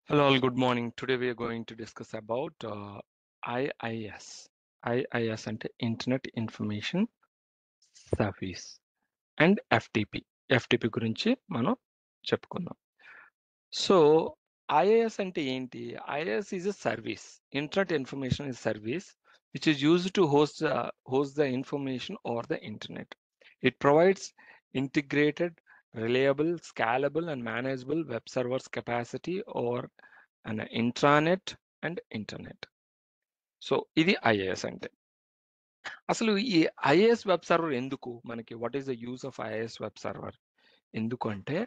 Hello, all. Good morning. Today we are going to discuss about IIS. IIS అంటే Internet Information Service and FTP. FTP గురించి మనం చెప్పుకుందాం. So IIS అంటే ఏంటి? IIS is a service. Internet Information is service which is used to host the information over the internet. It provides integrated, reliable, scalable, and manageable web servers capacity over an intranet and internet. So ఇది IAS అంటే. అసలు ఈ IAS web server ఎందుకు మనకి? What is the use of IAS web server? ఎందుకు అంటే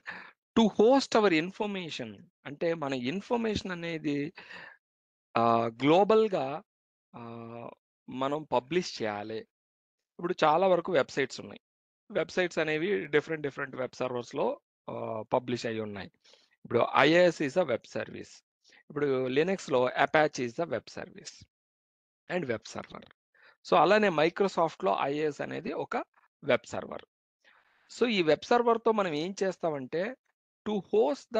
to host hour information. అంటే మన ఇన్ఫర్మేషన్ అనేది గ్లోబల్గా మనం పబ్లిష్ చేయాలి. ఇప్పుడు చాలా వరకు వెబ్సైట్స్ ఉన్నాయి. వెబ్సైట్స్ అనేవి డిఫరెంట్ డిఫరెంట్ వెబ్ సర్వర్స్లో పబ్లిష్ అయి ఉన్నాయి. ఇప్పుడు IAS is a web service. ఇప్పుడు లినక్స్లో Apache is the web service and web server. So అలానే మైక్రోసాఫ్ట్లో ఐఏఎస్ అనేది ఒక వెబ్ సర్వర్. సో ఈ వెబ్ సర్వర్తో మనం ఏం చేస్తామంటే టు హోస్ట్ ద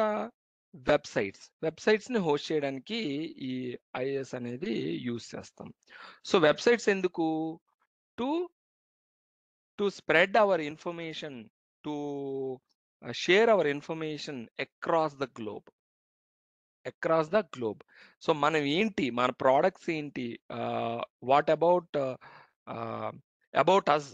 వెబ్సైట్స్ని హోస్ట్ చేయడానికి ఈ ఐఏఎస్ అనేది యూజ్ చేస్తాం. సో వెబ్సైట్స్ ఎందుకు? To to spread our information, to share our information across the globe. So మనం ఏంటి, మన ప్రోడక్ట్స్ ఏంటి, వాట్ అబౌట్ అబౌట్ అస్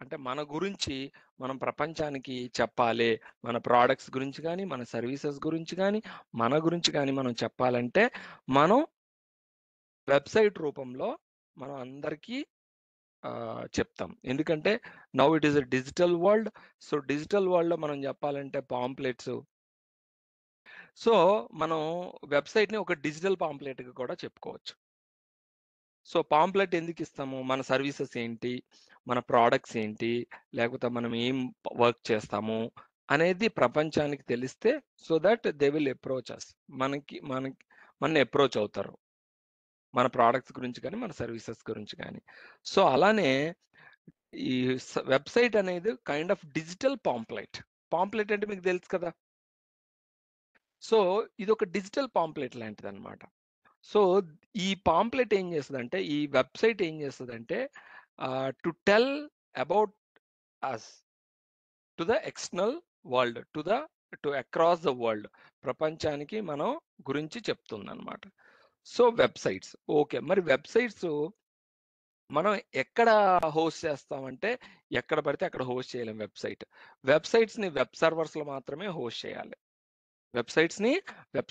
అంటే మన గురించి మనం ప్రపంచానికి చెప్పాలి. మన ప్రోడక్ట్స్ గురించి కానీ, మన సర్వీసెస్ గురించి కానీ, మన గురించి కానీ మనం చెప్పాలంటే మనం వెబ్సైట్ రూపంలో మనం అందరికీ చెప్తాం. ఎందుకంటే now it is a digital world. So digital వరల్డ్లో మనం చెప్పాలంటే పాంప్లెట్స్. సో మనం వెబ్సైట్ని ఒక డిజిటల్ పాంప్లెట్గా కూడా చెప్పుకోవచ్చు. సో పాంప్లెట్ ఎందుకు ఇస్తాము? మన సర్వీసెస్ ఏంటి, మన ప్రోడక్ట్స్ ఏంటి, లేకపోతే మనం ఏం వర్క్ చేస్తాము అనేది ప్రపంచానికి తెలిస్తే so that they will approach us. మనని అప్రోచ్ అవుతారు, మన ప్రోడక్ట్స్ గురించి కానీ, మన సర్వీసెస్ గురించి కానీ. సో అలానే ఈ వెబ్సైట్ అనేది kind of digital pamphlet. Pamphlet అంటే మీకు తెలుసు కదా. సో ఇది ఒక డిజిటల్ పాంప్లెట్ లాంటిది అనమాట. సో ఈ పాంప్లెట్ ఏం చేస్తుందంటే, ఈ వెబ్సైట్ ఏం చేస్తుందంటే to tell about us to the external world, to across the world, ప్రపంచానికి మనం గురించి చెప్తుంది అనమాట. So websites okay. మరి వెబ్సైట్స్ మనం ఎక్కడ హోస్ట్ చేస్తామంటే ఎక్కడ పడితే అక్కడ హోస్ట్ చేయలేం. వెబ్సైట్స్ని వెబ్ సర్వర్స్లో మాత్రమే హోస్ట్ చేయాలి. వెబ్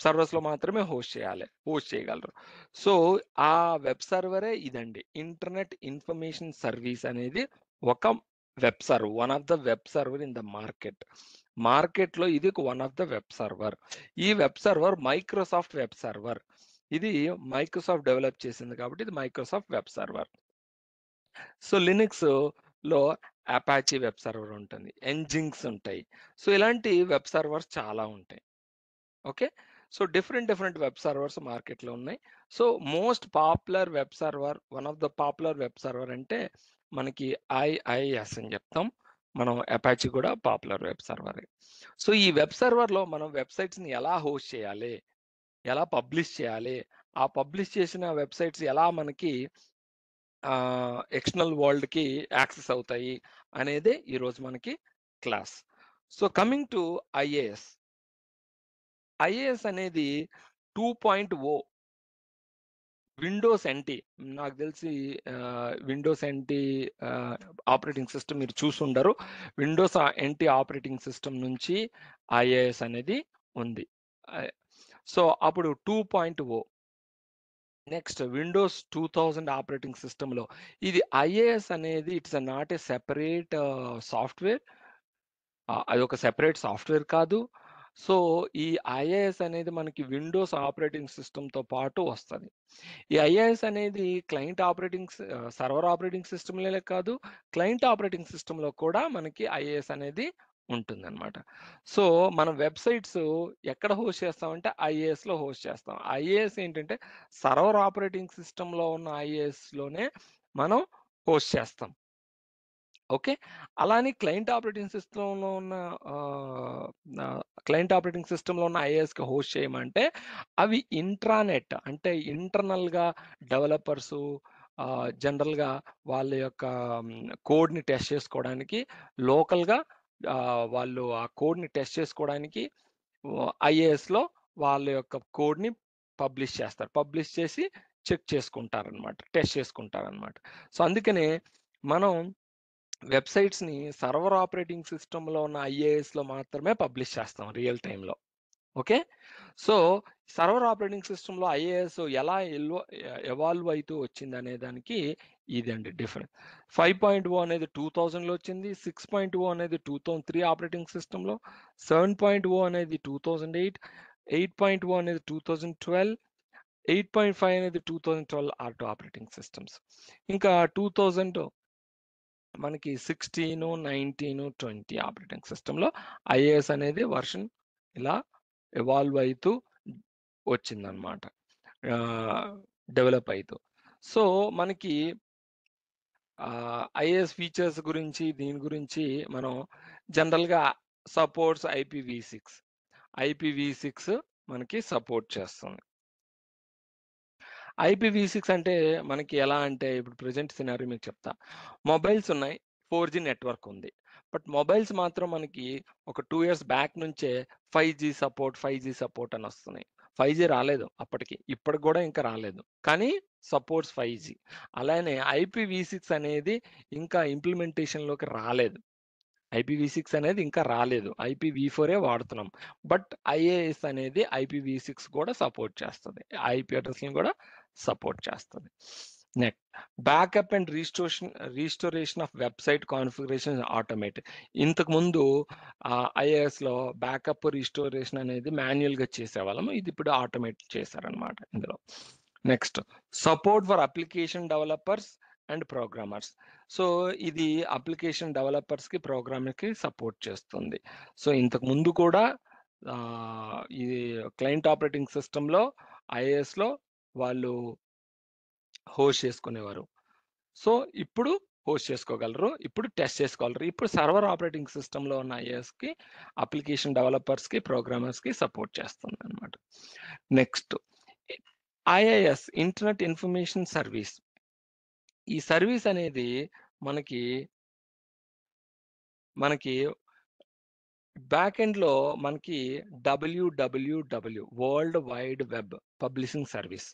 సర్వర్స్లో మాత్రమే హోస్ట్ చేయగలరు. సో ఆ వెబ్ సర్వరే ఇదండి. ఇంటర్నెట్ ఇన్ఫర్మేషన్ సర్వీస్ అనేది ఒక web server, one of the web server in the మార్కెట్లో ఇది one of the web server. ఈ web server Microsoft web server. ఇది మైక్రోసాఫ్ట్ డెవలప్ చేసింది కాబట్టి ఇది Microsoft web server. So Linux లో అపాచీ వెబ్ సర్వర్ ఉంటుంది, ఎంజింగ్స్ ఉంటాయి. సో ఇలాంటి వెబ్ సర్వర్స్ చాలా ఉంటాయి. Okay. So different web servers మార్కెట్లో ఉన్నాయి. So most popular web server, one of the popular web server అంటే మనకి ఐఐఎస్ అని చెప్తాం. మనం అపాచీ కూడా పాపులర్ వెబ్ సర్వరే. సో ఈ వెబ్ సర్వర్లో మనం వెబ్సైట్స్ని ఎలా హోస్ట్ చేయాలి, ఎలా పబ్లిష్ చేయాలి, ఆ పబ్లిష్ చేసిన వెబ్సైట్స్ ఎలా మనకి ఎక్స్టర్నల్ వరల్డ్కి యాక్సెస్ అవుతాయి అనేదే ఈరోజు మనకి class. So coming to IAS. IAS అనేది 2.0 విండోస్ ఎన్టీ. నాకు తెలిసి విండోస్ ఎన్టీ ఆపరేటింగ్ సిస్టమ్ మీరు చూసుండరు. విండోస్ ఎన్టీ ఆపరేటింగ్ సిస్టమ్ నుంచి ఐఏఎస్ అనేది ఉంది. సో అప్పుడు 2.0. నెక్స్ట్ విండోస్ 2000 ఆపరేటింగ్ సిస్టంలో ఇది ఐఏఎస్ అనేది it's not a separate software. అది ఒక సెపరేట్ సాఫ్ట్వేర్ కాదు. సో ఈ ఐఏఎస్ అనేది మనకి విండోస్ ఆపరేటింగ్ సిస్టమ్తో పాటు వస్తుంది. ఈ ఐఏఎస్ అనేది సర్వర్ ఆపరేటింగ్ సిస్టమ్లే కాదు, క్లయింట్ ఆపరేటింగ్ సిస్టంలో కూడా మనకి ఐఏఎస్ అనేది ఉంటుందన్నమాట. సో మనం వెబ్సైట్స్ ఎక్కడ హోస్ట్ చేస్తామంటే ఐఏఎస్లో హోస్ట్ చేస్తాం. ఐఏఎస్ ఏంటంటే సర్వర్ ఆపరేటింగ్ సిస్టంలో ఉన్న ఐఏఎస్లోనే మనం హోస్ట్ చేస్తాం. ఓకే. అలానే క్లయింట్ ఆపరేటింగ్ సిస్టమ్‌లో ఉన్న ఐఏఎస్‌కి హోస్ట్ చేయమంటే అవి ఇంట్రానెట్ అంటే ఇంటర్నల్‌గా డెవలపర్సు జనరల్‌గా వాళ్ళ యొక్క కోడ్‌ని టెస్ట్ చేసుకోవడానికి లోకల్‌గా వాళ్ళు ఆ కోడ్‌ని టెస్ట్ చేసుకోవడానికి ఐఏఎస్‌లో వాళ్ళ యొక్క కోడ్‌ని పబ్లిష్ చేస్తారు. పబ్లిష్ చేసి చెక్ చేసుకుంటారనమాట. టెస్ట్ చేసుకుంటారనమాట. సో, అందుకనే మనం వెబ్‌సైట్స్‌ని సర్వర్ ఆపరేటింగ్ సిస్టమ్‌లో ఉన్న ఐఏఎస్‌లో మాత్రమే పబ్లిష్ చేస్తాం రియల్ టైమ్‌లో. ఓకే. సో, సర్వర్ ఆపరేటింగ్ సిస్టమ్‌లో ఐఏఎస్ ఎలా ఎవాల్వ్ అయితూ వచ్చిందనే దానికి ఇదండి డిఫరెన్స్. 5.0 అనేది 2000లో వచ్చింది. 6.0 అనేది 2003 ఆపరేటింగ్ సిస్టమ్‌లో. 7.0 అనేది 2008. 8.0 అనేది 2012. 8.5 అనేది 2012 ఆటో ఆపరేటింగ్ సిస్టమ్స్. ఇంకా 2000 మనకి 16, 19, 20 ఆపరేటింగ్ సిస్టమ్‌లో ఐఏఎస్ అనేది వర్షన్ ఇలా ఎవాల్వ్ అయితూ వచ్చిందనమాట. డెవలప్ అయితూ. సో, మనకి ఐఏఎస్ ఫీచర్స్ గురించి, దీని గురించి మనం జనరల్‌గా సపోర్ట్స్ ఐపీవీ6. ఐపీవీ6 మనకి సపోర్ట్ చేస్తుంది. ఐపీవీ6 అంటే మనకి ఎలా అంటే ఇప్పుడు ప్రెజెంట్ సినారియో మీకు చెప్తా. మొబైల్స్ ఉన్నాయి. 4జీ నెట్వర్క్ ఉంది. బట్ మొబైల్స్ మాత్రం మనకి ఒక 2 ఇయర్స్ బ్యాక్ నుంచే 5జీ సపోర్ట్ అని వస్తున్నాయి. 5జీ రాలేదు అప్పటికి. ఇప్పటికి కూడా ఇంకా రాలేదు. కానీ సపోర్ట్స్ 5జీ. అలానే ఐపీవీ6 అనేది ఇంకా ఇంప్లిమెంటేషన్‌లోకి రాలేదు. ఐపీవీ6 అనేది ఇంకా రాలేదు. ఐపీవీ4 వాడుతున్నాం. బట్ ఐఏఎస్ అనేది ఐపీవీ6 కూడా సపోర్ట్ చేస్తది. ఐపీ అడ్రెస్‌ని కూడా సపోర్ట్ చేస్తది. Next backup and restoration of website configuration automated. ఇంతకుముందు ఐఏఎస్‌లో బ్యాకప్, రీస్టోరేషన్ అనేది మాన్యుయల్‌గా చేసేవాళ్ళం. ఇది ఇప్పుడు ఆటోమేట్ చేశారనమాట ఇందులో. Next support for application developers and programmers. So, ఇది అప్లికేషన్ డెవలపర్స్‌కి, ప్రోగ్రామర్‌కి సపోర్ట్ చేస్తుంది. సో, ఇంతకు ముందు కూడా ఇది క్లయింట్ ఆపరేటింగ్ సిస్టమ్‌లో ఐఏఎస్‌లో వాళ్ళు హోస్ట్ చేసుకునేవారు. సో, ఇప్పుడు హోస్ట్ చేసుకోగలరు. ఇప్పుడు టెస్ట్ చేసుకోగలరు. ఇప్పుడు సర్వర్ ఆపరేటింగ్ సిస్టమ్‌లో ఉన్న ఐఏఎస్‌కి, అప్లికేషన్ డెవలపర్స్‌కి, ప్రోగ్రామర్స్‌కి సపోర్ట్ చేస్తుందనమాట. Next IIS internet information service. ఈ సర్వీస్ అనేది మనకి మనకి బ్యాక్ ఎండ్‌లో మనకి WWW world wide web publishing service.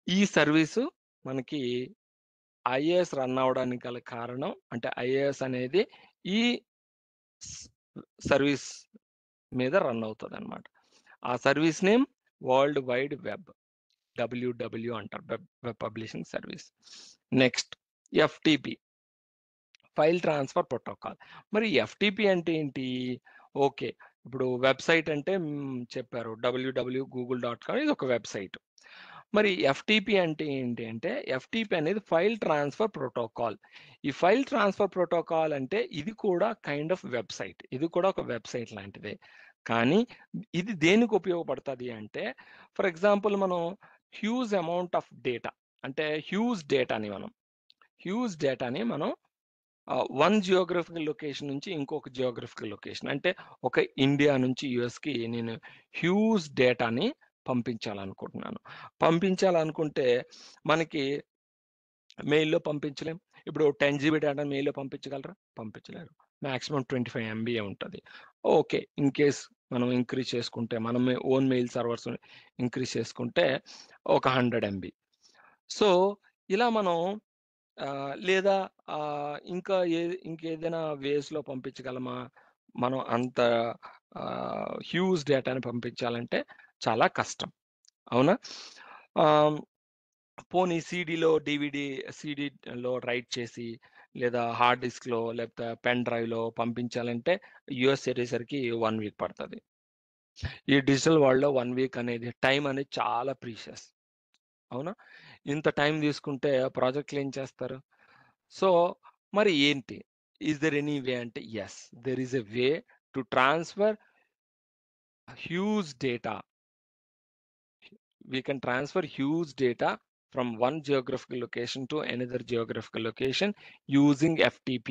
ఈ సర్వీసు మనకి ఐఏఎస్ రన్ అవ్వడానికి గల కారణం అంటే ఐఏఎస్ అనేది ఈ స్ సర్వీస్ మీద రన్ అవుతదనమాట. ఆ service name world wide web. WW అంటారు. Web publishing service. Next FTP. File transfer protocol. మరి ఎఫ్‌టిపి అంటే ఏంటి? ఓకే. ఇప్పుడు వెబ్‌సైట్ అంటే చెప్పారు. www.google.com ఇది ఒక వెబ్‌సైట్. మరి ఎఫ్‌టిపి అంటే ఏంటి అంటే, ఎఫ్‌టిపి అనేది ఫైల్ ట్రాన్స్‌ఫర్ ప్రోటోకాల్. ఈ ఫైల్ ట్రాన్స్‌ఫర్ ప్రోటోకాల్ అంటే ఇది కూడా కైండ్ ఆఫ్ వెబ్‌సైట్. ఇది కూడా ఒక వెబ్‌సైట్ లాంటిదే. కానీ ఇది దేనికి ఉపయోగపడతది అంటే, ఫర్ ఎగ్జాంపుల్ మనం హ్యూజ్ అమౌంట్ ఆఫ్ డేటా అంటే హ్యూజ్ డేటాని మనం వన్ జియోగ్రఫికల్ లొకేషన్ నుంచి ఇంకొక జియోగ్రఫికల్ లొకేషన్ అంటే ఒక ఇండియా నుంచి యూఎస్‌కి నేను హ్యూజ్ డేటాని పంపించాలనుకుంటున్నాను. పంపించాలనుకుంటే మనకి మెయిల్‌లో పంపించలేం. ఇప్పుడు 10 జీబీ డేటా మెయిల్‌లో పంపించగలరా? పంపించలేరు. మాక్సిమం 25 ఎంబీయే ఉంటది. ఓకే. ఇన్ కేస్ మనం ఇంక్రీజ్ చేసుకుంటే మనం ఓన్ మెయిల్ సర్వర్స్ ఇంక్రీజ్ చేసుకుంటే ఒక 100 ఎంబీ. సో, ఇలా మనం లేదా ఇంకా ఇంకేదైనా వేస్‌లో పంపించగలమా? మనం అంత హ్యూజ్ డేటాని పంపించాలంటే చాలా కష్టం. అవునా? ఆహ్, పోనీ సీడీలో రైట్ చేసి లేదా హార్డ్ డిస్క్‌లో లేకపోతే పెన్ డ్రైవ్‌లో పంపించాలంటే యూఎస్ చేరేసరికి 1 వీక్ పడతది. ఈ డిజిటల్ వరల్డ్‌లో 1 వీక్ అనేది టైమ్ అనేది చాలా ప్రీషియస్. అవునా? ఇంత టైం తీసుకుంటే ప్రాజెక్ట్‌లు ఏం చేస్తారు? సో, మరి ఏంటి? ఈస్ దేర్ ఎనీ వే అంటే yes. There is a way to transfer huge data. We can transfer huge data from one geographical location to another geographical location using FTP.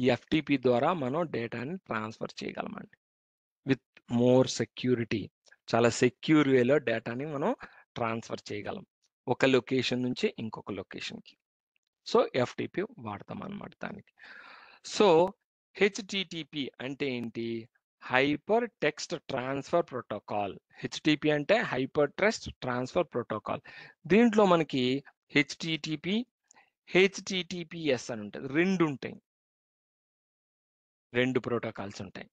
ఈ FTP ద్వారా మనం డేటాని ట్రాన్స్ఫర్ చేయగలమండి విత్ మోర్ సెక్యూరిటీ. చాలా secure వేలో డేటాని మనం transfer చేయగలం ఒక లొకేషన్ నుంచి ఇంకొక లొకేషన్కి. సో FTP వాడతాం అన్నమాట దానికి. సో HTTP అంటే ఏంటి? Hyper text transfer protocol. HTTP అంటే హైపర్ టెక్స్ట్ ట్రాన్స్ఫర్ ప్రోటోకాల్. దీంట్లో మనకి HTTP, HTTPS అని ఉంటుంది. రెండు ఉంటాయి, రెండు ప్రోటోకాల్స్ ఉంటాయి.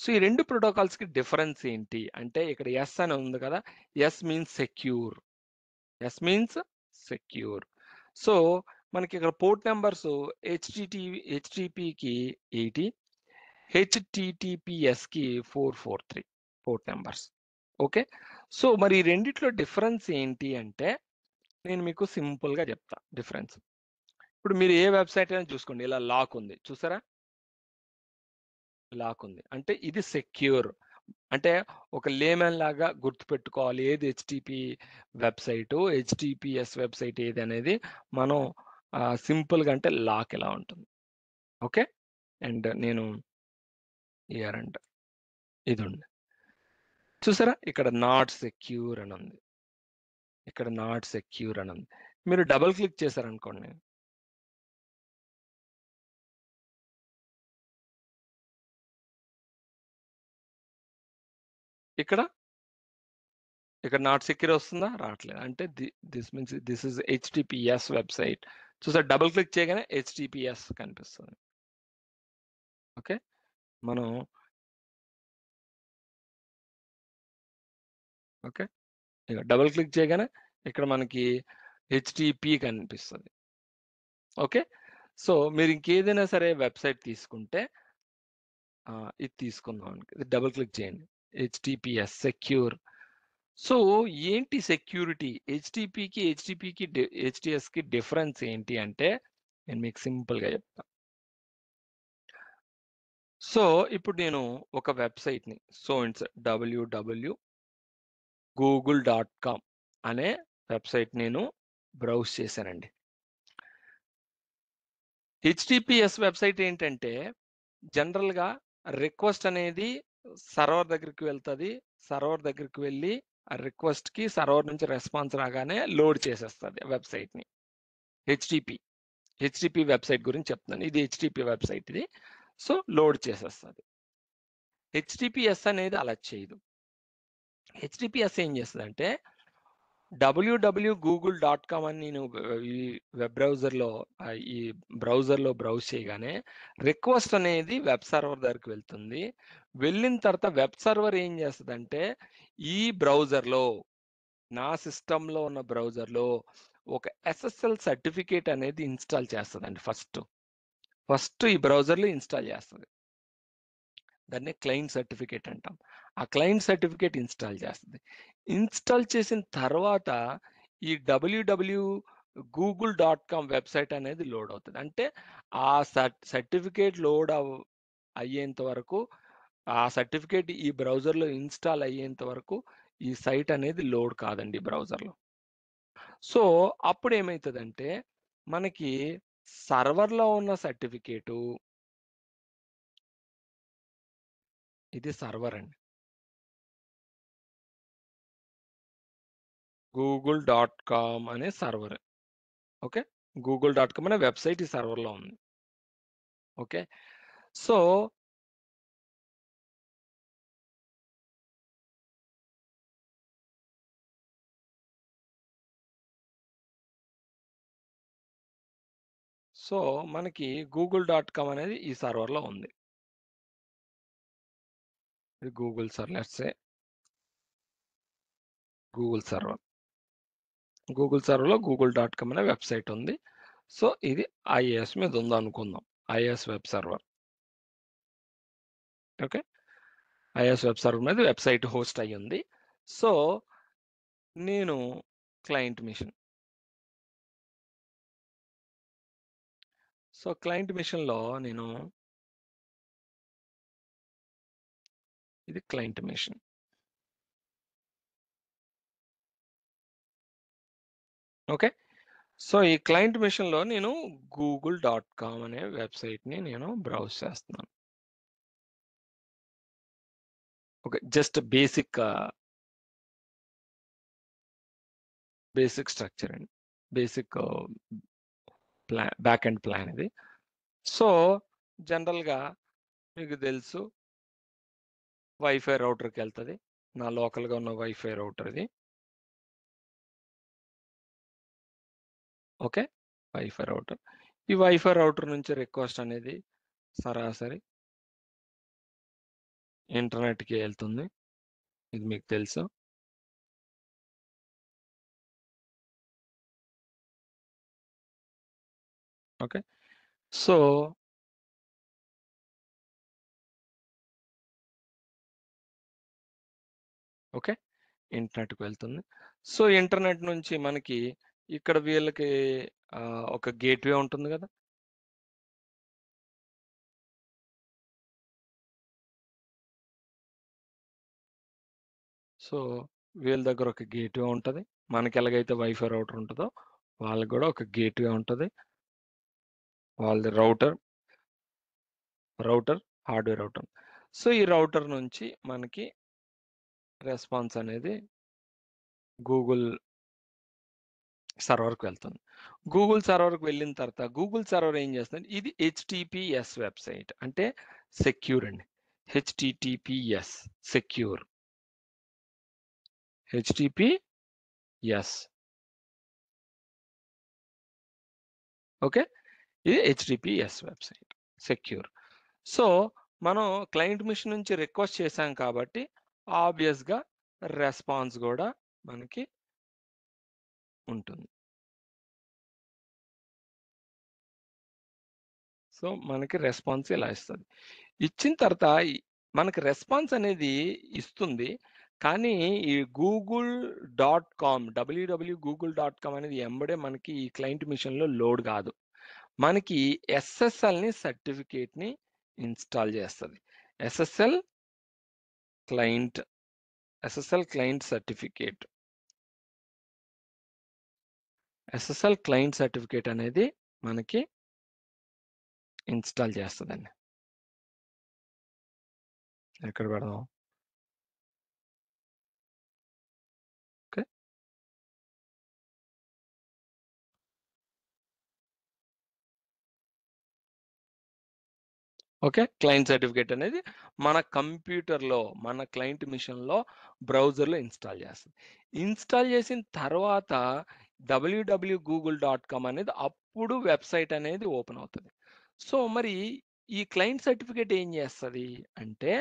సో ఈ రెండు ప్రోటోకాల్స్కి డిఫరెన్స్ ఏంటి అంటే, ఇక్కడ ఎస్ అని ఉంది కదా, S means secure. S means secure. So మనకి ఇక్కడ పోర్ట్ నెంబర్స్ HTTPకి 80, HTTPSకి 443 పోర్ట్ నెంబర్స్. ఓకే, సో మరి ఈ రెండిట్లో డిఫరెన్స్ ఏంటి అంటే నేను మీకు సింపుల్గా చెప్తా డిఫరెన్స్. ఇప్పుడు మీరు ఏ వెబ్సైట్ అయినా చూసుకోండి, ఇలా లాక్ ఉంది చూసారా, లాక్ ఉంది అంటే ఇది సెక్యూర్. అంటే ఒక లేమన్ లాగా గుర్తుపెట్టుకోవాలి ఏది HTTP వెబ్సైట్, HTTPS వెబ్సైట్ ఏది అనేది మనం సింపుల్గా అంటే లాక్ ఎలా ఉంటుంది. ఓకే, అండ్ నేను ఇయర్ అంట ఇది ఉంది చూసారా, ఇక్కడ నాట్ సెక్యూర్ అని ఉంది, ఇక్కడ నాట్ సెక్యూర్ అని ఉంది. మీరు డబుల్ క్లిక్ చేశారనుకోండి, ఇక్కడ నాట్ సెక్యూర్ వస్తుందా, రావట్లేదు. అంటే this means this is HTTPS website. చూసారా, డబుల్ క్లిక్ చేయగానే HTTPS కనిపిస్తుంది. ఓకే, మనం ఓకే ఇక డబుల్ క్లిక్ చేయగానే ఇక్కడ మనకి HTTP కనిపిస్తుంది. ఓకే, సో మీరు ఇంకేదైనా సరే వెబ్సైట్ తీసుకుంటే ఇది తీసుకుందాం, డబుల్ క్లిక్ చేయండి, HTTPS సెక్యూర్. సో ఏంటి సెక్యూరిటీ, HTTPకి HTTPSకి డిఫరెన్స్ ఏంటి అంటే నేను మీకు సింపుల్గా చెప్తా. సో ఇప్పుడు నేను ఒక వెబ్సైట్ని, సో ఇట్స్ www.google.com అనే వెబ్సైట్ నేను బ్రౌజ్ చేశానండి. HTTPS వెబ్సైట్ ఏంటంటే జనరల్గా రిక్వెస్ట్ అనేది సర్వర్ దగ్గరికి వెళ్తుంది, సర్వర్ దగ్గరికి వెళ్ళి ఆ రిక్వెస్ట్కి సర్వర్ నుంచి రెస్పాన్స్ రాగానే లోడ్ చేసేస్తుంది వెబ్సైట్ని. హెచ్టిపి వెబ్సైట్ గురించి చెప్తున్నాను, ఇది HTTP వెబ్సైట్ ఇది. సో లోడ్ చేసేస్తుంది. HTTPS అనేది అలా చేయదు. HTTPS ఏం చేస్తుందంటే www.google.com అని నేను ఈ వెబ్ బ్రౌజర్లో ఈ బ్రౌజర్లో బ్రౌజ్ చేయగానే రిక్వెస్ట్ అనేది వెబ్ సర్వర్ దగ్గరికి వెళ్తుంది. వెళ్ళిన తర్వాత వెబ్ సర్వర్ ఏం చేస్తుందంటే ఈ బ్రౌజర్లో, నా సిస్టంలో ఉన్న బ్రౌజర్లో ఒక SSL సర్టిఫికేట్ అనేది ఇన్స్టాల్ చేస్తుందండి. ఫస్ట్ ఈ బ్రౌజర్లో ఇన్స్టాల్ చేస్తుంది, దాన్ని క్లయింట్ సర్టిఫికేట్ అంటాం. ఆ క్లయింట్ సర్టిఫికేట్ ఇన్స్టాల్ చేస్తుంది. ఇన్స్టాల్ చేసిన తర్వాత ఈ www.google.com వెబ్సైట్ అనేది లోడ్ అవుతుంది. అంటే ఆ సర్టిఫికేట్ లోడ్ అయ్యేంత వరకు, ఆ సర్టిఫికేట్ ఈ బ్రౌజర్లో ఇన్స్టాల్ అయ్యేంత వరకు ఈ సైట్ అనేది లోడ్ కాదండి బ్రౌజర్లో. సో అప్పుడు ఏమవుతుందంటే మనకి సర్వర్లో ఉన్న సర్టిఫికేటు, ఇది సర్వర్ అండి, google.com అనే సర్వర్. ఓకే, google.com అనే వెబ్సైట్ ఈ సర్వర్లో ఉంది. ఓకే, సో మనకి google.com అనేది ఈ సర్వర్లో ఉంది. ఇది Google server, let's say Google సర్వర్లో google.com అనే వెబ్సైట్ ఉంది. సో ఇది IIS మీద ఉంది అనుకుందాం, IIS web server. Okay, IIS web server మీద వెబ్సైట్ హోస్ట్ అయ్యి ఉంది. సో నేను క్లయింట్ మిషన్, సో క్లయింట్ మిషన్లో నేను, ఇది క్లయింట్ మిషన్. ఓకే, సో, ఈ క్లయింట్ మిషన్‌లో నేను గూగుల్.కామ్ అనే వెబ్‌సైట్‌ని నేను బ్రౌజ్ చేస్తున్నాను. ఓకే. జస్ట్ బేసిక్ స్ట్రక్చర్ అండి. బేసిక్ బ్యాక్ ఎండ్ ప్లాన్ ఇది. సో, జనరల్‌గా మీకు తెలుసు వైఫై రౌటర్‌కెళ్తది. నా లోకల్‌గా ఉన్న వైఫై రౌటర్ ఇది. ఓకే. Wifi router. ఈ వైఫై రౌటర్ నుంచి రిక్వెస్ట్ అనేది సరాసరి ఇంటర్నెట్‌కి ఎళ్తుంది. ఇది మీకు తెలుసు. ఓకే. So, okay. ఇంటర్నెట్‌కి వెళ్తుంది. సో, ఇంటర్నెట్ నుంచి మనకి ఇక్కడ వీళ్ళకి ఒక గేట్‌వే ఉంటుంది గదా! సో, వీళ్ళ దగ్గర ఒక గేట్‌వే ఉంటది. మనకెలాగైతే వైఫై రౌటర్ ఉంటదో, వాళ్ళకి గూడా ఒక గేట్‌వే ఉంటది. వాళ్ళది రౌటర్, హార్డ్‌వేర్ రౌటర్. సో, ఈ రౌటర్ నుంచి మనకి రెస్పాన్స్ అనేది గూగుల్ సర్వర్‌కి వెళ్తుంది. గూగుల్ సర్వర్‌కి వెళ్ళిన తర్వాత, గూగుల్ సర్వర్ ఏం చేస్తుందంటే, ఇది హెచ్‌టిటిపిఎస్ వెబ్‌సైట్. అంటే సెక్యూర్ అండి. HTTPS secure. హెచ్‌టిపిఎస్. ఓకే. ఇది హెచ్‌టిటిపిఎస్ వెబ్‌సైట్. సెక్యూర్. సో, మనం క్లయింట్ మిషన్ నుంచి రిక్వెస్ట్ చేసాం కాబట్టి, ఆబ్వియస్‌గా రెస్పాన్స్ గూడా మనకి ఉంటుంది. సో, మనకి రెస్పాన్స్ ఇలా ఇస్తది. ఇచ్చిన తర్వాత మనకి రెస్పాన్స్ అనేది ఇస్తుంది. కానీ ఈ గూగుల్.కామ్ అనేది ఎంబడే మనకి ఈ క్లయింట్ మిషన్‌లో లోడ్ గాదు. మనకి ఎస్ఎస్ఎల్‌ని సర్టిఫికేట్‌ని ఇన్‌స్టాల్ చేస్తది. SSL client SSL client certificate. SSL client certificate అనేది మనకి ఇన్‌స్టాల్ చేస్తదండి. ఎక్కడ పెడదాం? ఓకే. ఓకే. క్లయింట్ సర్టిఫికేట్ అనేది మన కంప్యూటర్‌లో, మన క్లయింట్ మిషన్‌లో బ్రౌజర్‌లో ఇన్‌స్టాల్ చేస్తది. ఇన్‌స్టాల్ చేసిన తర్వాత www.google.com అనేది అప్పుడు వెబ్‌సైట్ అనేది ఓపెన్ అవుతది. సో, మరి ఈ క్లయింట్ సర్టిఫికేట్ ఏం చేస్తది అంటే,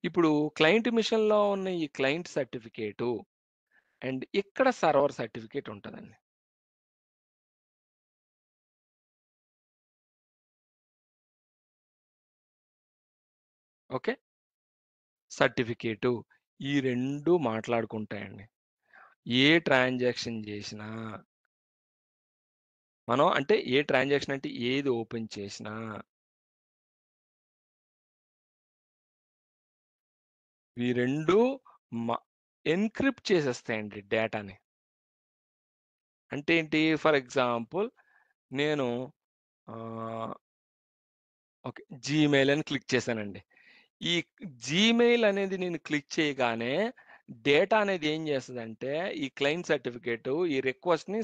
ఇప్పుడు క్లయింట్ మిషన్‌లో ఉన్న ఈ క్లయింట్ సర్టిఫికేటు అండ్ ఇక్కడ సర్వర్ సర్టిఫికేట్ ఉంటదండి. ఓకే. సర్టిఫికేటు ఈ 2 మాట్లాడుకుంటాయండి. ఏ ట్రాన్సాక్షన్ చేసినా మనం అంటే ఏ ట్రాన్సాక్షన్ అంటే ఏది ఓపెన్ చేసినా ఈ 2 మ ఎన్‌క్రిప్ట్ చేసేస్తాయండి డేటాని. అంటే ఏంటి? ఫర్ ఎగ్జాంపుల్ నేను ఆహ్, ఓకే. జీమెయిల్ అని క్లిక్ చేశానండి. ఈ జీమెయిల్ అనేది నేను క్లిక్ చేయగానే డేటా అనేది ఏం చేస్తదంటే ఈ క్లయింట్ సర్టిఫికేట్ ఈ రిక్వెస్ట్‌ని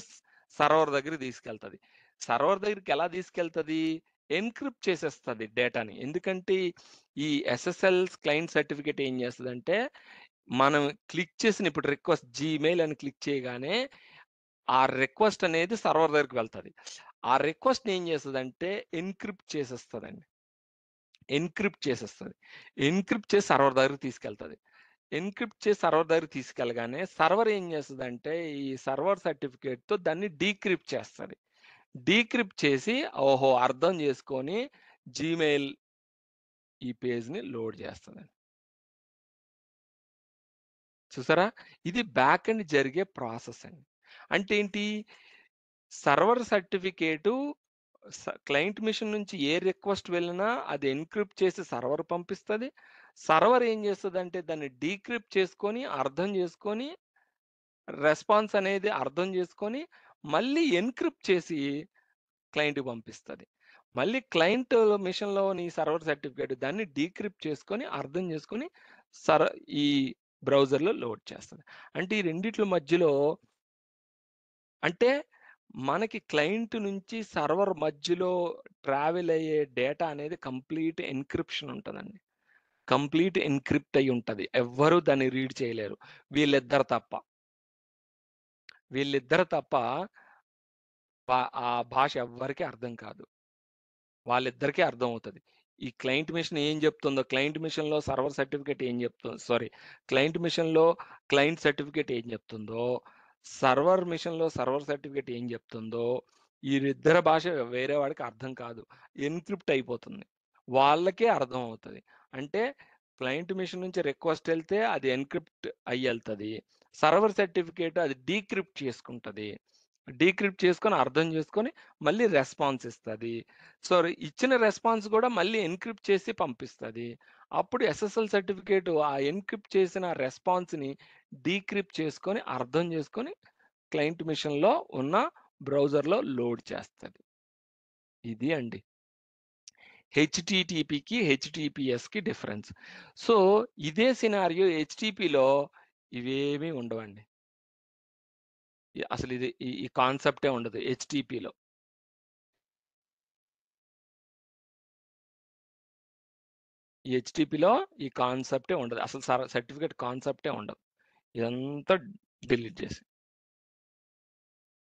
సర్వర్ దగ్గరికి తీసుకెళ్తది. సర్వర్ దగ్గరికి ఎలా తీసుకెళ్తది? ఎన్‌క్రిప్ట్ చేసేస్తది డేటాని. ఎందుకంటే ఈ ఎస్ఎస్ఎల్ క్లయింట్ సర్టిఫికేట్ ఏం చేస్తదంటే మనం క్లిక్ చేసిన ఇప్పుడు రిక్వెస్ట్ జీమెయిల్ అని క్లిక్ చేయగానే ఆ రిక్వెస్ట్ అనేది సర్వర్ దగ్గరికి వెళ్తది. ఆ రిక్వెస్ట్‌ని ఏం చేస్తదంటే ఎన్‌క్రిప్ట్ చేసేస్తదండి. ఎన్‌క్రిప్ట్ చేసేస్తది. ఎన్‌క్రిప్ట్ చేసి సర్వర్ దగ్గరికి తీసుకెళ్తది. ఎన్‌క్రిప్ట్ చేసి సర్వర్ దగ్గరికి తీసుకెళ్ళగానే సర్వర్ ఏం చేస్తదంటే ఈ సర్వర్ సర్టిఫికేట్‌తో దాన్ని డీక్రిప్ట్ చేస్తది. డీక్రిప్ట్ చేసి ఓహో! అర్థం చేసుకొని జీమెయిల్ ఈ పేజ్‌ని లోడ్ చేస్తదండి. చూసారా? ఇది బ్యాక్ ఎండ్ జరిగే ప్రాసెస్ అండి. అంటే ఏంటి? సర్వర్ సర్టిఫికేటు క్లయింట్ మిషన్ నుంచి ఏ రిక్వెస్ట్ వెళ్ళినా అది ఎన్‌క్రిప్ట్ చేసి సర్వర్ పంపిస్తది. సర్వర్ ఏం చేస్తదంటే దాన్ని డీక్రిప్ట్ చేసుకొని, అర్థం చేసుకొని, రెస్పాన్స్ అనేది అర్థం చేసుకొని, మళ్ళీ ఎన్‌క్రిప్ట్ చేసి క్లయింట్‌కి పంపిస్తది. మళ్ళీ క్లయింట్ మెషిన్‌లో నీ సర్వర్ సర్టిఫికేట్ దాన్ని డీక్రిప్ట్ చేసుకొని, అర్థం చేసుకొని సర ఈ బ్రౌజర్‌లో లోడ్ చేస్తది. అంటే ఈ రెండిట్ల మధ్యలో అంటే మనకి క్లయింట్ నుంచి సర్వర్ మధ్యలో ట్రావెల్ అయ్యే డేటా అనేది కంప్లీట్ ఎన్‌క్రిప్షన్ ఉంటదండి. కంప్లీట్ ఎన్‌క్రిప్ట్ అయ్యి ఉంటది. ఎవ్వరు దాన్ని రీడ్ చేయలేరు. వీళ్ళిద్దరు తప్ప. వీళ్ళిద్దరు తప్ప ఆ భాష ఎవ్వరికీ అర్థం కాదు. వాళ్ళిద్దరికీ అర్థమవుతది. ఈ క్లయింట్ మెషిన్ ఏం జెప్తుందో, క్లయింట్ మెషిన్‌లో సర్వర్ సర్టిఫికేట్ ఏం జెప్తుందో క్లయింట్ మెషిన్‌లో క్లయింట్ సర్టిఫికేట్ ఏం జెప్తుందో, సర్వర్ మెషిన్‌లో సర్వర్ సర్టిఫికేట్ ఏం జెప్తుందో, ఈళ్ళిద్దరి భాష వేరే వాడికి అర్థం కాదు. ఎన్‌క్రిప్ట్ అయిపోతుంది. వాళ్ళకే అర్థమవుతది. అంటే క్లయింట్ మెషిన్ నుంచి రిక్వెస్ట్ ఎళ్తే అది ఎన్‌క్రిప్ట్ అయ్యెళ్తది. సర్వర్ సర్టిఫికేట్ అది డీక్రిప్ట్ చేసుకుంటది. డీక్రిప్ట్ చేసుకొని, అర్థం చేసుకొని, మళ్ళీ రెస్పాన్స్ ఇస్తది. సో, ఇచ్చిన రెస్పాన్స్ గూడా మళ్ళీ ఎన్‌క్రిప్ట్ చేసి పంపిస్తది. అప్పుడు ఎస్ఎస్ఎల్ సర్టిఫికేట్ ఆ ఎన్‌క్రిప్ట్ చేసిన రెస్పాన్స్‌ని డీక్రిప్ట్ చేసుకొని, అర్థం చేసుకొని, క్లయింట్ మెషిన్‌లో ఉన్న బ్రౌజర్‌లో లోడ్ చేస్తది. ఇది అండి. హెచ్‌టిటిపికి, హెచ్‌టిపిఎస్‌కి డిఫరెన్స్. సో, ఇదే సినారియో హెచ్‌టిపిలో ఇవేమీ ఉండవండి. అసలు ఇది ఈ ఈ కాన్సెప్టే ఉండదు హెచ్‌టిపిలో. ఈ హెచ్‌టిపిలో ఈ కాన్సెప్టే ఉండదు. అసలు సర్టిఫికేట్ కాన్సెప్టే ఉండదు. ఇదంతా డిలీట్ చేసి.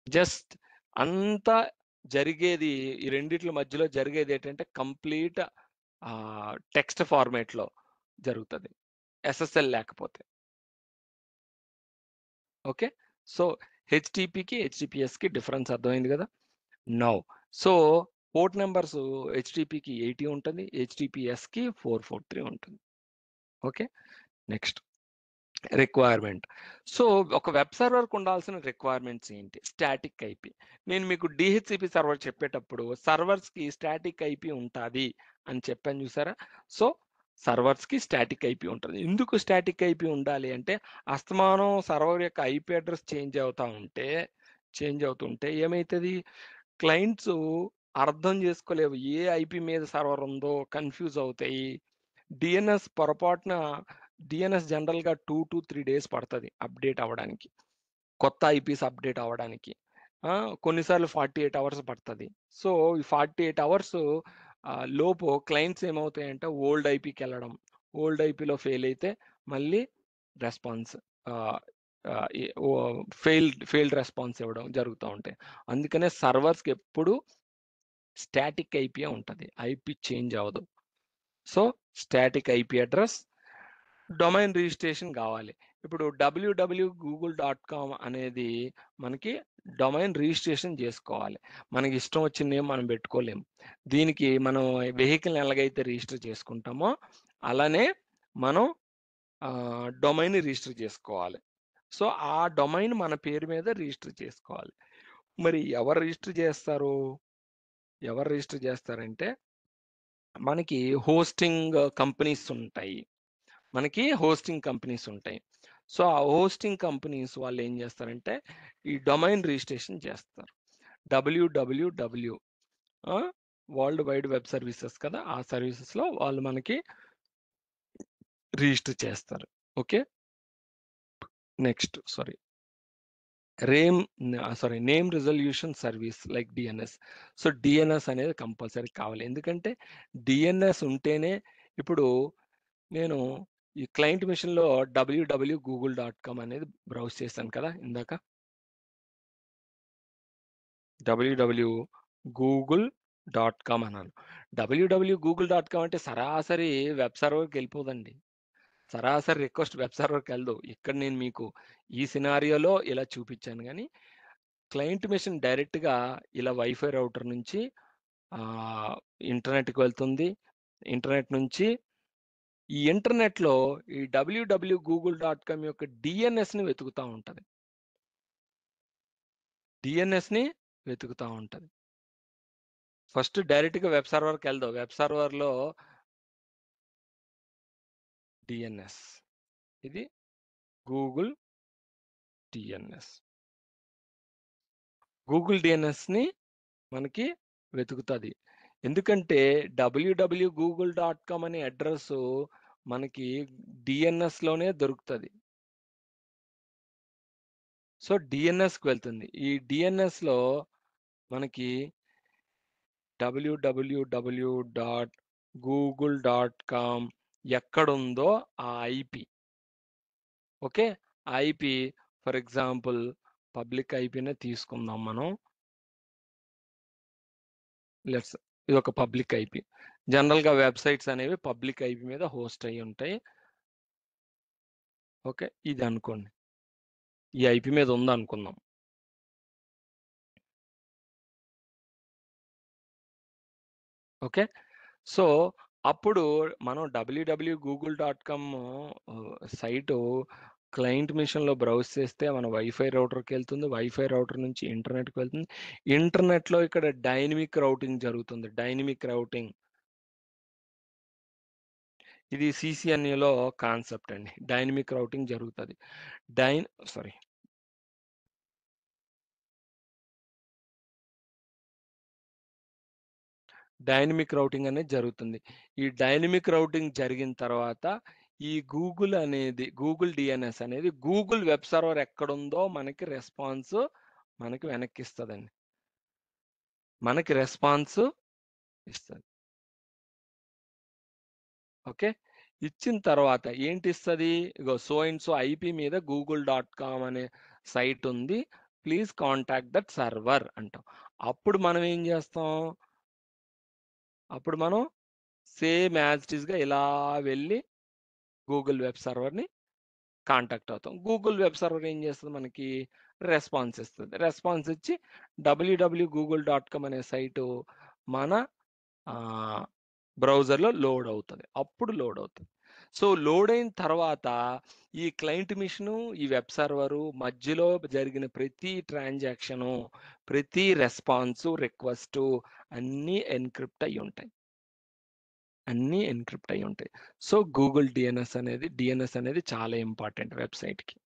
జస్ట్ అంతా జరిగేది ఈ రెండిట్ల మధ్యలో జరిగేదేంటంటే కంప్లీట్ టెక్స్ట్ ఫార్మాట్‌లో జరుగుతది. ఎస్ఎస్ఎల్ లేకపోతే. ఓకే. సో, హెచ్‌టిపికి, హెచ్‌టిపిఎస్‌కి డిఫరెన్స్ అర్థమైంది గదా! నౌ సో, పోర్ట్ నంబర్స్ హెచ్‌టిపికి 80 ఉంటది. హెచ్‌టిపిఎస్‌కి 443 ఉంటుంది. ఓకే. నెక్స్ట్. రిక్వైర్మెంట్. సో, ఒక వెబ్ సర్వర్‌కి ఉండాల్సిన రిక్వైర్మెంట్స్ ఏంటి? Static IP. నేను మీకు డీహెచ్‌సిపీ సర్వర్ చెప్పేటప్పుడు సర్వర్స్‌కి స్టాటిక్ ఐపీ ఉంటాది అని చెప్పాను చూసారా? సో, సర్వర్స్‌కి స్టాటిక్ ఐపీ ఉంటది. ఎందుకు స్టాటిక్ ఐపీ ఉండాలి అంటే, అస్తమానం సర్వర్ యొక్క ఐపీ అడ్రెస్ చేంజ్ అవుతుంటే ఏమైతది? క్లయింట్సు అర్థం చేసుకోలేవు. ఏ ఐపీ మీద సర్వర్ ఉందో కన్‌ఫ్యూజ్ అవుతాయి. డీఎన్ఎస్ పొరపాటున డీఎన్ఎస్ జనరల్‌గా 2-3 డేస్ పడతది అప్‌డేట్ అవ్వడానికి. కొత్త ఐపీస్ అప్‌డేట్ అవ్వడానికి. కొన్నిసార్లు 48 అవర్స్ పడతది. సో, ఈ 48 అవర్స్ లోపు క్లయింట్స్ ఏమవుతాయంటే ఓల్డ్ ఐపీకెళ్ళడం. ఓల్డ్ ఐపీలో ఫెయిల్ అయితే మళ్ళీ రెస్పాన్స్ ఆహ్, ఆహ్, ఎ ఓ ఫెయిల్డ్ రెస్పాన్స్ ఇవ్వడం జరుగుతా ఉంటాయి. అందుకనే సర్వర్స్‌కి ఎప్పుడు స్టాటిక్ ఐపీయే ఉంటది. ఐపీ చేంజ్ అవ్వదు. So, static IP address domain registration గావాలి. ఇప్పుడు www.google.com అనేది మనకి డొమైన్ రిజిస్ట్రేషన్ జేసుకోవాలి. మనకి ఇష్టం వచ్చిన నేమ్ మనం బెట్టుకోలేము. దీనికి మనం వెహికల్‌ని ఎలాగైతే రిజిస్టర్ చేసుకుంటామో, అలానే మనం డొమైన్‌ని రిజిస్టర్ జేసుకోవాలి. సో, ఆ డొమైన్ మన పేరు మీద రిజిస్టర్ చేసుకోవాలి. మరి ఎవరు రిజిస్టర్ జేస్తారంటే, మనకి హోస్టింగ్ కంపెనీస్ ఉంటాయి. హోస్టింగ్ కంపెనీస్ ఉంటాయి. సో, ఆ హోస్టింగ్ కంపెనీస్ వాళ్ళేం జేస్తారంటే, ఈ డొమైన్ రిజిస్ట్రేషన్ చేస్తారు. డబ్ల్యూడబ్ల్యూడబ్ల్యూ ఆ! వరల్డ్ వైడ్ వెబ్ సర్వీసెస్ కదా! ఆ సర్వీసెస్‌లో వాళ్ళు మనకి రిజిస్టర్ చేస్తారు. Okay. Next sorry. Name resolution service like DNS. So, DNS అనేది కంపల్సరీ కావాలి. ఎందుకంటే, డీఎన్ఎస్ ఉంటేనే ఇప్పుడు నేను ఈ క్లయింట్ మెషిన్‌లో www.google.com అనేది బ్రౌజ్ చేశాను కదా! ఇందాక. www.google.com అన్నాను. www.google.com అంటే సరాసరి వెబ్ సర్వర్‌కెళ్ళిపోదండి. సరాసరి రిక్వెస్ట్ వెబ్ సర్వర్‌కెళ్ళదు. ఇక్కడ నేను మీకు ఈ సినారియోలో ఇలా చూపించాను గానీ, క్లయింట్ మెషిన్ డైరెక్ట్‌గా ఇలా వైఫై రౌటర్ నుంచి ఆహ్, ఇంటర్నెట్‌కి వెళ్తుంది. ఇంటర్నెట్ నుంచి ఈ ఇంటర్నెట్‌లో ఈ www.google.com యొక్క డీఎన్ఎస్‌ని వెతుకుతా ఉంటది. డీఎన్ఎస్‌ని వెతుకుతా ఉంటది. ఫస్ట్ డైరెక్ట్‌గా వెబ్ సర్వర్‌కెళ్ళదు. Web సర్వర్‌లో DNS. ఇది గూగుల్ డీఎన్ఎస్. గూగుల్ డిఎన్ఎస్ని మనకి వెతుకుతుంది. ఎందుకంటే www.google.com అనే అడ్రస్ మనకి డిఎన్ఎస్లోనే దొరుకుతుంది. సో డిఎన్ఎస్కి వెళ్తుంది. ఈ డిఎన్ఎస్లో మనకి www.google.com ఎక్కడుందో ఆ IP, okay, IP for example public ఐపీనే తీసుకుందాం మనం. ఇది ఒక పబ్లిక్ ఐపి. జనరల్గా వెబ్సైట్స్ అనేవి పబ్లిక్ ఐపి మీద హోస్ట్ అయి ఉంటాయి. ఓకే, ఇది అనుకోండి, ఈ ఐపి మీద ఉందనుకుందాం. ఓకే, సో అప్పుడు మనం www.google.com సైటు క్లయింట్ మిషన్లో బ్రౌజ్ చేస్తే మన వైఫై రౌటర్కి వెళ్తుంది. వైఫై రౌటర్ నుంచి ఇంటర్నెట్కి వెళ్తుంది. ఇంటర్నెట్లో ఇక్కడ డైనమిక్ రౌటింగ్ జరుగుతుంది. డైనమిక్ రౌటింగ్ ఇది సిసిఎన్ఏలో కాన్సెప్ట్ అండి. డైనమిక్ రౌటింగ్ జరుగుతుంది. డైనమిక్ రౌటింగ్ అనేది జరుగుతుంది. ఈ డైనమిక్ రౌటింగ్ జరిగిన తర్వాత ఈ గూగుల్ డిఎన్ఎస్ అనేది గూగుల్ వెబ్ సర్వర్ ఎక్కడుందో మనకి రెస్పాన్స్ మనకి వెనక్కి ఇస్తుందండి. మనకి రెస్పాన్స్ ఇస్తుంది. ఓకే, ఇచ్చిన తర్వాత ఏంటి ఇస్తుంది? ఇగో సో అండ్ సో ఐపి మీద google.com అనే సైట్ ఉంది, ప్లీజ్ కాంటాక్ట్ దట్ సర్వర్ అంటాం. అప్పుడు మనం ఏం చేస్తాం? అప్పుడు మనం సేమ్ యాజ్ ఇట్ ఈస్గా ఇలా వెళ్ళి గూగుల్ వెబ్ సర్వర్ని కాంటాక్ట్ అవుతాం. గూగుల్ వెబ్ సర్వర్ ఏం చేస్తుంది? మనకి రెస్పాన్స్ ఇస్తుంది. రెస్పాన్స్ ఇచ్చి www.google.com అనే సైటు మన బ్రౌజర్లో లోడ్ అవుతుంది. అప్పుడు లోడ్ అవుతుంది. సో లోడ్ అయిన తర్వాత ఈ క్లయింట్ మిషను, ఈ వెబ్ సర్వరు మధ్యలో జరిగిన ప్రతి ట్రాన్సాక్షను, ప్రతి రెస్పాన్సు, రిక్వెస్టు అన్నీ ఎన్క్రిప్ట్ అయి ఉంటాయి. సో గూగుల్ డిఎన్ఎస్ అనేది చాలా ఇంపార్టెంట్ వెబ్సైట్కి.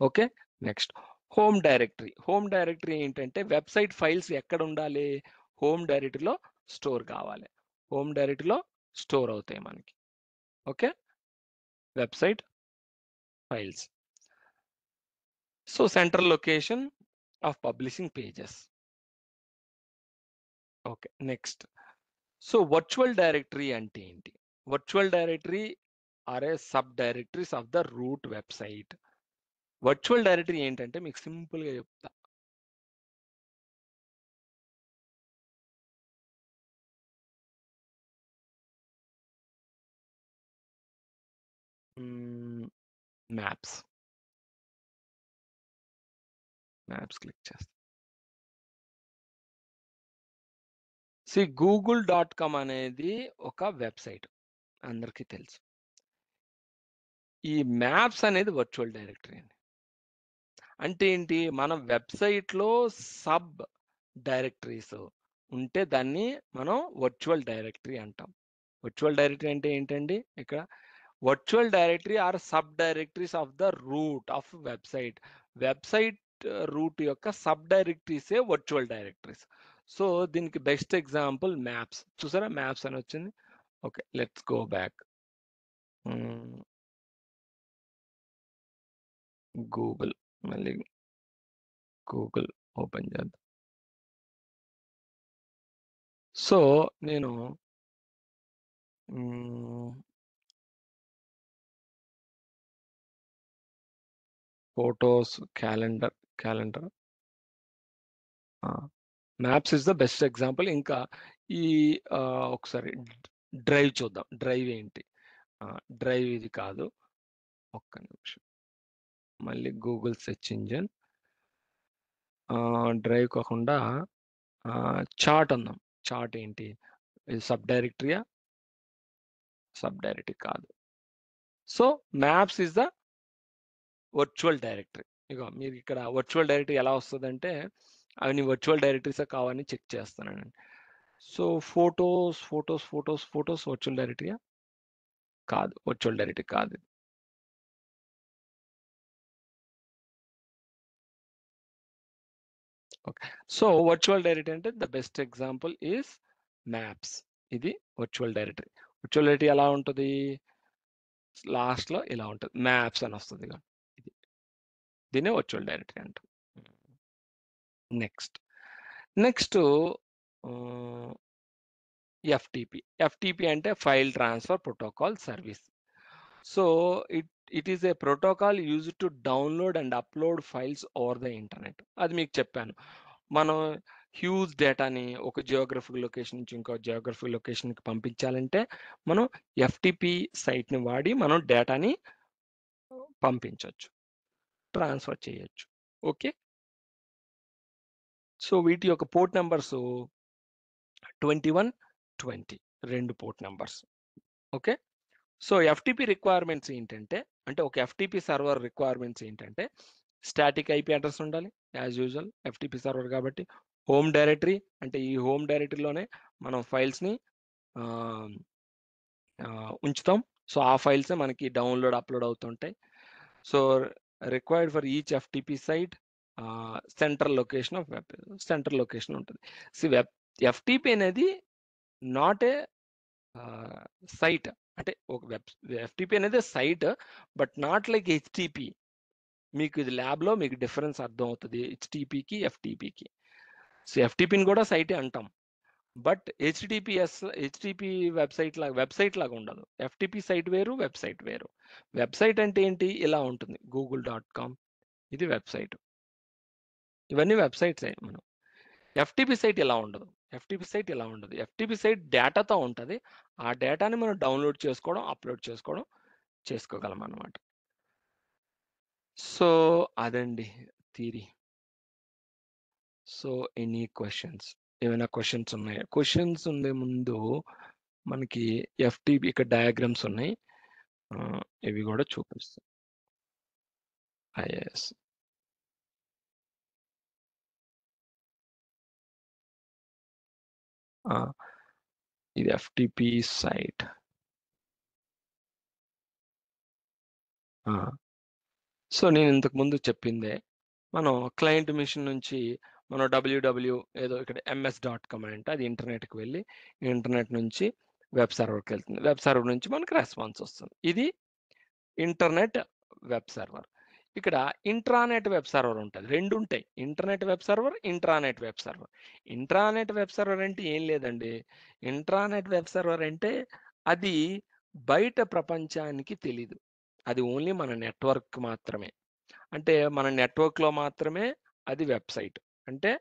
ఓకే, నెక్స్ట్ హోమ్ డైరెక్టరీ ఏంటంటే వెబ్సైట్ ఫైల్స్ ఎక్కడ ఉండాలి? హోమ్ డైరెక్టరీలో స్టోర్ కావాలి. హోమ్ డైరెక్టరీలో స్టోర్ అవుతాయి మనకి. Okay, website files. So central location of publishing pages. Okay, next so virtual directory అంటే ఏంటి? Virtual directory are a sub directories of the root website. Virtual directory ఏంటంటే మీకు సింపుల్గా చెప్తా. మ్యాప్స్ క్లిక్ చేస్తాం. google.com అనేది ఒక వెబ్సైట్, అందరికీ తెలుసు. ఈ మ్యాప్స్ అనేది వర్చువల్ డైరెక్టరీ అండి. అంటే ఏంటి? మన వెబ్సైట్లో సబ్ డైరెక్టరీస్ ఉంటే దాన్ని మనం వర్చువల్ డైరెక్టరీ అంటాం. వర్చువల్ డైరెక్టరీ అంటే ఏంటండి? ఇక్కడ virtual directory are sub directories of the root of website root యొక్క సబ్ డైరెక్టరీసే వర్చువల్ డైరెక్టరీస్. సో దీనికి బెస్ట్ ఎగ్జాంపుల్ మ్యాప్స్. చూసారా మ్యాప్స్ అని వచ్చింది. Okay, let's go back. Google, మళ్ళీ గూగుల్ ఓపెన్ చేద్దాం. సో నేను photos, calendar, maps is the best example. ఇంకా ఈ ఒకసారి డ్రైవ్ చూద్దాం. డ్రైవ్ ఏంటి? డ్రైవ్ ఇది కాదు, ఒక్క నిమిషం. మళ్ళీ గూగుల్ సెర్చ్ ఇంజిన్. డ్రైవ్ కాకుండా చార్ట్ ఉందాం. చార్ట్ ఏంటి? ఇది సబ్ డైరెక్టరీయా? సబ్ డైరెక్టరీ కాదు. So maps is the virtual directory. ఇగో మీరు ఇక్కడ వర్చువల్ డైరెక్టరీ ఎలా వస్తుందంటే అవన్నీ వర్చువల్ డైరెక్టరీస్ కావాలని చెక్ చేస్తానండి. సో ఫోటోస్ వర్చువల్ డైరెక్టరీయా? కాదు, వర్చువల్ డైరెక్టరీ కాదు. ఓకే. సో వర్చువల్ డైరెక్టరీ అంటే the best example is maps. ఇది వర్చువల్ డైరెక్టరీ. వర్చువల్ డైరెక్టరీ ఎలా ఉంటుంది? లాస్ట్‌లో ఇలా ఉంటది. మ్యాప్స్ అని వస్తది. ఇది. దీన్నే వర్చువల్ డైరెక్టరీ అంటాం. నెక్స్ట్. నెక్స్ట్ ఆహ్, ఎఫ్‌టిపి. ఎఫ్‌టిపి అంటే file transfer protocol service. So it is a protocol used to download and upload files over the internet. అది మీకు చెప్పాను. మనం హ్యూజ్ డేటాని ఒక జియోగ్రఫికల్ లొకేషన్ నుంచి ఇంకో జియోగ్రఫికల్ లొకేషన్‌కి పంపించాలంటే మనం ఎఫ్‌టిపి సైట్‌ని వాడి మనం డేటాని పంపించొచ్చు. ట్రాన్స్‌ఫర్ చేయొచ్చు. ఓకే. సో వీటి యొక్క port numbers 21, 20 2 port numbers. Okay. So FTP requirements ఏంటంటే, అంటే ఒక ఎఫ్‌టిపి సర్వర్ రిక్వైర్మెంట్స్ ఏంటంటే, స్టాటిక్ ఐపీ అడ్రెస్ ఉండాలి. యాజ్ యూజువల్ ఎఫ్‌టిపి సర్వర్ కాబట్టి. హోమ్ డైరెక్టరీ అంటే ఈ హోమ్ డైరెక్టరీలోనే మనం ఫైల్స్‌ని ఆహ్, ఉంచుతాం. సో ఆ ఫైల్సే మనకి డౌన్‌లోడ్, అప్‌లోడ్ అవుతుంటాయి. So required for each FTP site central location of web. Central location ఉంటుంది. వెబ్ ఎఫ్‌టిపి అనేది నాట్ ఏ సైట్. అంటే ఒక ఎఫ్‌టిపి అనేది site but not like HTTP. మీకు ఇది ల్యాబ్‌లో మీకు డిఫరెన్స్ అర్థమవుతది. హెచ్‌టిపికి, ఎఫ్‌టిపికి. సో ఎఫ్‌టిపిని కూడా సైటే అంటాం. బట్ హెచ్‌టిపి వెబ్‌సైట్ లాగా ఉండదు. ఎఫ్‌టిపి సైట్ వేరు, వెబ్‌సైట్ వేరు. వెబ్‌సైట్ అంటే ఏంటి? ఇలా ఉంటుంది. గూగుల్.కామ్ ఇది వెబ్‌సైట్. ఇవన్నీ వెబ్‌సైట్సే మనం. ఎఫ్‌టిపి సైట్ ఇలా ఉండదు. ఎఫ్‌టిపి సైట్ ఇలా ఉండదు. ఎఫ్‌టిపి సైట్ డేటాతో ఉంటది. ఆ డేటాని మనం డౌన్‌లోడ్ చేసుకోవడం, అప్‌లోడ్ చేసుకోవడం చేసుకోగలమనమాట. సో అదండి థియరీ. So any questions? ఏమైనా క్వెషన్స్ ఉన్నాయా? క్వెషన్స్ ఉండే ముందు మనకి ఎఫ్‌టిపి ఇక్కడ డయాగ్రామ్స్ ఉన్నాయి. ఇవి గూడా చూపిస్తా. యెస్. ఆ! ఇది ఎఫ్‌టిపి సైట్. ఆ! సో నేను ఇంతకు ముందు చెప్పిందే. మనం క్లయింట్ మెషిన్ నుంచి మనం ఏదో ఇక్కడ ms.com అంటే అది ఇంటర్నెట్‌కి వెళ్ళి, ఇంటర్నెట్ నుంచి వెబ్ సర్వర్‌కెళ్తుంది. వెబ్ సర్వర్ నుంచి మనకు రెస్పాన్స్ వస్తుంది. ఇది ఇంటర్నెట్ వెబ్ సర్వర్. ఇక్కడ ఇంట్రానెట్ వెబ్ సర్వర్ ఉంటది. 2 ఉంటాయి. Internet web server, intranet web server. Intranet web server అంటే ఏం లేదండి. ఇంట్రానెట్ వెబ్ సర్వర్ అంటే అది బయట ప్రపంచానికి తెలీదు. అది ఓన్లీ మన నెట్వర్క్ మాత్రమే. అంటే మన నెట్వర్క్‌లో మాత్రమే అది వెబ్‌సైట్. అంటే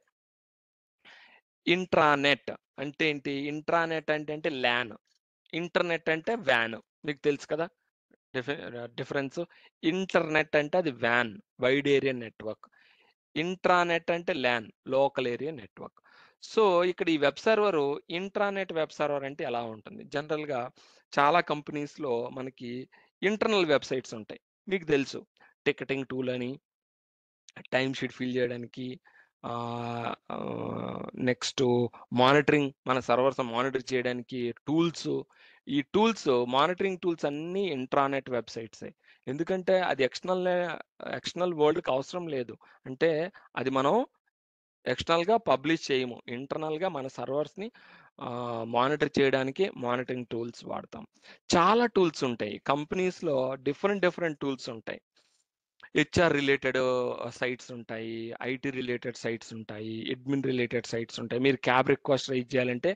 ఇంట్రానెట్ అంటే ఏంటి? ఇంట్రానెట్ అంటే ల్యాన్. ఇంటర్నెట్ అంటే వ్యాన్. మీకు తెలుసు కదా! డిఫరెన్స్. ఇంటర్నెట్ అంటే అది వ్యాన్, వైడ్ ఏరియా నెట్వర్క్. ఇంట్రానెట్ అంటే LAN, local area network. So ఇక్కడ ఈ web server intranet web server అంటే ఎలా ఉంటుంది? జనరల్‌గా చాలా కంపెనీస్‌లో మనకి ఇంటర్నల్ వెబ్‌సైట్స్ ఉంటాయి. మీకు తెలుసు. టికెటింగ్ టూల్ అని, టైమ్ షీట్ ఫిల్ చేయడానికి, నెక్స్ట్ మానిటరింగ్ మన సర్వర్స్ మానిటర్ చేయడానికి టూల్స్. ఈ టూల్స్ మానిటరింగ్ టూల్స్ అన్నీ ఇంట్రానెట్ వెబ్‌సైట్సే. ఎందుకంటే అది ఎక్స్టర్నల్ వరల్డ్‌కి అవసరం లేదు. అంటే అది మనం ఎక్స్టర్నల్‌గా పబ్లిష్ చేయము. ఇంటర్నల్‌గా మన సర్వర్స్‌ని మానిటర్ చేయడానికి మానిటరింగ్ టూల్స్ వాడతాం. చాలా టూల్స్ ఉంటాయి. కంపెనీస్‌లో డిఫరెంట్ టూల్స్ ఉంటాయి. హెచ్ఆర్ రిలేటెడ్ సైట్స్ ఉంటాయి. ఐటీ రిలేటెడ్ సైట్స్ ఉంటాయి. అడ్మిన్ రిలేటెడ్ సైట్స్ ఉంటాయి. మీరు క్యాబ్ రిక్వెస్ట్ రైజ్ చేయాలంటే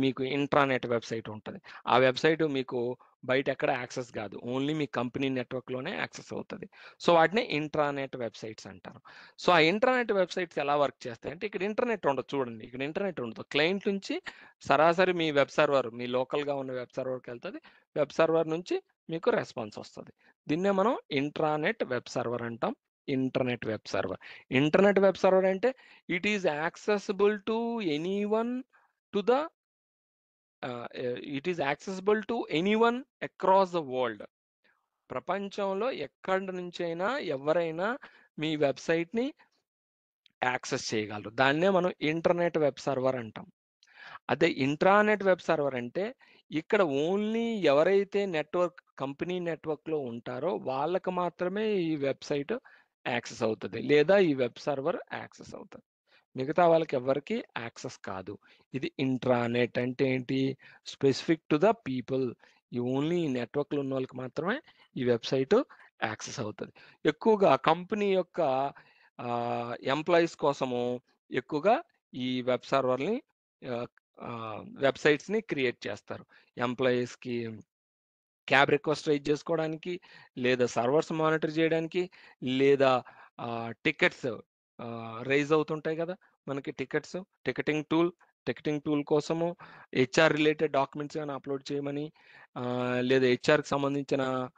మీకు ఇంట్రానెట్ వెబ్‌సైట్ ఉంటది. ఆ వెబ్‌సైట్ మీకు బయట ఎక్కడ యాక్సెస్ కాదు. ఓన్లీ మీ కంపెనీ నెట్వర్క్‌లోనే యాక్సెస్ అవుతది. సో వాటిని ఇంట్రానెట్ వెబ్‌సైట్స్ అంటారు. సో ఆ ఇంట్రానెట్ వెబ్‌సైట్స్ ఎలా వర్క్ చేస్తాయంటే ఇక్కడ ఇంటర్నెట్ ఉండదు చూడండి. ఇక్కడ ఇంటర్నెట్ ఉండదు. క్లయింట్ నుంచి సరాసరి మీ వెబ్ సర్వర్ మీ లోకల్‌గా ఉన్న వెబ్ సర్వర్‌కెళ్తది. వెబ్ సర్వర్ నుంచి మీకు రెస్పాన్స్ వస్తది. దీన్నే మనం ఇంట్రానెట్ వెబ్ సర్వర్ అంటాం. Internet web server. Internet web server అంటే it is accessible to anyone to the it is accessible to anyone across the world. ప్రపంచంలో ఎక్కడి నుంచైనా ఎవరైనా మీ వెబ్‌సైట్‌ని యాక్సెస్ చేయగలరు. దాన్నే మనం ఇంటర్నెట్ వెబ్ సర్వర్ అంటాం. అదే ఇంట్రానెట్ వెబ్ సర్వర్ అంటే ఇక్కడ ఓన్లీ ఎవరైతే కంపెనీ నెట్వర్క్‌లో ఉంటారో వాళ్ళకి మాత్రమే ఈ వెబ్‌సైట్ యాక్సెస్ అవుతది. లేదా ఈ వెబ్ సర్వర్ యాక్సెస్ అవుతది. మిగతా వాళ్ళకి ఎవ్వరికీ యాక్సెస్ కాదు. ఇది ఇంట్రానెట్ అంటే ఏంటి? Specific to the people. ఈ ఓన్లీ ఈ నెట్వర్క్‌లో ఉన్నోళ్ళకి మాత్రమే ఈ వెబ్‌సైటు యాక్సెస్ అవుతది. ఎక్కువగా కంపెనీ యొక్క ఎంప్లాయీస్ కోసము ఎక్కువగా ఈ వెబ్ సర్వర్‌ని ఆహ్, వెబ్‌సైట్స్‌ని క్రియేట్ చేస్తారు. ఎంప్లాయీస్‌కి క్యాబ్ రిక్వెస్ట్ రైజ్ చేసుకోవడానికి, లేదా సర్వర్స్ మానిటర్ చేయడానికి, లేదా టికెట్స్ రైజ్ అవుతుంటాయి కదా! మనకి టికెటింగ్ టూల్ కోసము హెచ్ఆర్ రిలేటెడ్ డాక్యుమెంట్స్ ఏమైనా అప్‌లోడ్ చేయమని, లేదా హెచ్ఆర్‌కి సంబంధించిన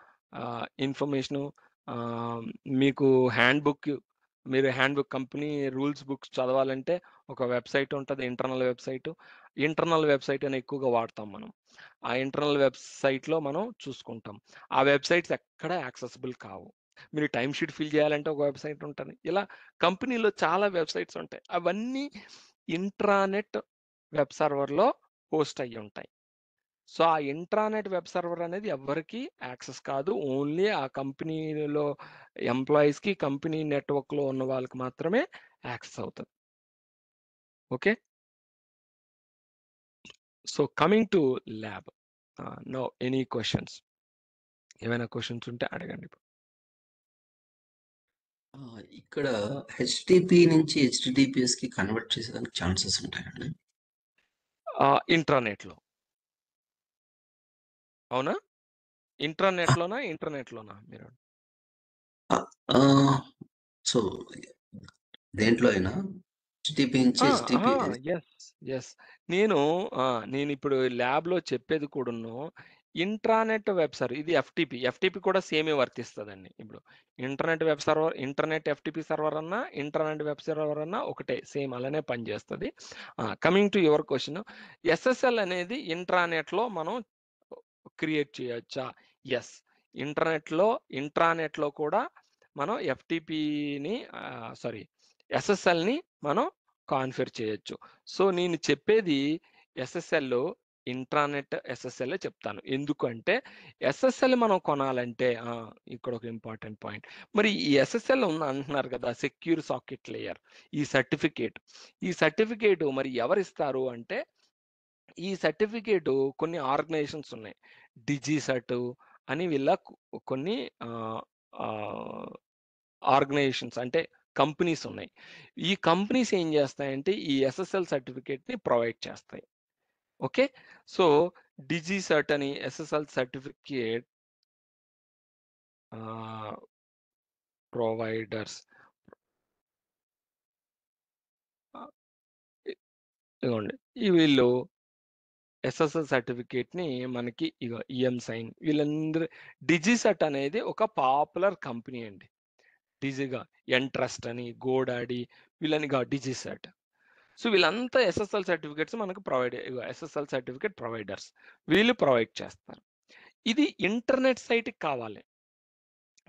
ఇన్ఫర్మేషను, ఆహ్, మీకు హ్యాండ్‌బుక్ మీరు హ్యాండ్‌బుక్ కంపెనీ రూల్స్ బుక్స్ చదవాలంటే ఒక వెబ్‌సైట్ ఉంటది. ఇంటర్నల్ వెబ్‌సైట్ అని ఎక్కువగా వాడతాం మనం. ఆ ఇంటర్నల్ వెబ్‌సైట్‌లో మనం చూసుకుంటాం. ఆ వెబ్‌సైట్స్ ఎక్కడ యాక్సెసిబుల్ కావు. మీరు టైమ్ షీట్ ఫిల్ చేయాలంటే ఒక వెబ్‌సైట్ ఉంటది. ఇలా కంపెనీలో చాలా వెబ్‌సైట్స్ ఉంటాయి. అవన్నీ ఇంట్రానెట్ వెబ్ సర్వర్‌లో హోస్ట్ అయ్యుంటాయి. సో, ఆ ఇంట్రానెట్ వెబ్ సర్వర్ అనేది ఎవ్వరికీ యాక్సెస్ కాదు. ఓన్లీ ఆ కంపెనీలో ఎంప్లాయీస్‌కి, కంపెనీ నెట్వర్క్‌లో ఉన్న వాళ్ళకి మాత్రమే యాక్సెస్ అవుతది. Okay. So, coming to lab. Now any questions? ఏమైనా క్వెషన్స్ ఉంటే అడగండి. ఆ! ఇక్కడ హెచ్‌టిపి నుంచి హెచ్‌టిటిపిఎస్‌కి కన్వర్ట్ చేసేదానికి ఛాన్సెస్ ఉంటాయండి? ఇంట్రానెట్‌లో. అవునా? ఆ! ఇంటర్నెట్‌లోనా మీరు? ఆ! ఆహ్, సో, దేంట్లో అయినా హెచ్‌టిపి నుంచి ఆ! ఆ! HTTP yes. యెస్. నేను నేనిప్పుడు ల్యాబ్‌లో చెప్పేది కూడాను ఇంట్రానెట్ వెబ్ సర్వర్ ఇది ఎఫ్‌టిపి. ఎఫ్‌టిపి కూడా సేమే వర్తిస్తదండి. ఇప్పుడు ఇంటర్నెట్ ఎఫ్‌టిపి సర్వర్ అన్నా, ఇంటర్నెట్ వెబ్ సర్వర్ అన్నా ఒకటే. సేమ్ అలానే పనిచేస్తది. Coming to your question, SSL అనేది ఇంట్రానెట్‌లో మనం క్రియేట్ చేయొచ్చా? యెస్. ఇంటర్నెట్‌లో ఇంట్రానెట్‌లో కూడా మనం ఎఫ్‌టిపిని సారీ ఎస్ఎస్ఎల్‌ని మనం కాన్ఫిగర్ చేయొచ్చు. సో, నేను చెప్పేది ఎస్ఎస్ఎల్ ఇంట్రానెట్ ఎస్ఎస్ఎల్లే చెప్తాను. ఎందుకంటే ఎస్ఎస్ఎల్ మనం కొనాలంటే ఇక్కడ ఒక ఇంపార్టెంట్ పాయింట్. మరి ఈ ఎస్ఎస్ఎల్ అంటున్నారు కదా! Secure socket layer. ఈ సర్టిఫికేట్. ఈ సర్టిఫికేట్ మరి ఎవరిస్తారు అంటే ఈ సర్టిఫికేటు కొన్ని ఆర్గనైజేషన్స్ ఉన్నాయి. డిజిసర్ట్ అని వీళ్ళ కొన్ని ఆహ్, ఆహ్, ఆర్గనైజేషన్స్ అంటే కంపెనీస్ ఉన్నాయి. ఈ కంపెనీస్ ఏం చేస్తాయంటే ఈ ఎస్ఎస్ఎల్ సర్టిఫికేట్‌ని ప్రొవైడ్ చేస్తాయి. ఓకే. సో, డిజిసర్ట్ అని ఎస్ఎస్ఎల్ సర్టిఫికేట్ ఆహ్, ప్రొవైడర్స్ ఆహ్, ఇదిగోండి. వీళ్ళు ఎస్ఎస్ఎల్ సర్టిఫికేట్‌ని మనకి ఈఎంసైన్ వీళ్ళందరూ డిజిసర్ట్ అనేది ఒక పాపులర్ కంపెనీ అండి. ఎంట్రస్ట్ అని, గోడాడీ డిజిసర్ట్. సో, వీళ్ళంతా ఎస్ఎస్ఎల్ సర్టిఫికేట్స్ మనకు ఎస్ఎస్ఎల్ సర్టిఫికేట్ ప్రొవైడర్స్. వీళ్ళు ప్రొవైడ్ చేస్తారు. ఇది ఇంటర్నెట్ సైట్‌కి కావాలి.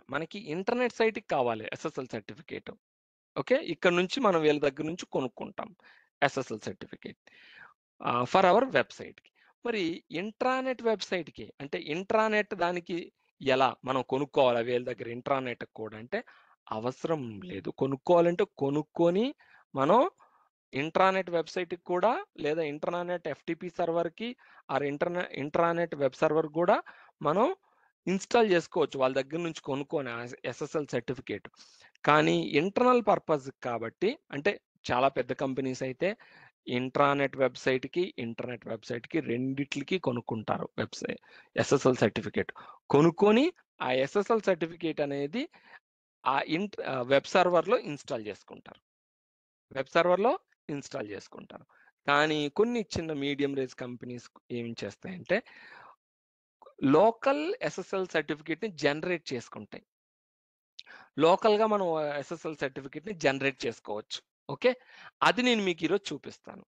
మనకి ఇంటర్నెట్ సైట్‌కి కావాలి ఎస్ఎస్ఎల్ సర్టిఫికేట్. ఓకే. ఇక్కడ నుంచి మనం వీళ్ళ దగ్గర నుంచి కొనుక్కుంటాం ఎస్ఎస్ఎల్ సర్టిఫికేట్. ఫర్ అవర్ వెబ్‌సైట్‌కి. మరి ఇంట్రానెట్ వెబ్‌సైట్‌కి అంటే ఇంట్రానెట్ దానికి ఎలా మనం కొనుక్కోవాలా వీళ్ళ దగ్గర ఇంట్రానెట్‌కి కూడా అంటే అవసరం లేదు. కొనుక్కోవాలంటే కొనుక్కొని మనం ఇంట్రానెట్ వెబ్‌సైట్‌కి కూడా లేదా ఇంట్రానెట్ ఎఫ్‌టిపి సర్వర్‌కి ఇంట్రానెట్ వెబ్ సర్వర్ గూడా మనం ఇన్‌స్టాల్ జేసుకోవచ్చు. వాళ్ళ దగ్గర నుంచి కొనుక్కొని ఎస్ఎస్ఎల్ సర్టిఫికేట్. కానీ ఇంటర్నల్ పర్పస్ కాబట్టి అంటే చాలా పెద్ద కంపెనీస్ అయితే ఇంటర్నెట్ వెబ్‌సైట్‌కి రెండిట్లికి కొనుక్కుంటారు ఎస్ఎస్ఎల్ సర్టిఫికేట్. కొనుక్కొని ఆ ఎస్ఎస్ఎల్ సర్టిఫికేట్ అనేది వెబ్ సర్వర్‌లో ఇన్‌స్టాల్ జేసుకుంటారు. వెబ్ సర్వర్‌లో ఇన్‌స్టాల్ జేసుకుంటారు. కానీ కొన్ని చిన్న మీడియం రేంజ్ కంపెనీస్ ఏం చేస్తాయంటే లోకల్ ఎస్ఎస్ఎల్ సర్టిఫికేట్‌ని జనరేట్ చేసుకుంటాయి. లోకల్‌గా మనం ఎస్ఎస్ఎల్ సర్టిఫికేట్‌ని జనరేట్ చేసుకోవచ్చు. ఓకే. అది నేను మీకు ఈరోజు చూపిస్తాను.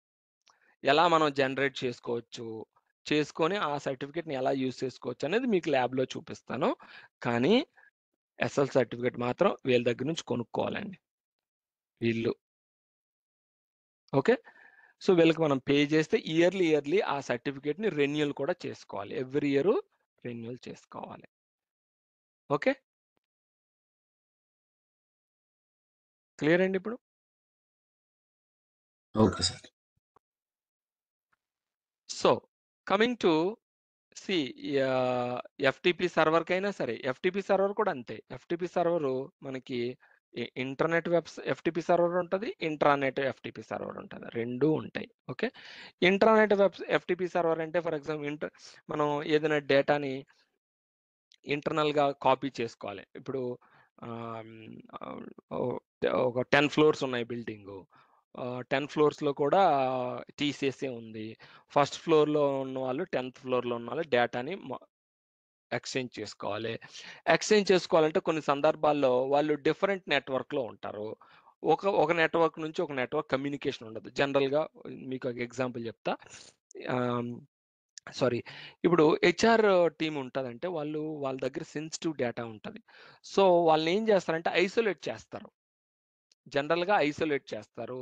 ఎలా మనం జనరేట్ చేసుకోవచ్చు, చేసుకొని ఆ సర్టిఫికేట్‌ని ఎలా యూజ్ చేసుకోవచ్చు అనేది మీకు ల్యాబ్‌లో చూపిస్తాను. కానీ ఎస్ఎల్ సర్టిఫికేట్ మాత్రం వీళ్ళ దగ్గర నుంచి కొనుక్కోవాలండి. వీళ్ళు. ఓకే. సో, వీళ్ళకి మనం పే చేస్తే ఇయర్లీ ఆ సర్టిఫికేట్‌ని రెన్యూల్ కూడా చేసుకోవాలి. ఎవ్రీ ఇయర్ రెన్యూల్ చేసుకోవాలి. ఓకే. క్లియర్ అండి ఇప్పుడు? Okay sir. So coming to C FTP సర్వర్కైనా సరే, ఎఫ్టిపి సర్వర్ కూడా అంతే. ఎఫ్టిపి సర్వరు మనకి ఇంటర్నెట్ ఎఫ్టిపి సర్వర్ ఉంటుంది, ఇంట్రానెట్ ఎఫ్టిపి సర్వర్ ఉంటుంది, రెండూ ఉంటాయి. ఓకే, ఇంట్రానెట్ ఎఫ్టిపి సర్వర్ అంటే ఫర్ ఎగ్జాంపుల్ మనం ఏదైనా డేటాని ఇంటర్నల్గా కాపీ చేసుకోవాలి. ఇప్పుడు ఒక 10 ఫ్లోర్స్ ఉన్నాయి బిల్డింగు. 10 ఫ్లోర్స్లో కూడా టీసీఎస్ఏ ఉంది. ఫస్ట్ ఫ్లోర్లో ఉన్న వాళ్ళు 10th ఫ్లోర్లో ఉన్న వాళ్ళు డేటాని ఎక్స్చేంజ్ చేసుకోవాలి. ఎక్స్చేంజ్ చేసుకోవాలంటే కొన్ని సందర్భాల్లో వాళ్ళు డిఫరెంట్ నెట్వర్క్లో ఉంటారు. ఒక నెట్వర్క్ నుంచి ఒక నెట్వర్క్ కమ్యూనికేషన్ ఉండదు. జనరల్గా మీకు ఒక ఎగ్జాంపుల్ చెప్తా. సారీ, ఇప్పుడు హెచ్ఆర్ టీమ్ ఉంటుందంటే వాళ్ళ దగ్గర సెన్సిటివ్ డేటా ఉంటుంది. సో వాళ్ళని ఏం చేస్తారంటే ఐసోలేట్ చేస్తారు. జనరల్గా ఐసోలేట్ చేస్తారు.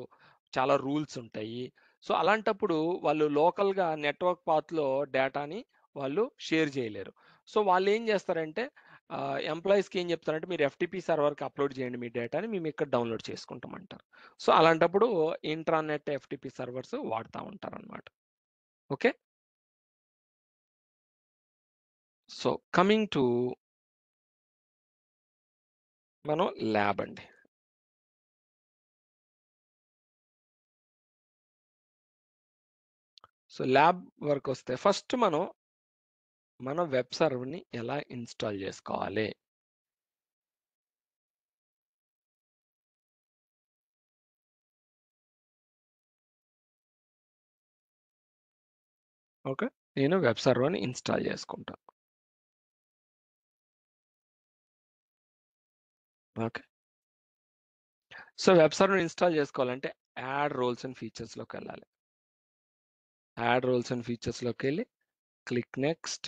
చాలా రూల్స్ ఉంటాయి. సో అలాంటప్పుడు వాళ్ళు లోకల్గా నెట్వర్క్ పాత్లో డేటాని వాళ్ళు షేర్ చేయలేరు. సో వాళ్ళు ఏం చేస్తారంటే ఎంప్లాయీస్కి ఏం చెప్తారంటే మీరు ఎఫ్టిపి సర్వర్కి అప్లోడ్ చేయండి మీ డేటాని, మేము ఇక్కడ డౌన్లోడ్ చేసుకుంటామంటారు. సో అలాంటప్పుడు ఇంట్రానెట్ ఎఫ్టిపి సర్వర్స్ వాడుతూ ఉంటారు అనమాట. ఓకే, సో కమింగ్ టు మనం ల్యాబ్ అండి. సో ల్యాబ్ వర్క్ వస్తే ఫస్ట్ మన వెబ్ సర్వర్ని ఎలా ఇన్స్టాల్ చేసుకోవాలి. ఓకే, నేను వెబ్ సర్వర్ని ఇన్స్టాల్ చేసుకుంటా. Okay, so web server install చేసుకోవాలంటే యాడ్ రోల్స్ అండ్ ఫీచర్స్లోకి వెళ్ళాలి. యాడ్ రోల్స్ అండ్ ఫీచర్స్లోకి వెళ్ళి click next,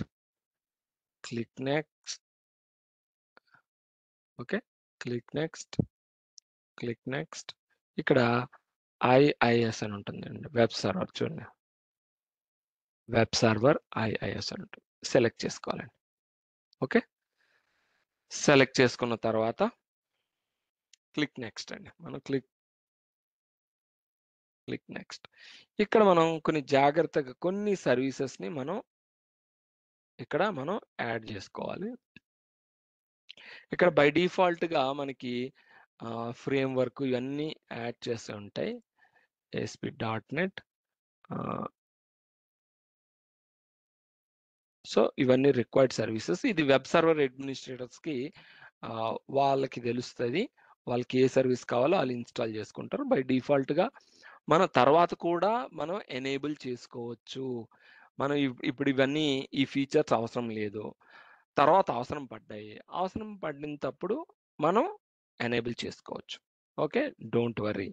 click next. Okay, click next, click next. ఇక్కడ ఐఐఎస్ అని ఉంటుందండి, వెబ్ సర్వర్. చూడండి, వెబ్ సర్వర్ ఐఐఎస్ అని ఉంటుంది, సెలెక్ట్ చేసుకోవాలండి. ఓకే, సెలెక్ట్ చేసుకున్న తర్వాత క్లిక్ నెక్స్ట్ అండి. మనం క్లిక్ నెక్స్ట్. ఇక్కడ మనం కొన్ని జాగ్రత్తగా కొన్ని సర్వీసెస్ని ఇక్కడ మనం యాడ్ చేసుకోవాలి. ఇక్కడ బై డిఫాల్ట్గా మనకి ఫ్రేమ్ వర్క్ ఇవన్నీ యాడ్ చేసి ఉంటాయి. ASP.NET. సో ఇవన్నీ రిక్వైర్డ్ సర్వీసెస్. ఇది వెబ్ సర్వర్ అడ్మినిస్ట్రేటర్స్కి వాళ్ళకి తెలుస్తుంది. వాళ్ళకి ఏ సర్వీస్ కావాలో వాళ్ళు ఇన్స్టాల్ చేసుకుంటారు. బై డిఫాల్ట్గా మనం తర్వాత కూడా మనం ఎనేబుల్ చేసుకోవచ్చు. మనం ఇప్పుడు ఇవన్నీ ఈ ఫీచర్స్ అవసరం లేదు, తర్వాత అవసరం పడినప్పుడు మనం ఎనేబుల్ చేసుకోవచ్చు. Okay, don't worry.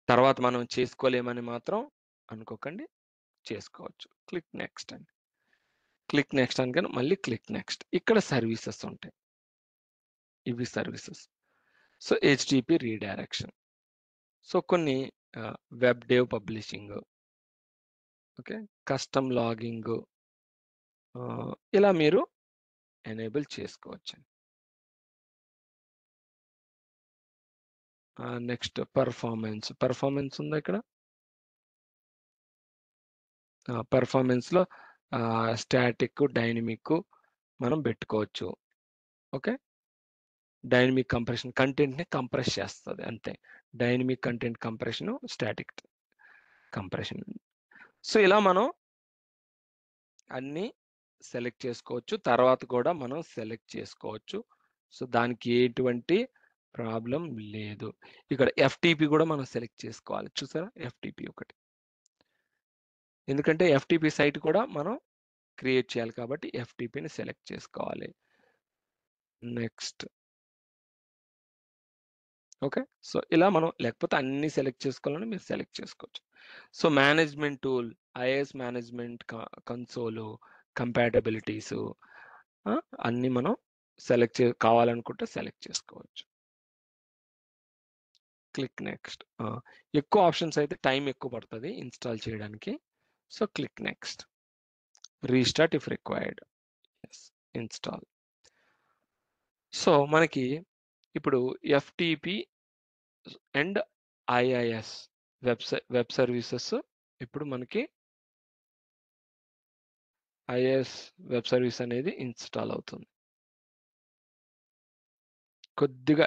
తర్వాత మనం చేసుకోలేమని మాత్రం అనుకోకండి, చేసుకోవచ్చు. క్లిక్ నెక్స్ట్ అండి. క్లిక్ నెక్స్ట్ అని మళ్ళీ క్లిక్ నెక్స్ట్. ఇక్కడ సర్వీసెస్ ఉంటాయి, ఇవి services. So HTTP redirection, so కొన్ని web DAV publishing, okay, custom logging, ఇలా మీరు ఎనేబుల్ చేసుకోవచ్చు. నెక్స్ట్ పర్ఫార్మెన్స్ ఉందా ఇక్కడ. పర్ఫార్మెన్స్లో స్టాటిక్, డైనమిక్ మనం పెట్టుకోవచ్చు. ఓకే, డైనమిక్ కంప్రెషన్ కంటెంట్ని కంప్రెస్ చేస్తుంది అంతే. Dynamic content compression, static compression. So ఇలా మనం అన్నీ సెలెక్ట్ చేసుకోవచ్చు. తర్వాత కూడా మనం సెలెక్ట్ చేసుకోవచ్చు. సో దానికి ఎటువంటి ప్రాబ్లం లేదు. ఇక్కడ ఎఫ్టిపి కూడా మనం సెలెక్ట్ చేసుకోవాలి. చూసారా, ఎఫ్టిపి ఒకటి, ఎందుకంటే ఎఫ్టిపి సైట్ కూడా మనం క్రియేట్ చేయాలి కాబట్టి ఎఫ్టిపిని సెలెక్ట్ చేసుకోవాలి. నెక్స్ట్. ఓకే, సో ఇలా మనం లేకపోతే అన్ని సెలెక్ట్ చేసుకోవాలని మీరు సెలెక్ట్ చేసుకోవచ్చు. So management tool, IAS management console, compatibilities అన్నీ మనం కావాలనుకుంటే సెలెక్ట్ చేసుకోవచ్చు. Click next. ఎక్కువ ఆప్షన్స్ అయితే టైం ఎక్కువ పడుతుంది ఇన్స్టాల్ చేయడానికి. So click next. Restart if required. Install. So మనకి ఇప్పుడు FTP and IIS web services ఇప్పుడు మనకి ఐఏఎస్ వెబ్ సర్వీస్ అనేది ఇన్స్టాల్ అవుతుంది. కొద్దిగా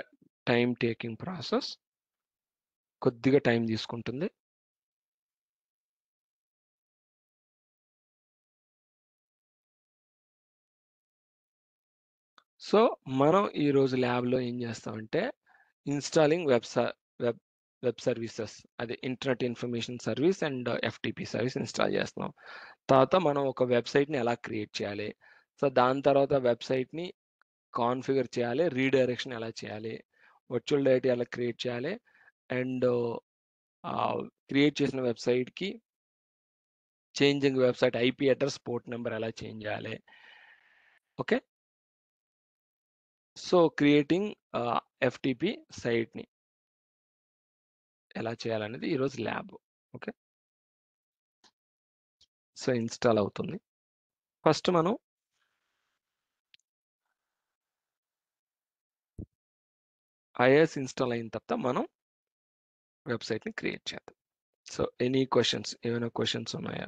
టైం టేకింగ్ ప్రాసెస్, కొద్దిగా టైం తీసుకుంటుంది. సో మనం ఈరోజు ల్యాబ్లో ఏం చేస్తామంటే ఇన్స్టాలింగ్ వెబ్ సర్వీసెస్, అది internet information service and FTP service install చేస్తున్నాం. తర్వాత మనం ఒక వెబ్సైట్ని ఎలా క్రియేట్ చేయాలి, సో దాని తర్వాత వెబ్సైట్ని కాన్ఫిగర్ చేయాలి, రీడైరెక్షన్ ఎలా చేయాలి, వర్చువల్ డైరెక్టరీ ఎలా క్రియేట్ చేయాలి, అండ్ క్రియేట్ చేసిన వెబ్సైట్కి changing website IP address, port number ఎలా చేంజ్ చేయాలి. ఓకే, సో క్రియేటింగ్ ఎఫ్టిపి సైట్ని ఎలా చేయాలనేది ఈరోజు ల్యాబ్. ఓకే, సో ఇన్స్టాల్ అవుతుంది. ఫస్ట్ మనం ఐఏఎస్ ఇన్స్టాల్ అయిన తర్వాత మనం వెబ్సైట్ని క్రియేట్ చేద్దాం. సో ఎనీ క్వశ్చన్స్, ఏమైనా క్వశ్చన్స్ ఉన్నాయా?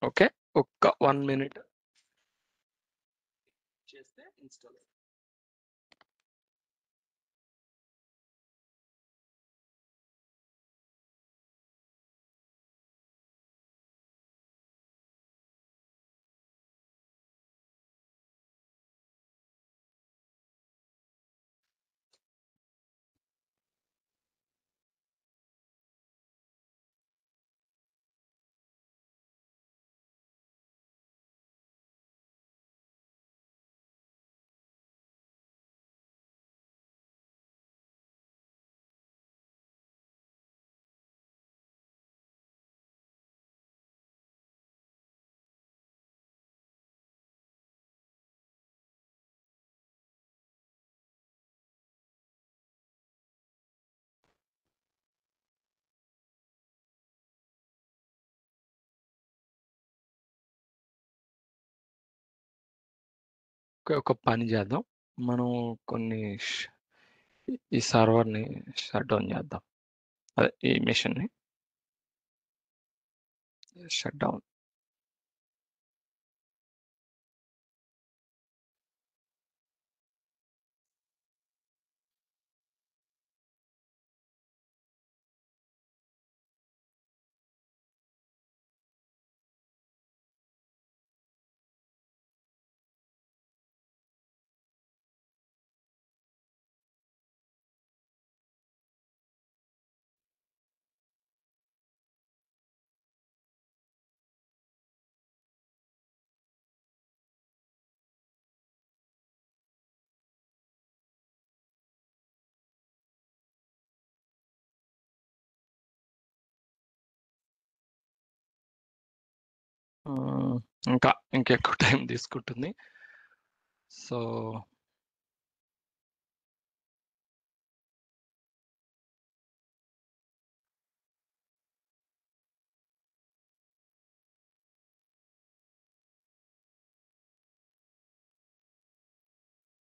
ఓకే, ఒక్క 1 minute చేస్తే ఇన్స్టాల్. ఒక పని చేద్దాం, మనం కొన్ని ఈ సర్వర్ని షట్ డౌన్ చేద్దాం, అదే ఈ మిషన్ని షట్ డౌన్. ఇంకెక్కువ టైం తీసుకుంటుంది. సో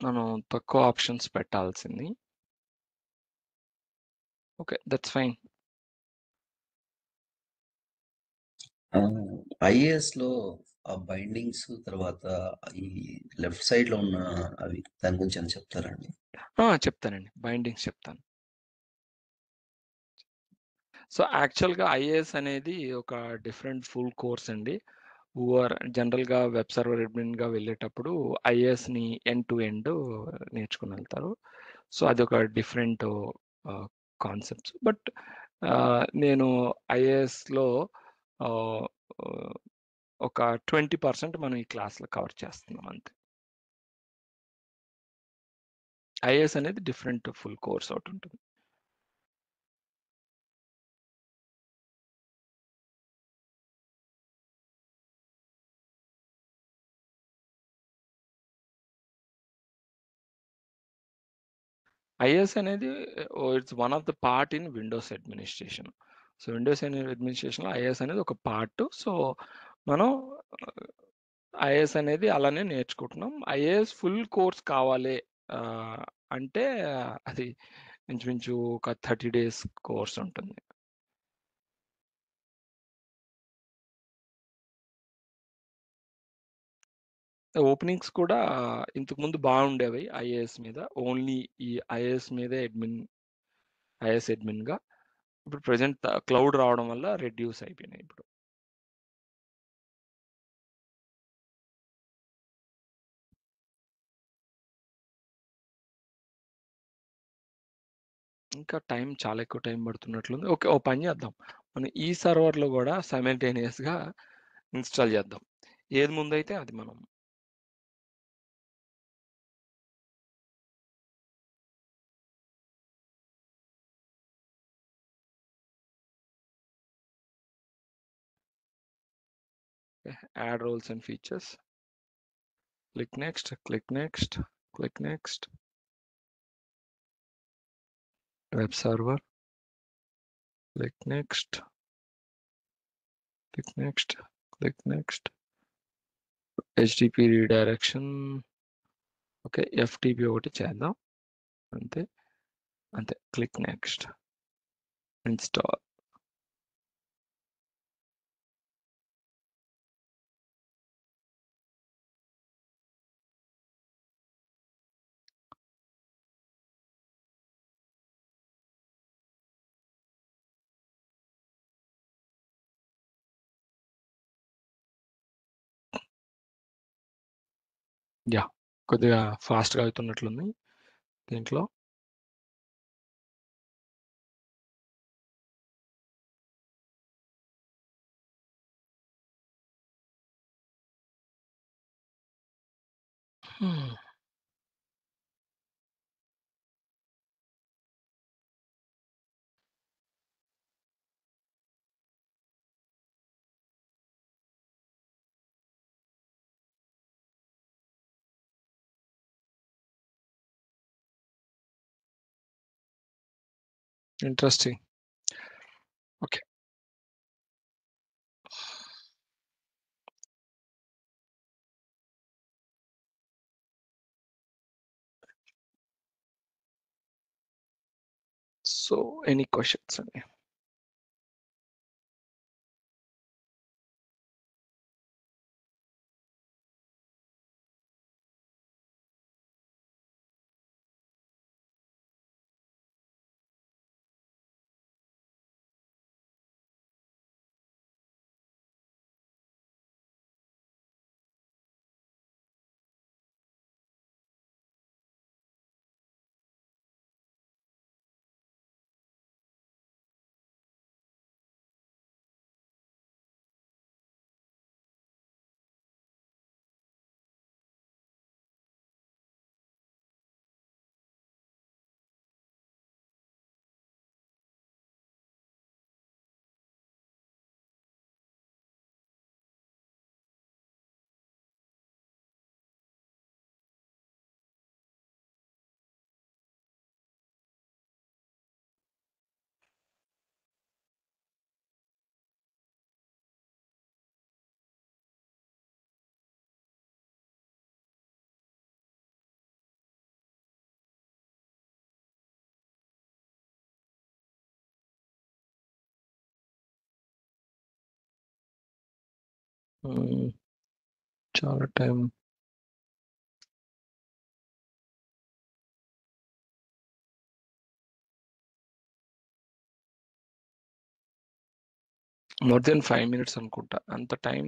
మనం తక్కువ ఆప్షన్స్ పెట్టాల్సింది. Okay, that's fine. ఐఏఎస్ లో ఆ బైండింగ్స్ తర్వాత ఈ లెఫ్ట్ సైడ్ లో ఉన్న అవి దాని గురించి అని చెప్తారండి? చెప్తానండి, బైండింగ్స్ చెప్తాను. సో, యాక్చువల్‌గా ఐఏఎస్ అనేది ఒక డిఫరెంట్ ఫుల్ కోర్స్ అండి. జనరల్‌గా వెబ్ సర్వర్ అడ్మిన్‌గా వెళ్ళేటప్పుడు ఐఏఎస్‌ని ఎండ్ టు ఎండ్ నేర్చుకొని వెళ్తారు. సో, అదొక డిఫరెంట్ ఆహ్, కాన్సెప్ట్స్. బట్ నేను ఐఏఎస్‌లో ఆహ్, ఆహ్, ఒక 20% మనం ఈ క్లాస్‌లో కవర్ చేస్తున్నాం అంతే. ఐఏఎస్ అనేది డిఫరెంట్ ఫుల్ కోర్స్ ఒకటుంటుంది. ఐఏఎస్ అనేది it's one of the part in Windows administration. So, Windows అడ్మినిస్ట్రేషన్‌లో ఐఏఎస్ అనేది ఒక పార్ట్. సో, మనం ఐఏఎస్ అనేది అలానే నేర్చుకుంటున్నాం. ఐఏఎస్ ఫుల్ కోర్స్ కావాలి ఆహ్, అంటే అది ఇంచుమించు ఒక 30 డేస్ కోర్స్ ఉంటుంది. ఓపెనింగ్స్ కూడా ఇంతకుముందు బాగుండేవి ఐఏఎస్ మీద. ఓన్లీ ఈ ఐఏఎస్ మీదే ఐఏఎస్ అడ్మిన్‌గా. ఇప్పుడు ప్రెజెంట్ క్లౌడ్ రావడం వల్ల రెడ్యూస్ అయిపోయినాయి ఇప్పుడు. ఇంకా చాలా ఎక్కువ టైం పడుతున్నట్లుంది. ఓకే. ఓ పని చేద్దాం. మనం ఈ సర్వర్‌లో గూడా సైమల్టేనియస్‌గా ఇన్‌స్టాల్ చేద్దాం. ఏది ముందైతే అది మనం. Add roles and features. Click next, click next, click next. Web server. Click next, click next, click next. HTTP redirection. Okay. FTP ఒకటి చేద్దాం. అంతే. అంతే. Click next. ఇన్‌స్టాల్. యాహ్! కొద్దిగా ఫాస్ట్‌గా అవుతున్నట్లుంది దీంట్లో. Hmm. Interesting. Okay. So, any questions అండి? Hmm. చాలా టైం. మోర్ దెన్ 5 మినిట్స్ అనుకుంటా. అంత టైం.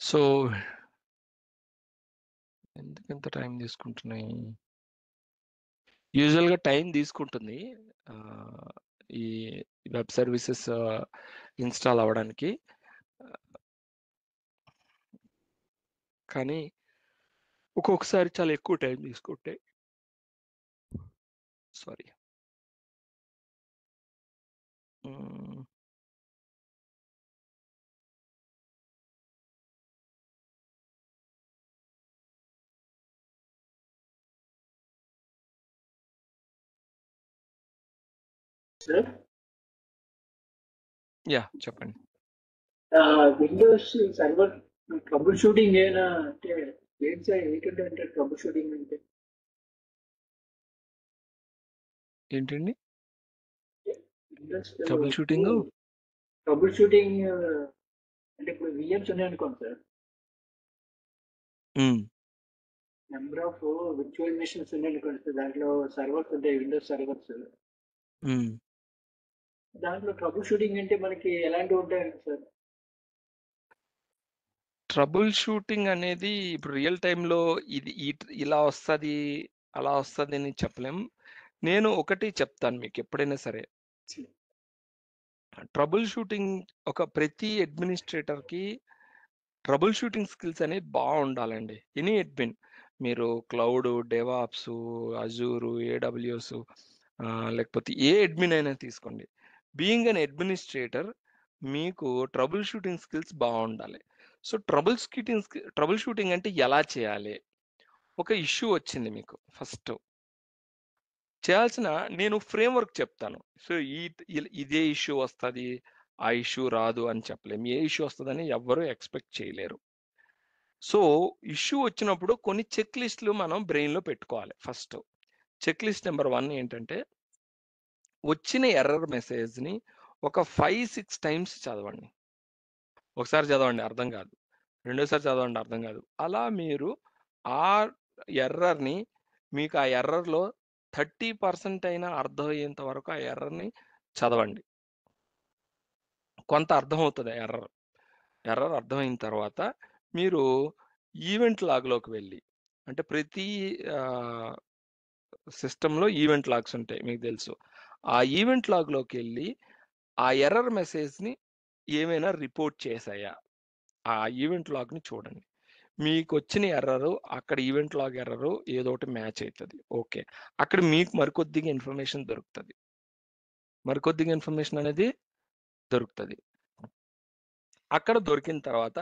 సో, ఎందుకింత టైం తీసుకుంటున్నాయి? యూజువల్‌గా టైం తీసుకుంటుంది. ఆహ్, ఈ వెబ్ సర్వీసెస్ ఇన్‌స్టాల్ అవ్వడానికి. కానీ ఒక్కొక్కసారి చాలా ఎక్కువ టైం తీసుకుంటాయి. సారీ. హ్మ్. Sir yeah! చెప్పండి. విండోస్ సర్వర్ ట్రబుల్ షూటింగ్ ఏనా అంటే ఏంటి సార్ ఏంటంటే అంటే ట్రబుల్ షూటింగ్ అంటే ఏంటండి? Windows trouble shooting? Trouble shooting అంటే ఇప్పుడు విఎమ్స్ ఉన్నాయనుకోండి సార్, హ్మ్. నెంబర్ ఆఫ్ విర్చువల్ మిషన్స్ ఉన్నాయనుకోండి సార్, దాంట్లో సర్వర్స్ ఉంటాయి, విండోస్ సర్వర్స్. హ్మ్. దాంట్లో ట్రబుల్ షూటింగ్ అంటే మనకి ఎలాంటివి ఉంటాయండి సార్? ట్రబుల్ షూటింగ్ అనేది ఇప్పుడు రియల్ టైమ్‌లో ఇది ఇలా వస్తది, అలా వస్తదని చెప్పలేం. నేను ఒకటి చెప్తాను మీకెప్పుడైనా సరే. ట్రబుల్ షూటింగ్ ప్రతి అడ్మినిస్ట్రేటర్‌కి ట్రబుల్ షూటింగ్ స్కిల్స్ అనేది బావుండాలండి. Any admin. మీరు క్లౌడ్, డెవాప్సు, అజూరు, ఏడబ్ల్యూఎస్ లేకపోతే ఏ అడ్మిన్ అయినా తీసుకోండి. బీయింగ్ ఎన్ అడ్మినిస్ట్రేటర్ మీకు ట్రబుల్ షూటింగ్ స్కిల్స్ బావుండాలి. సో, ట్రబుల్ షూటింగ్ అంటే ఎలా చేయాలి? ఒక ఇష్యూ వచ్చింది మీకు ఫస్ట్. చేయాల్సిన నేను ఫ్రేమ్‌వర్క్ చెప్తాను. సో, ఇదే ఇష్యూ వస్తది, ఆ ఇష్యూ రాదు అని చెప్పలేం. ఏ ఇష్యూ వస్తదని ఎవ్వరు ఎక్స్‌పెక్ట్ చేయలేరు. సో, ఇష్యూ వచ్చినప్పుడు కొన్ని చెక్ లిస్ట్‌లు మనం బ్రెయిన్‌లో పెట్టుకోవాలి ఫస్ట్. చెక్ లిస్ట్ నంబర్ 1 ఏంటంటే, వచ్చిన ఎర్రర్ మెసేజ్‌ని ఒక 5, 6 టైమ్స్ చదవండి. ఒకసారి చదవండి అర్థం కాదు. రెండోసారి చదవండి అర్థం కాదు. అలా మీరు ఆ ఎర్రర్‌ని మీకు ఆ ఎర్రర్‌లో 30% అయినా అర్థమయ్యేంత వరకు ఆ ఎర్రర్‌ని చదవండి. కొంత అర్థమవుతది ఆ ఎర్రర్. ఎర్రర్ అర్థమైన తర్వాత మీరు ఈవెంట్ లాగ్‌లోకి వెళ్లి అంటే ప్రతి ఆహ్, సిస్టమ్‌లో ఈవెంట్ లాగ్స్ ఉంటాయి మీకు తెలుసు. ఆ ఈవెంట్ లాగ్‌లోకెళ్ళి ఆ ఎర్రర్ మెసేజ్‌ని ఏమైనా రిపోర్ట్ చేశాయా? ఆ ఈవెంట్ లాగ్‌ని చూడండి. మీకొచ్చిన ఎర్రరు అక్కడ ఈవెంట్ లాగ్ ఎర్రరు ఏదోకటి మ్యాచ్ అయితది. ఓకే. అక్కడ మీకు మరికొద్దిగా ఇన్ఫర్మేషన్ దొరుకుతది. మరికొద్దిగా ఇన్ఫర్మేషన్ అనేది దొరుకుతది. అక్కడ దొరికిన తర్వాత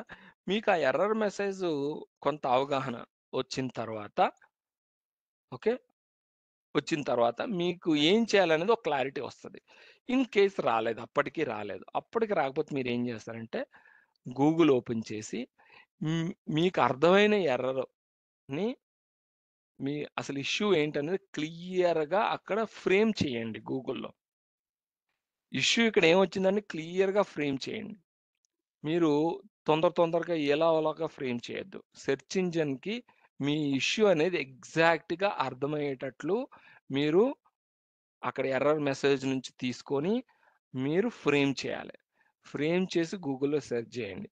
మీకు ఆ ఎర్రర్ మెసేజు కొంత అవగాహన వచ్చిన తర్వాత ఓకే. వచ్చిన తర్వాత మీకు ఏం చేయాలనేది ఒక క్లారిటీ వస్తది. ఇన్ కేస్ రాలేదు. అప్పటికి రాలేదు. అప్పటికి రాకపోతే మీరేం చేస్తారంటే గూగుల్ ఓపెన్ చేసి మీకు అర్థమైన ఎర్రర్‌ని అసలు ఇష్యూ ఏంటనేది క్లియర్‌గా అక్కడ ఫ్రేమ్ చేయండి గూగుల్‌లో. ఇష్యూ ఇక్కడ ఏమొచ్చిందని క్లియర్‌గా ఫ్రేమ్ చేయండి. మీరు తొందరగా ఎలాగోలాగా ఫ్రేమ్ చేయొద్దు. సెర్చ్ ఇంజిన్‌కి మీ ఇష్యూ అనేది ఎగ్జాక్ట్‌గా అర్థమయ్యేటట్లు మీరు అక్కడ ఎర్రర్ మెసేజ్ నుంచి తీసుకొని మీరు ఫ్రేమ్ చేయాలి. ఫ్రేమ్ చేసి గూగుల్‌లో సెర్చ్ చేయండి.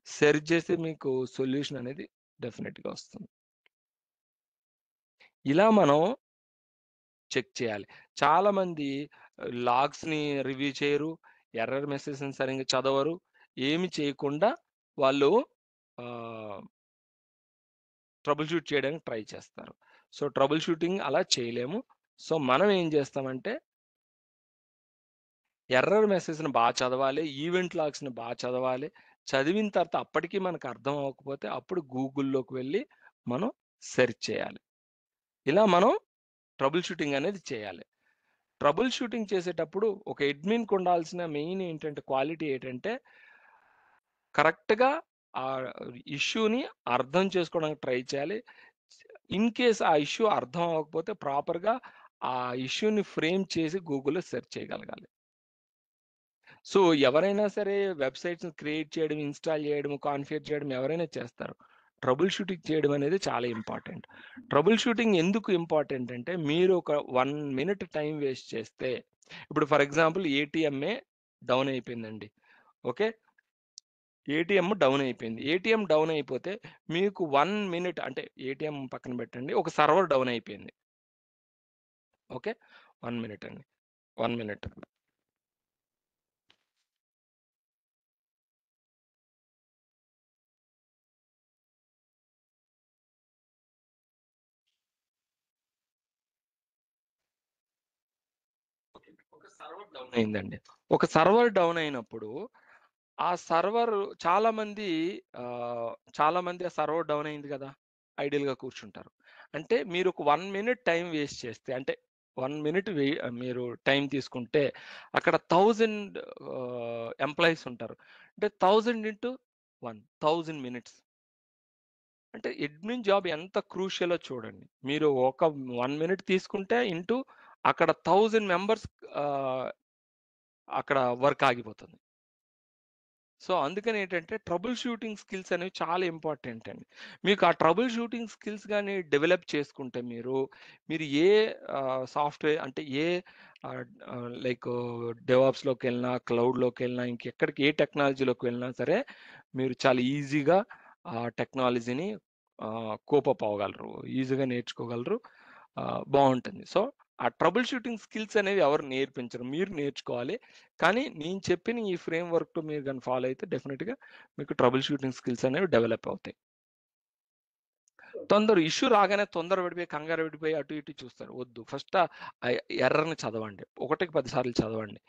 సెర్చ్ చేసి మీకు సొల్యూషన్ అనేది డెఫినిట్‌గా వస్తుంది. ఇలా మనం చెక్ చేయాలి. చాలామంది లాగ్స్‌ని రివ్యూ చేయరు. ఎర్రర్ మెసేజ్‌ని సరిగ్గా చదవరు. ఏమి చేయకుండా వాళ్ళు ఆహ్, ట్రబుల్ షూట్ చేయడానికి ట్రై చేస్తారు. సో, ట్రబుల్ షూటింగ్ అలా చేయలేము. సో, మనం ఏం చేస్తామంటే ఎర్రర్ మెసేజ్‌ని చదవాలి. ఈవెంట్ లాగ్స్‌ని చదవాలి. చదివిన తర్వాత అప్పటికి మనకు అర్థం అవ్వకపోతే అప్పుడు గూగుల్‌లోకి వెళ్లి మనం సెర్చ్ చేయాలి. ఇలా మనం ట్రబుల్ షూటింగ్ అనేది చేయాలి. ట్రబుల్ షూటింగ్ చేసేటప్పుడు ఒక అడ్మిన్‌కి ఉండాల్సిన మెయిన్ క్వాలిటీ ఏంటంటే కరెక్ట్‌గా ఆ ఇష్యూని అర్థం చేసుకోవడానికి ట్రై చేయాలి. ఇన్ కేస్ ఆ ఇష్యూ అర్థం అవ్వకపోతే ప్రాపర్‌గా ఆ ఇష్యూని ఫ్రేమ్ చేసి గూగుల్‌లో సెర్చ్ చేయగలగాలి. సో, ఎవరైనా సరే వెబ్‌సైట్స్‌ని క్రియేట్ చేయడం, ఇన్‌స్టాల్ చేయడం, కాన్ఫిగర్ చేయడం ఎవరైనా చేస్తారు. ట్రబుల్ షూటింగ్ చేయడం అనేది చాలా ఇంపార్టెంట్. ట్రబుల్ షూటింగ్ ఎందుకు ఇంపార్టెంట్ అంటే మీరు ఒక 1 మినిట్ టైమ్ వేస్ట్ చేస్తే ఇప్పుడు ఫర్ ఎగ్జాంపుల్ ఏటీఎంఏ డౌన్ అయిపోయిందండి. ఓకే, ఏటీఎం డౌన్ అయిపోయింది. ఏటీఎం డౌన్ అయిపోతే మీకు 1 మినిట్, అంటే ఏటీఎం పక్కన పెట్టండి, ఒక సర్వర్ డౌన్ అయిపోయింది. ఓకే, 1 మినిట్ అండి, 1 మినిట్. ఒక సర్వర్ డౌన్ అయిందండి. ఒక సర్వర్ డౌన్ అయినప్పుడు ఆ సర్వర్ చాలా మంది ఆ సర్వర్ డౌన్ అయింది కదా, ఐడియల్ గా కూర్చుంటారు. అంటే మీరు ఒక 1 మినిట్ టైం వేస్ట్ చేస్తే, అంటే 1 మినిట్ మీరు టైం తీసుకుంటే అక్కడ 1000 ఎంప్లాయీస్ ఉంటారు. అంటే 1000 ఇంటూ 1000 మినిట్స్. అంటే అడ్మిన్ జాబ్ ఎంత క్రూషియలో చూడండి. మీరు ఒక 1 మినిట్ తీసుకుంటే ఇంటూ అక్కడ 1000 మెంబర్స్ అక్కడ వర్క్ ఆగిపోతుంది. సో అందుకని ఏంటంటే ట్రబుల్ షూటింగ్ స్కిల్స్ అనేవి చాలా ఇంపార్టెంట్ అండి. మీకు ఆ ట్రబుల్ షూటింగ్ స్కిల్స్ కానీ డెవలప్ చేసుకుంటే మీరు ఏ సాఫ్ట్వేర్, అంటే ఏ లైక్ డెవాప్స్లోకి వెళ్ళినా, క్లౌడ్లోకి వెళ్ళినా, ఇంకెక్కడికి ఏ టెక్నాలజీలోకి వెళ్ళినా సరే మీరు చాలా ఈజీగా ఆ టెక్నాలజీని కోపప్ అవ్వగలరు, ఈజీగా నేర్చుకోగలరు, బాగుంటుంది. సో ఆ ట్రబుల్ షూటింగ్ స్కిల్స్ అనేవి ఎవరు నేర్పించరు, మీరు నేర్చుకోవాలి. కానీ నేను చెప్పిన ఈ ఫ్రేమ్ వర్క్ మీరు కానీ ఫాలో అయితే డెఫినెట్గా మీకు ట్రబుల్ షూటింగ్ స్కిల్స్ అనేవి డెవలప్ అవుతాయి. ఇష్యూ రాగానే తొందర పడిపోయి, కంగారు పడిపోయి అటు ఇటు చూస్తారు, వద్దు. ఫస్ట్ ఎర్రర్ని చదవండి, 1కి 10 సార్లు చదవండి,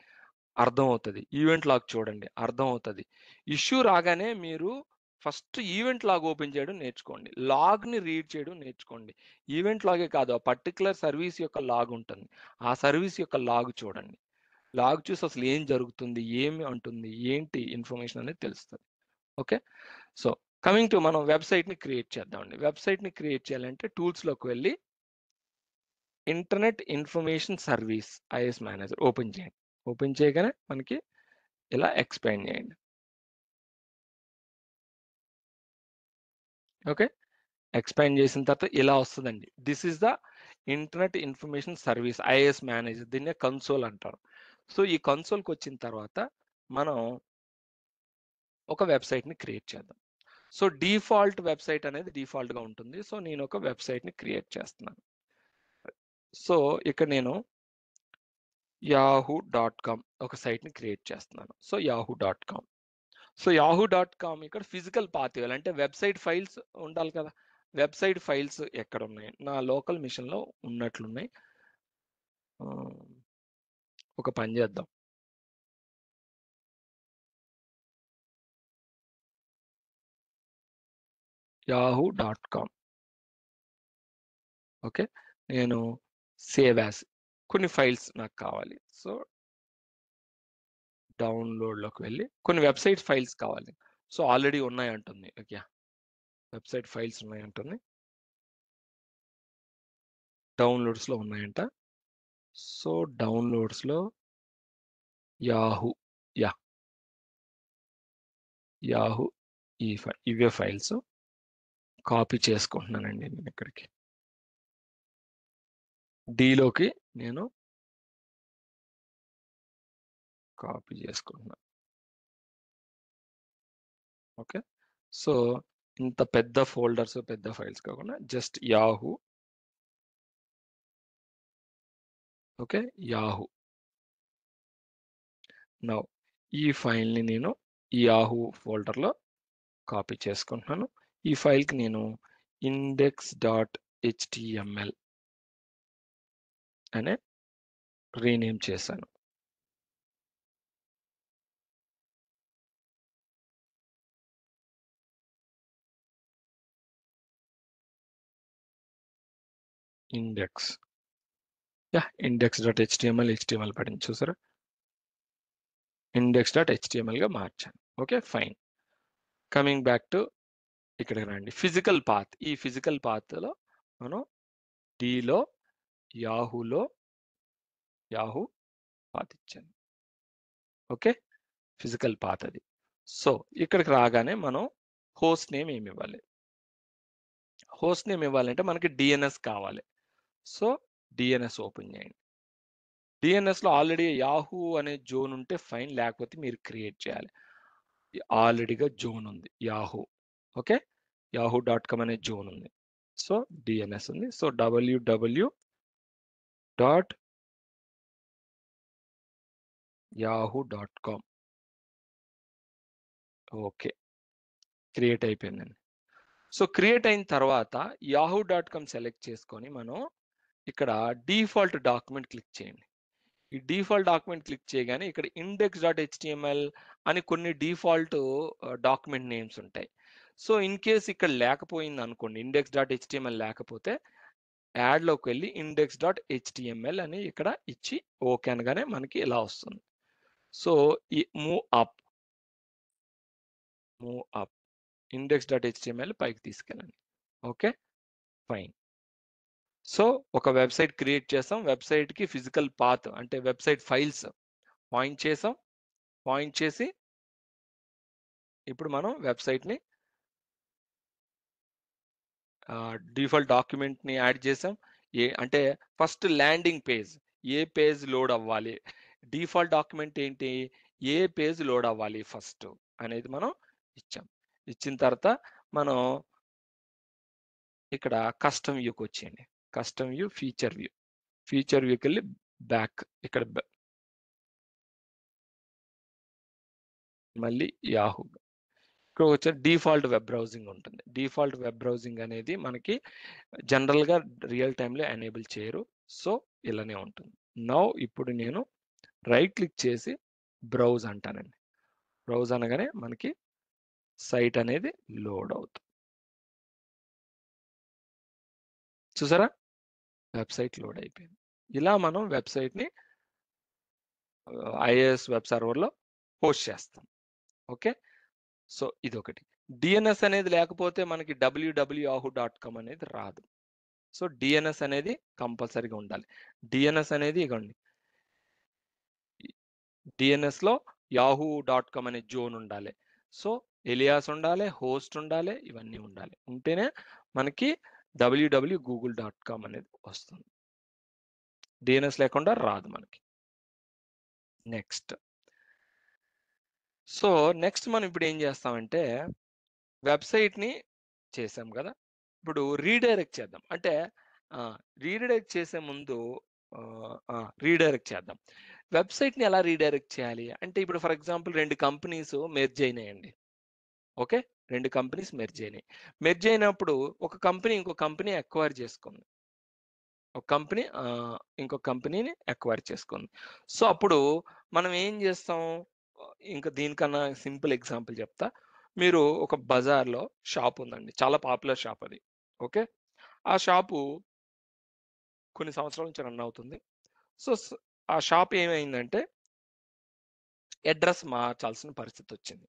అర్థం అవుతుంది. ఈవెంట్ లాగ్ చూడండి, అర్థం అవుతుంది. ఇష్యూ రాగానే మీరు ఫస్ట్ ఈవెంట్ లాగ్ ఓపెన్ చేయడం నేర్చుకోండి, లాగ్ని రీడ్ చేయడం నేర్చుకోండి. ఈవెంట్ లాగే కాదు, ఆ పర్టికులర్ సర్వీస్ యొక్క లాగ్ ఉంటుంది, ఆ సర్వీస్ యొక్క లాగ్ చూడండి. లాగ్ చూసి అసలు ఏం జరుగుతుంది, ఏమి అంటుంది, ఏంటి ఇన్ఫర్మేషన్ అనేది తెలుస్తుంది. ఓకే, సో కమింగ్ టు మనం వెబ్సైట్ని క్రియేట్ చేద్దామండి. వెబ్సైట్ని క్రియేట్ చేయాలంటే టూల్స్లోకి వెళ్ళి internet information service is manager open చేయండి. ఓపెన్ చేయగానే మనకి ఇలా ఎక్స్పాండ్ చేయండి. ఓకే, ఎక్స్పాండ్ చేసిన తర్వాత ఇలా వస్తుందండి. This is the internet information service is manager, దీన్నే కన్సోల్ అంటారు. సో ఈ కన్సోల్కి వచ్చిన తర్వాత మనం ఒక వెబ్సైట్ని క్రియేట్ చేద్దాం. సో డిఫాల్ట్ వెబ్సైట్ అనేది డిఫాల్ట్గా ఉంటుంది. సో నేను ఒక వెబ్సైట్ని క్రియేట్ చేస్తున్నాను. సో ఇక్కడ నేను yahoo.com ఒక సైట్ని క్రియేట్ చేస్తున్నాను. So yahoo.com. సో yahoo.com ఇక్కడ ఫిజికల్ పాత్ ఇవ్వాలి, అంటే వెబ్సైట్ ఫైల్స్ ఉండాలి కదా. వెబ్సైట్ ఫైల్స్ ఎక్కడ ఉన్నాయి, నా లోకల్ మిషన్లో ఉన్నట్లున్నాయి. ఒక పని చేద్దాం, yahoo.com. ఓకే, నేను సేవ్ యాస్, కొన్ని ఫైల్స్ నాకు కావాలి. సో డౌన్లోడ్లోకి వెళ్ళి కొన్ని వెబ్సైట్ ఫైల్స్ కావాలి. సో ఆల్రెడీ ఉన్నాయంటుంది. ఓకే, వెబ్సైట్ ఫైల్స్ ఉన్నాయంటుంది, డౌన్లోడ్స్లో ఉన్నాయంట. సో డౌన్లోడ్స్లో యాహూ, యాహూ ఇవే ఫైల్స్ కాపీ చేసుకుంటున్నానండి. నేను ఇక్కడికి డీలోకి నేను కాపీ చేసుకుంటున్నాను. ఓకే, సో ఇంత పెద్ద ఫోల్డర్స్, పెద్ద ఫైల్స్ కాకుండా just Yahoo. Okay, Yahoo. Now ఈ ఫైల్ని నేను ఈ యాహూ ఫోల్డర్లో కాపీ చేసుకుంటున్నాను. ఈ ఫైల్కి నేను index.html అనే రీనేమ్ చేశాను. index.html పడింది చూసారా, index.htmlగా మార్చాను. Okay fine. Coming back to ఇక్కడికి రండి, ఫిజికల్ పాత్. ఈ ఫిజికల్ పాత్లో మనం డీలో యాహూ పాత్ ఇచ్చాను. ఓకే, ఫిజికల్ పాత్ అది. సో ఇక్కడికి రాగానే మనం హోస్ట్ నేమ్ ఏమి ఇవ్వాలి, హోస్ట్ నేమ్ ఇవ్వాలంటే మనకి డిఎన్ఎస్ కావాలి. సో డిఎన్ఎస్ ఓపెన్ చేయండి. డిఎన్ఎస్లో ఆల్రెడీ యాహూ అనే జోన్ ఉంటే ఫైన్, లేకపోతే మీరు క్రియేట్ చేయాలి. ఆల్రెడీగా జోన్ ఉంది యాహూ. ఓకే, yahoo.com అనే జోన్ ఉంది. సో డిఎన్ఎస్ ఉంది. So www.yahoo.com. ఓకే, క్రియేట్ అయిపోయిందండి. సో క్రియేట్ అయిన తర్వాత yahoo.com సెలెక్ట్ చేసుకొని మనం ఇక్కడ డిఫాల్ట్ డాక్యుమెంట్ క్లిక్ చేయండి. ఈ డిఫాల్ట్ డాక్యుమెంట్ క్లిక్ చేయగానే ఇక్కడ index.html అని కొన్ని డిఫాల్ట్ డాక్యుమెంట్ నేమ్స్ ఉంటాయి. సో ఇన్ కేస్ ఇక్కడ లేకపోయింది అనుకోండి, index.html లేకపోతే యాడ్లోకి వెళ్ళి index.html అని ఇక్కడ ఇచ్చి ఓకే అనగానే మనకి ఇలా వస్తుంది. సో ఈ మూవ్ అప్ index.html పైకి తీసుకెళ్ళండి. Okay, fine. సో ఒక వెబ్సైట్ క్రియేట్ చేసాం. వెబ్సైట్కి ఫిజికల్ పాత్ అంటే వెబ్సైట్ ఫైల్స్ పాయింట్ చేసాం. పాయింట్ చేసి ఇప్పుడు మనం వెబ్సైట్ని డిఫాల్ట్ డాక్యుమెంట్ని యాడ్ చేసాం. అంటే ఫస్ట్ ల్యాండింగ్ పేజ్, ఏ పేజ్ లోడ్ అవ్వాలి, డిఫాల్ట్ డాక్యుమెంట్ ఏంటి, ఏ పేజ్ లోడ్ అవ్వాలి ఫస్ట్ అనేది మనం ఇచ్చాం. ఇచ్చిన తర్వాత మనం ఇక్కడ కస్టమ్ వ్యూకి వచ్చేయండి. కస్టమ్ వ్యూ, ఫీచర్ వ్యూకి వెళ్ళి బ్యాక్, ఇక్కడ మళ్ళీ యాహూ, ఇక్కడ వచ్చే డిఫాల్ట్ వెబ్ బ్రౌజింగ్ ఉంటుంది. డిఫాల్ట్ వెబ్ బ్రౌజింగ్ అనేది మనకి జనరల్గా రియల్ టైంలో ఎనేబుల్ చేయరు. సో ఇలానే ఉంటుంది. నౌ ఇప్పుడు నేను రైట్ క్లిక్ చేసి బ్రౌజ్ అంటానండి. బ్రౌజ్ అనగానే మనకి సైట్ అనేది లోడ్ అవుతుంది. చూసారా, వెబ్సైట్ లోడ్ అయిపోయింది. ఇలా మనం వెబ్సైట్ని ఐఏఎస్ వెబ్ సర్వర్లో పోస్ట్ చేస్తాం. ఓకే, సో ఇదొకటి. డిఎన్ఎస్ అనేది లేకపోతే మనకి www.yahoo.com అనేది రాదు. సో డిఎన్ఎస్ అనేది కంపల్సరీగా ఉండాలి. డిఎన్ఎస్ అనేది ఇగోండి, డిఎన్ఎస్లో yahoo.com అనే జోన్ ఉండాలి. సో ఎలియాస్ ఉండాలి, హోస్ట్ ఉండాలి, ఇవన్నీ ఉండాలి. ఉంటేనే మనకి www.google.com అనేది వస్తుంది. డిఎన్ఎస్ లేకుండా రాదు మనకి. నెక్స్ట్ మనం ఇప్పుడు ఏం చేస్తామంటే వెబ్సైట్ని చేసాం కదా, ఇప్పుడు రీడైరెక్ట్ చేద్దాం. అంటే రీడైరెక్ట్ చేసే ముందు రీడైరెక్ట్ చేద్దాం. వెబ్సైట్ని ఎలా రీడైరెక్ట్ చేయాలి అంటే, ఇప్పుడు ఫర్ ఎగ్జాంపుల్ 2 కంపెనీస్ మెర్జ్ అయినాయండి. ఓకే, 2 కంపెనీస్ మెర్జ్ అయినాయి. మెర్జ్ అయినప్పుడు ఒక కంపెనీ ఇంకో కంపెనీ అక్వైర్ చేసుకుంది. ఒక కంపెనీ ఇంకొక కంపెనీని అక్వైర్ చేసుకుంది. సో అప్పుడు మనం ఏం చేస్తాం, ఇంకా దీనికన్నా సింపుల్ ఎగ్జాంపుల్ చెప్తా. మీరు ఒక బజార్లో షాప్ ఉందండి, చాలా పాపులర్ షాప్ అది. ఓకే, ఆ షాపు కొన్ని సంవత్సరాల నుంచి రన్ అవుతుంది. సో ఆ షాప్ ఏమైందంటే అడ్రస్ మార్చాల్సిన పరిస్థితి వచ్చింది.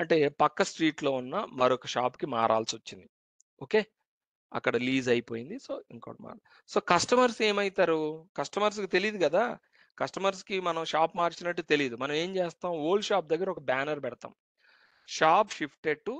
అంటే పక్క స్ట్రీట్లో ఉన్న మరొక షాప్కి మారాల్సి వచ్చింది. ఓకే, అక్కడ లీజ్ అయిపోయింది. సో ఇంకోటి సో కస్టమర్స్ ఏమవుతారు, కస్టమర్స్కి తెలియదు కదా, కస్టమర్స్కి మనం షాప్ మార్చినట్టు తెలియదు. మనం ఏం చేస్తాం, ఓల్డ్ షాప్ దగ్గర ఒక బ్యానర్ పెడతాం, shop shifted to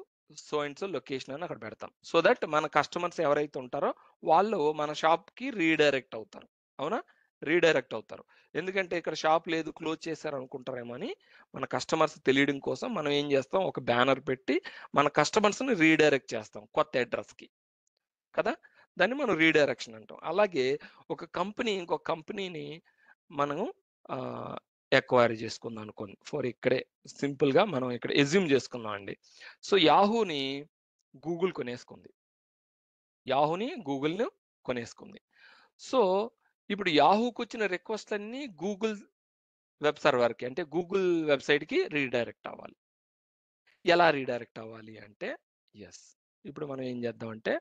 so and so location అని అక్కడ పెడతాం. సో దట్ మన కస్టమర్స్ ఎవరైతే ఉంటారో వాళ్ళు మన షాప్కి రీడైరెక్ట్ అవుతారు. అవునా, రీడైరెక్ట్ అవుతారు. ఎందుకంటే ఇక్కడ షాప్ లేదు, క్లోజ్ చేశారు అనుకుంటారేమో అని మన కస్టమర్స్ తెలియడం కోసం మనం ఏం చేస్తాం, ఒక బ్యానర్ పెట్టి మన కస్టమర్స్ని రీడైరెక్ట్ చేస్తాం కొత్త అడ్రస్కి కదా, దాన్ని మనం రీడైరెక్షన్ అంటాం. అలాగే ఒక కంపెనీ ఇంకొక కంపెనీని మనం ఎక్వైర్ చేసుకుందాం అనుకోండి. ఇక్కడే సింపుల్గా మనం ఇక్కడ ఎజ్యూమ్ చేసుకుందాం అండి. సో యాహూని గూగుల్ కొనేసుకుంది. గూగుల్ని కొనేసుకుంది. సో ఇప్పుడు యాహూకి వచ్చిన రిక్వెస్ట్ అన్ని గూగుల్ వెబ్ సర్వర్కి అంటే గూగుల్ వెబ్సైట్కి రీడైరెక్ట్ అవ్వాలి. ఎలా రీడైరెక్ట్ అవ్వాలి అంటే, ఇప్పుడు మనం ఏం చేద్దామంటే,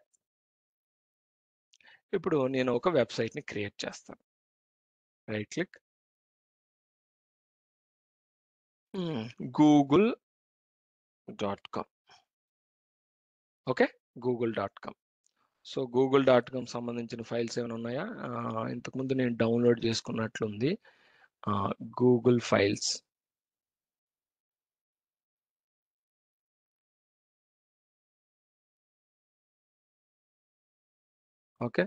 ఇప్పుడు నేను ఒక వెబ్సైట్ని క్రియేట్ చేస్తాను. Right click, google.com. Okay, google.com. So google.com సంబంధించిన ఫైల్స్ ఏమైనా ఉన్నాయా, ఇంతకుముందు నేను డౌన్లోడ్ చేసుకున్నట్లుంది. Google files. Okay,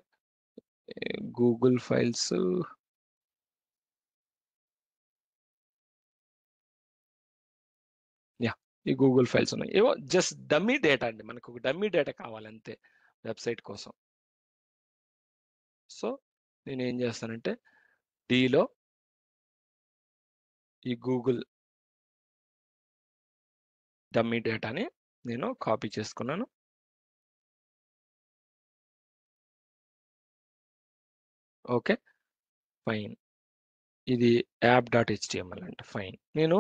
Google files ఈ గూగుల్ ఫైల్స్ ఉన్నాయి. ఏవో జస్ట్ డమ్మీ డేటా అండి. మనకు ఒక డమ్మీ డేటా కావాలి అంతే వెబ్సైట్ కోసం. సో నేనేం చేస్తానంటే డీలో ఈ గూగుల్ డమ్మీ డేటాని నేను కాపీ చేసుకున్నాను. Okay, fine. ఇది యాప్.html అంట. ఫైన్. నేను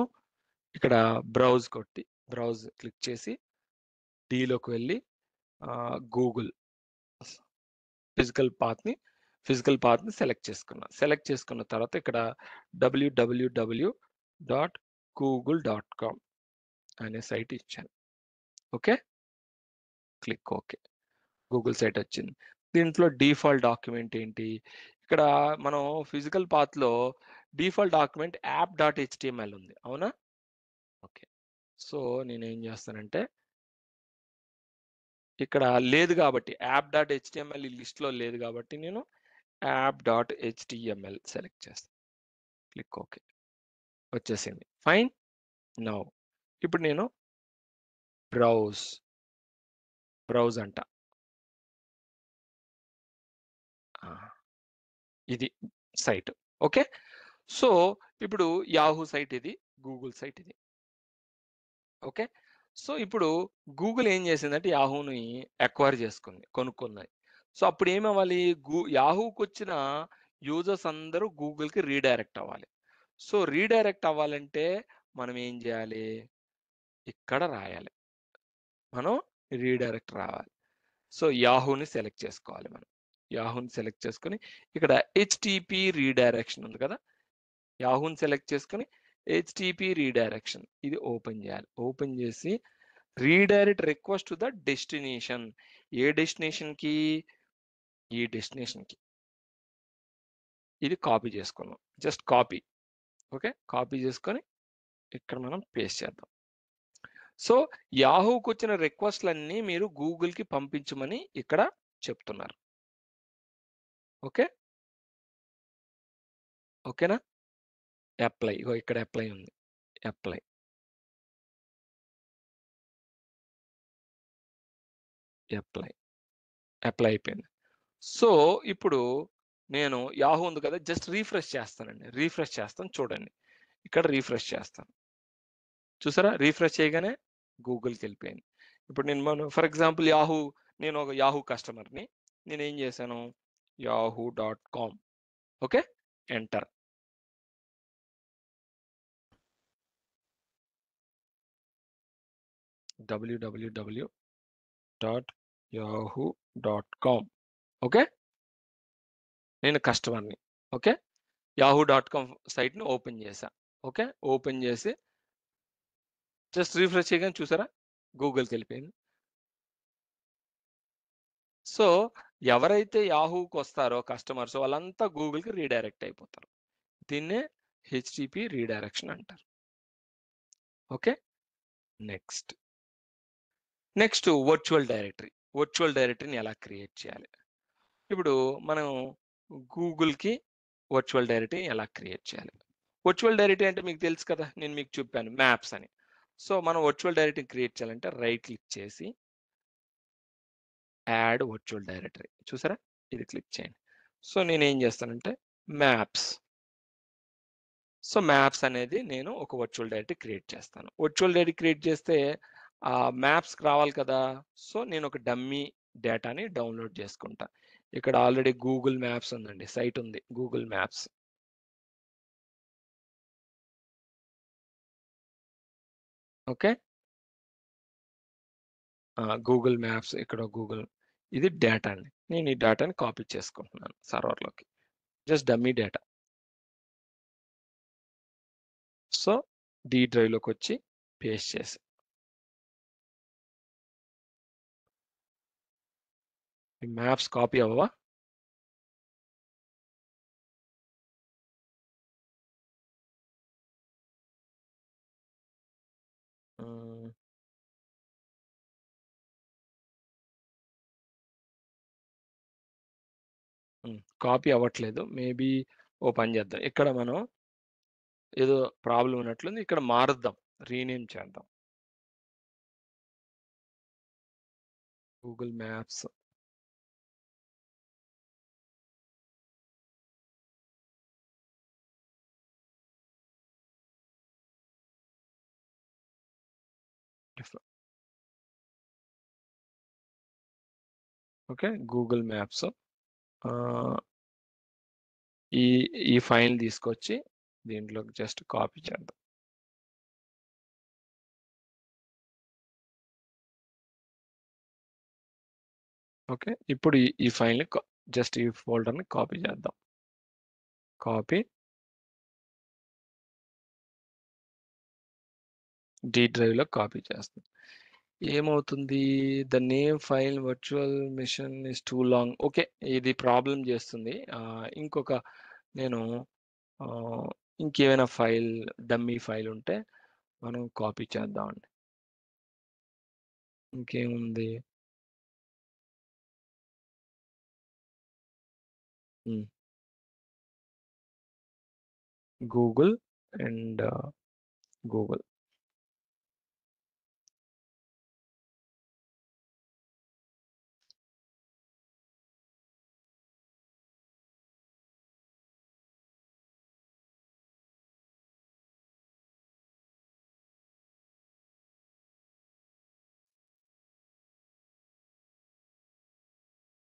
ఇక్కడ బ్రౌజ్ కొట్టి బ్రౌజ్ క్లిక్ చేసి డీలోకి వెళ్ళి గూగుల్ ఫిజికల్ పాత్ని సెలెక్ట్ చేసుకున్నా. సెలెక్ట్ చేసుకున్న తర్వాత ఇక్కడ www.google.com అనే సైట్ ఇచ్చాను. Okay, click okay. Google site వచ్చింది. దీంట్లో డిఫాల్ట్ డాక్యుమెంట్ ఏంటి? ఇక్కడ మనం ఫిజికల్ పాత్లో డిఫాల్ట్ డాక్యుమెంట్ యాప్.html ఉంది, అవునా? ఓకే, సో నేనేం చేస్తానంటే ఇక్కడ లేదు కాబట్టి యాప్.html ఈ లిస్ట్లో లేదు కాబట్టి నేను యాప్.html సెలెక్ట్ చేస్తాను. క్లిక్ ఓకే, వచ్చేసింది. ఫైన్. నౌ ఇప్పుడు నేను బ్రౌజ్ అంట. ఇది సైట్. ఓకే, సో ఇప్పుడు యాహూ సైట్ ఇది, గూగుల్ సైట్ ఇది. ఓకే, సో ఇప్పుడు గూగుల్ ఏం చేసిందంటే యాహూని అక్వైర్ చేసుకుంది, కొనుక్కుంది. సో అప్పుడు ఏమవ్వాలి? యాహూకి వచ్చిన యూజర్స్ అందరూ గూగుల్కి రీడైరెక్ట్ అవ్వాలి. సో రీడైరెక్ట్ అవ్వాలంటే మనం ఏం చేయాలి? ఇక్కడ రాయాలి, మనం రీడైరెక్ట్ రావాలి. సో యాహూని సెలెక్ట్ చేసుకోవాలి. మనం యాహూని సెలెక్ట్ చేసుకొని ఇక్కడ హెచ్టిపి రీడైరెక్షన్ ఉంది కదా, యాహూని సెలెక్ట్ చేసుకొని హెచ్టిపి రీడైరెక్షన్ ఇది ఓపెన్ చేయాలి. ఓపెన్ చేసి redirect request to the destination. ఏ డెస్టినేషన్కి? ఈ డెస్టినేషన్కి. ఇది కాపీ చేసుకున్నాం, జస్ట్ కాపీ. ఓకే, కాపీ చేసుకొని ఇక్కడ మనం పేస్ట్ చేద్దాం. సో యాహూకి వచ్చిన రిక్వెస్ట్లన్నీ మీరు గూగుల్కి పంపించమని ఇక్కడ చెప్తున్నారు. ఓకే, ఓకేనా? అప్లై, ఇగో ఇక్కడ అప్లై ఉంది. అప్లై అయిపోయింది. సో ఇప్పుడు నేను యాహూ ఉంది కదా, జస్ట్ రీఫ్రెష్ చేస్తానండి. రీఫ్రెష్ చేస్తాను, చూడండి. ఇక్కడ రీఫ్రెష్ చేస్తాను, చూసారా? రీఫ్రెష్ చేయగానే గూగుల్కి వెళ్ళిపోయింది. ఇప్పుడు నేను ఫర్ ఎగ్జాంపుల్ నేను ఒక యాహూ కస్టమర్ని. నేను ఏం చేశాను? yahoo.com. Okay, enter. www.yahoo.com. Okay, నేను కస్టమర్ని. ఓకే, yahoo.com సైట్ని ఓపెన్ చేశా. ఓకే, ఓపెన్ చేసి జస్ట్ రీఫ్రెష్ చేయగానే చూసారా గూగుల్కి వెళ్ళిపోయింది. సో ఎవరైతే యాహూకి వస్తారో కస్టమర్స్ వాళ్ళంతా గూగుల్కి రీడైరెక్ట్ అయిపోతారు. దీన్నే హెచ్టిపి రీడైరెక్షన్ అంటారు. ఓకే, నెక్స్ట్ వర్చువల్ డైరెక్టరీని ఎలా క్రియేట్ చేయాలి? ఇప్పుడు మనం గూగుల్కి వర్చువల్ డైరెక్టరీ ఎలా క్రియేట్ చేయాలి? వర్చువల్ డైరెక్టరీ అంటే మీకు తెలుసు కదా, నేను మీకు చెప్పాను మ్యాప్స్ అని. సో మనం వర్చువల్ డైరెక్టరీ క్రియేట్ చేయాలంటే రైట్ క్లిక్ చేసి యాడ్ వర్చువల్ డైరెక్టరీ, చూసారా? ఇది క్లిక్ చేయండి. సో నేను ఏం చేస్తానంటే మ్యాప్స్. సో మ్యాప్స్ అనేది నేను ఒక వర్చువల్ డైరెక్టరీ క్రియేట్ చేస్తాను. వర్చువల్ డైరెక్టరీ క్రియేట్ చేస్తే ఆ మ్యాప్స్కి రావాలి కదా. సో నేను ఒక డమ్మీ డేటాని డౌన్లోడ్ చేసుకుంటా. ఇక్కడ ఆల్రెడీ గూగుల్ మ్యాప్స్ ఉందండి, సైట్ ఉంది Google maps. Okay, Google maps, ఇక్కడ గూగుల్, ఇది డేటా అండి. నేను ఈ డేటాని కాపీ చేసుకుంటున్నాను సర్వర్లోకి, just dummy data. So D డ్రైవ్లోకి వచ్చి పేస్ట్ చేసి ఈ మ్యాప్స్ కాపీ అవ్వవా? కాపీ అవ్వట్లేదు. మేబీ ఓ పని చేద్దాం, ఇక్కడ మనం ఏదో ప్రాబ్లం ఉన్నట్లుంది, ఇక్కడ మారుద్దాం, రీనేమ్ చేద్దాం. Google maps. Okay, Google maps. ఈ ఈ ఫైల్ తీసుకొచ్చి దీంట్లోకి జస్ట్ కాపీ చేద్దాం. ఓకే, ఇప్పుడు ఈ ఫైల్ని జస్ట్ ఈ ఫోల్డర్ని కాపీ చేద్దాం. కాపీ డి డ్రైవ్లో కాపీ చేస్తాం. ఏమవుతుంది, the name file virtual machine is too long. Okay, ఇది ప్రాబ్లం చేస్తుంది. ఇంకొక నేను ఇంకేమైనా ఫైల్, డమ్మీ ఫైల్ ఉంటే మనం కాపీ చేద్దామండి. ఇంకేముంది, గూగుల్ అండ్ గూగుల్.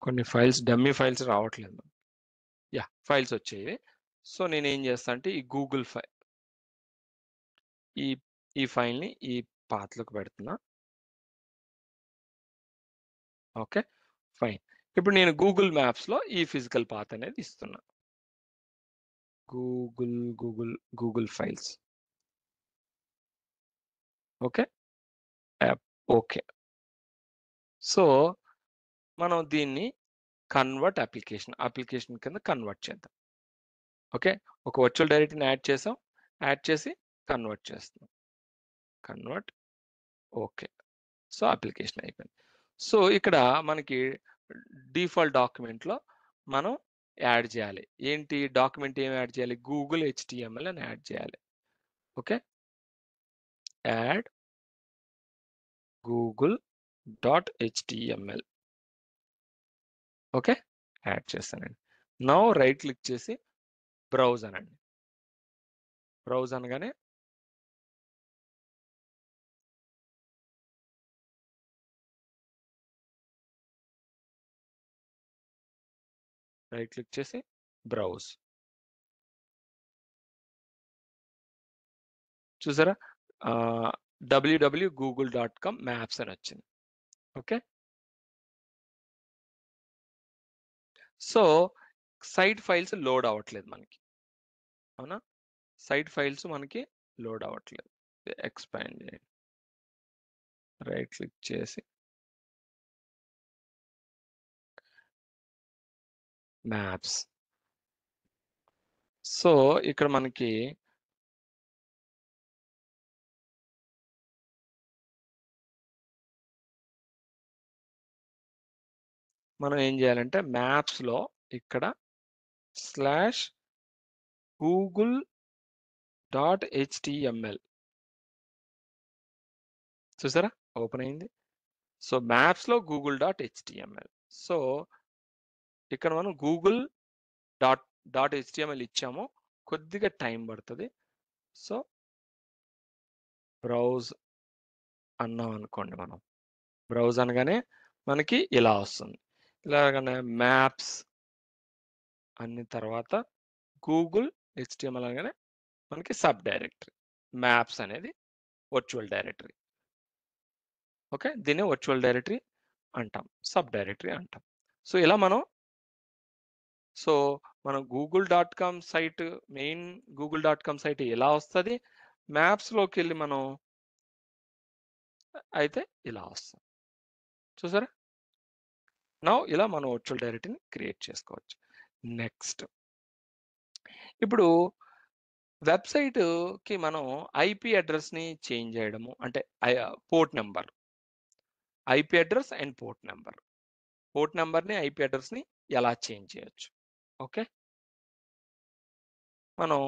కొన్ని ఫైల్స్, డమ్మీ ఫైల్స్ రావట్లేదు. యా, ఫైల్స్ వచ్చాయి. సో నేను ఏం చేస్తా అంటే ఈ గూగుల్ ఫైల్, ఈ ఫైల్ని ఈ పాత్లోకి పెడుతున్నా. Okay, fine. ఇప్పుడు నేను గూగుల్ మ్యాప్స్లో ఈ ఫిజికల్ పాత్ అనేది ఇస్తున్నా. Google files. Okay, app. Okay, so మనం దీన్ని కన్వర్ట్ అప్లికేషన్ కింద కన్వర్ట్ చేద్దాం. ఓకే, ఒక వర్చువల్ డైరెక్టరీని యాడ్ చేసి కన్వర్ట్ చేస్తున్నాం. కన్వర్ట్. ఓకే, సో అప్లికేషన్ అయిపోయింది. సో ఇక్కడ మనకి డిఫాల్ట్ డాక్యుమెంట్లో మనం యాడ్ చేయాలి. ఏంటి డాక్యుమెంట్, ఏం యాడ్ చేయాలి, గూగుల్ HTML అని యాడ్ చేయాలి. Okay, add google.html. Okay, add చేస్తానండి. నౌ రైట్ క్లిక్ చేసి బ్రౌజ్ అనండి. బ్రౌజ్ అనగానే రైట్ క్లిక్ చేసి బ్రౌజ్. చూసారా, www.google.com మ్యాప్స్ అని వచ్చింది. Okay, so site files load అవ్వట్లేదు మనకి, అవునా? సైట్ ఫైల్స్ మనకి లోడ్ అవ్వట్లేదు. ఎక్స్పాండ్ చేయండి, రైట్ క్లిక్ చేసి మ్యాప్స్. సో ఇక్కడ మనకి మనం ఏం చేయాలంటే మ్యాప్స్లో ఇక్కడ /google.html చూసారా, ఓపెన్ అయింది. So మ్యాప్స్లో google.html. సో ఇక్కడ మనం google.html ఇచ్చాము, కొద్దిగా టైం పడుతుంది. సో బ్రౌజ్ అన్నాం అనుకోండి, మనం బ్రౌజ్ అనగానే మనకి ఇలా వస్తుంది. ఇలాగనే మ్యాప్స్ అన్ని తర్వాత గూగుల్ HTML అనగానే మనకి సబ్ డైరెక్టరీ మ్యాప్స్ అనేది వర్చువల్ డైరెక్టరీ. ఓకే, దీన్ని వర్చువల్ డైరెక్టరీ అంటాం, సబ్ డైరెక్టరీ అంటాం. సో ఇలా మనం google.com site, main google.com site ఇలా వస్తుంది. మ్యాప్స్లోకి వెళ్ళి మనం అయితే ఇలా వస్తుంది. చూసారా, నౌ ఇలా మనం వర్చువల్ డైరెక్టరీని క్రియేట్ చేసుకోవచ్చు. నెక్స్ట్, ఇప్పుడు వెబ్సైట్కి మనం ఐపీ అడ్రస్ని చేంజ్ చేయడము, అంటే port number, IP address and port నెంబర్ని ఐపీ అడ్రస్ని ఎలా చేంజ్ చేయొచ్చు. ఓకే, మనం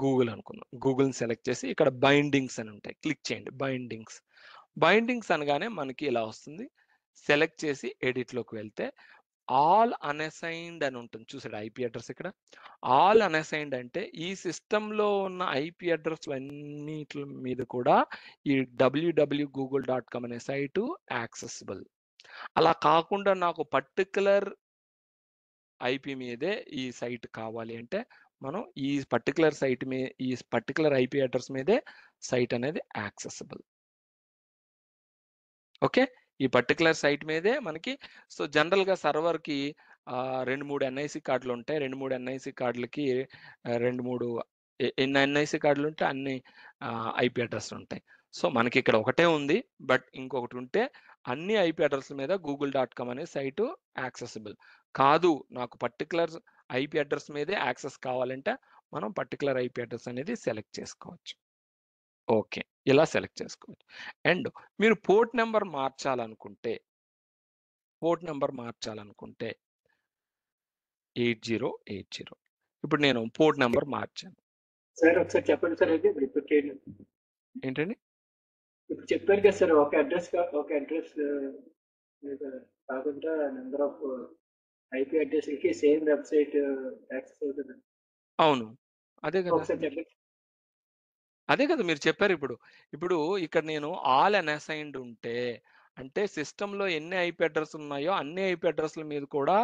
గూగుల్ అనుకుందాం. గూగుల్ని సెలెక్ట్ చేసి ఇక్కడ బైండింగ్స్ అని ఉంటాయి, క్లిక్ చేయండి. బైండింగ్స్ అనగానే మనకి ఇలా వస్తుంది. సెలెక్ట్ చేసి ఎడిట్లోకి వెళ్తే ఆల్ అన్అసైన్డ్ అని ఉంటుంది చూసాడు ఐపీ అడ్రస్. ఇక్కడ ఆల్ అన్అసైన్డ్ అంటే ఈ సిస్టంలో ఉన్న ఐపీ అడ్రస్ అన్నిటి మీద కూడా ఈ www.google.com అనే సైటు యాక్సెసిబుల్. అలా కాకుండా నాకు పర్టికులర్ ఐపీ మీదే ఈ సైట్ కావాలి అంటే మనం ఈ పర్టికులర్ సైట్ మీ ఈ పర్టికులర్ ఐపీ అడ్రస్ మీదే సైట్ అనేది యాక్సెసిబుల్. ఓకే, ఈ పర్టికులర్ సైట్ మీదే మనకి. సో జనరల్గా సర్వర్కి 2-3 ఎన్ఐసి కార్డులు ఉంటాయి. 2-3 ఎన్ఐసి కార్డులకి 2-3 ఎన్ని ఎన్ఐసి కార్డులు ఉంటే అన్ని ఐపీ అడ్రస్లు ఉంటాయి. సో మనకి ఇక్కడ ఒకటే ఉంది, బట్ ఇంకొకటి ఉంటే అన్ని ఐపీ అడ్రస్ల మీద google.com అనే సైటు యాక్సెసిబుల్ కాదు. నాకు పర్టికులర్ ఐపీ అడ్రస్ మీదే యాక్సెస్ కావాలంటే మనం పర్టికులర్ ఐపీ అడ్రస్ అనేది సెలెక్ట్ చేసుకోవచ్చు. ఓకే, ఇలా సెలెక్ట్ చేసుకోవచ్చు. అండ్ మీరు పోర్ట్ నెంబర్ మార్చాలనుకుంటే 8080. ఇప్పుడు నేను పోర్ట్ నెంబర్ మార్చాను. సార్ ఒకసారి చెప్పండి సార్, అయితే రిపీట్ చేయండి. ఏంటండి? ఇప్పుడు చెప్పారు కదా సార్, ఒక అడ్రస్ కాకుండా నెంబర్ ఆఫ్ ఐపీ అడ్రస్లకి సేమ్ వెబ్సైట్ యాక్సెస్ అవుతుంది. అవును, అదే కదా. ఒకసారి చెప్పండి. అదే కదా మీరు చెప్పారు. ఇప్పుడు ఇక్కడ నేను ఆల్ అన్అసైన్డ్ ఉంటే అంటే సిస్టంలో ఎన్ని ఐపీ అడ్రస్ ఉన్నాయో అన్ని ఐపీ అడ్రస్ల మీద కూడా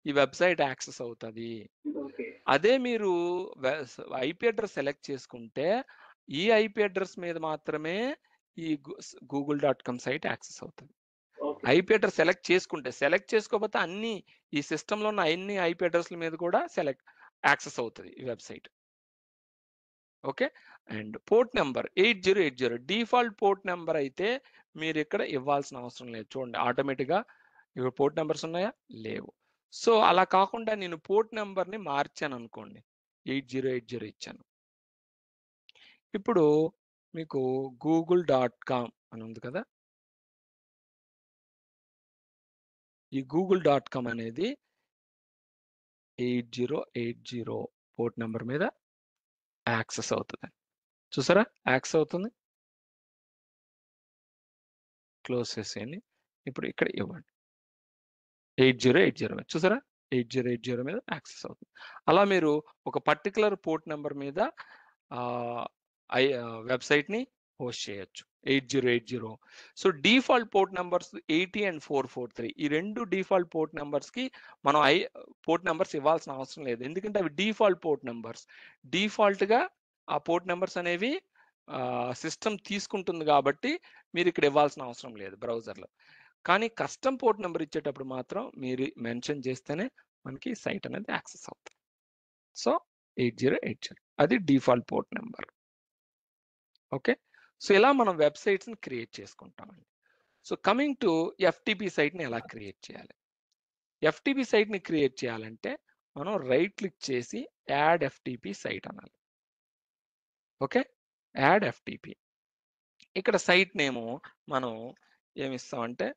ఈ వెబ్సైట్ యాక్సెస్ అవుతుంది. ఓకే. అదే మీరు ఐపీ అడ్రస్ సెలెక్ట్ చేసుకుంటే ఈ ఐపీ అడ్రస్ మీద మాత్రమే ఈ google.com సైట్ యాక్సెస్ అవుతుంది. ఓకే. ఐపీ అడ్రస్ సెలెక్ట్ చేసుకోకపోతే అన్ని ఈ సిస్టంలో ఉన్న అన్ని ఐపీ అడ్రస్ల మీద కూడా యాక్సెస్ అవుతుంది ఈ website. Okay, and port number 8080 default port number అయితే మీరు ఇక్కడ ఇవ్వాల్సిన అవసరం లేదు. చూడండి ఆటోమేటిక్గా ఇక్కడ పోర్ట్ నెంబర్స్ ఉన్నాయా? లేవు. సో అలా కాకుండా నేను పోర్ట్ నెంబర్ని మార్చాను అనుకోండి, 8080 ఇచ్చాను. ఇప్పుడు మీకు google.com అని ఉంది కదా, ఈ google.com అనేది 8080 పోర్ట్ నెంబర్ మీద యాక్సెస్ అవుతుంది. చూసారా యాక్సెస్ అవుతుంది. క్లోజ్ చేసేయండి. ఇప్పుడు ఇక్కడ ఇవ్వండి 8080 చూసారా 8080 మీద యాక్సెస్ అవుతుంది. అలా మీరు ఒక పర్టికులర్ పోర్ట్ నెంబర్ మీద వెబ్సైట్ని హోస్ట్ చేయొచ్చు 8080. So default port numbers 80 and 443 ఈ రెండు డిఫాల్ట్ పోర్ట్ నెంబర్స్కి మనం పోర్ట్ నెంబర్స్ ఇవ్వాల్సిన అవసరం లేదు. ఎందుకంటే అవి డిఫాల్ట్ పోర్ట్ నెంబర్స్. డిఫాల్ట్గా ఆ పోర్ట్ నెంబర్స్ అనేవి సిస్టమ్ తీసుకుంటుంది కాబట్టి మీరు ఇక్కడ ఇవ్వాల్సిన అవసరం లేదు బ్రౌజర్లో. కానీ కస్టమ్ పోర్ట్ నెంబర్ ఇచ్చేటప్పుడు మాత్రం మీరు మెన్షన్ చేస్తేనే మనకి సైట్ అనేది యాక్సెస్ అవుతుంది. సో 8080 అది default port number. Okay, so ఇలా మనం వెబ్సైట్స్ని క్రియేట్ చేసుకుంటామండి. సో కమింగ్ టు ఎఫ్టిపి సైట్ని ఎలా క్రియేట్ చేయాలి? ఎఫ్టిపి సైట్ని క్రియేట్ చేయాలంటే మనం రైట్ క్లిక్ చేసి యాడ్ ఎఫ్టిపి సైట్ అనాలి. Okay, add FTP. ఇక్కడ సైట్ నేము మనం ఏమిస్తామంటే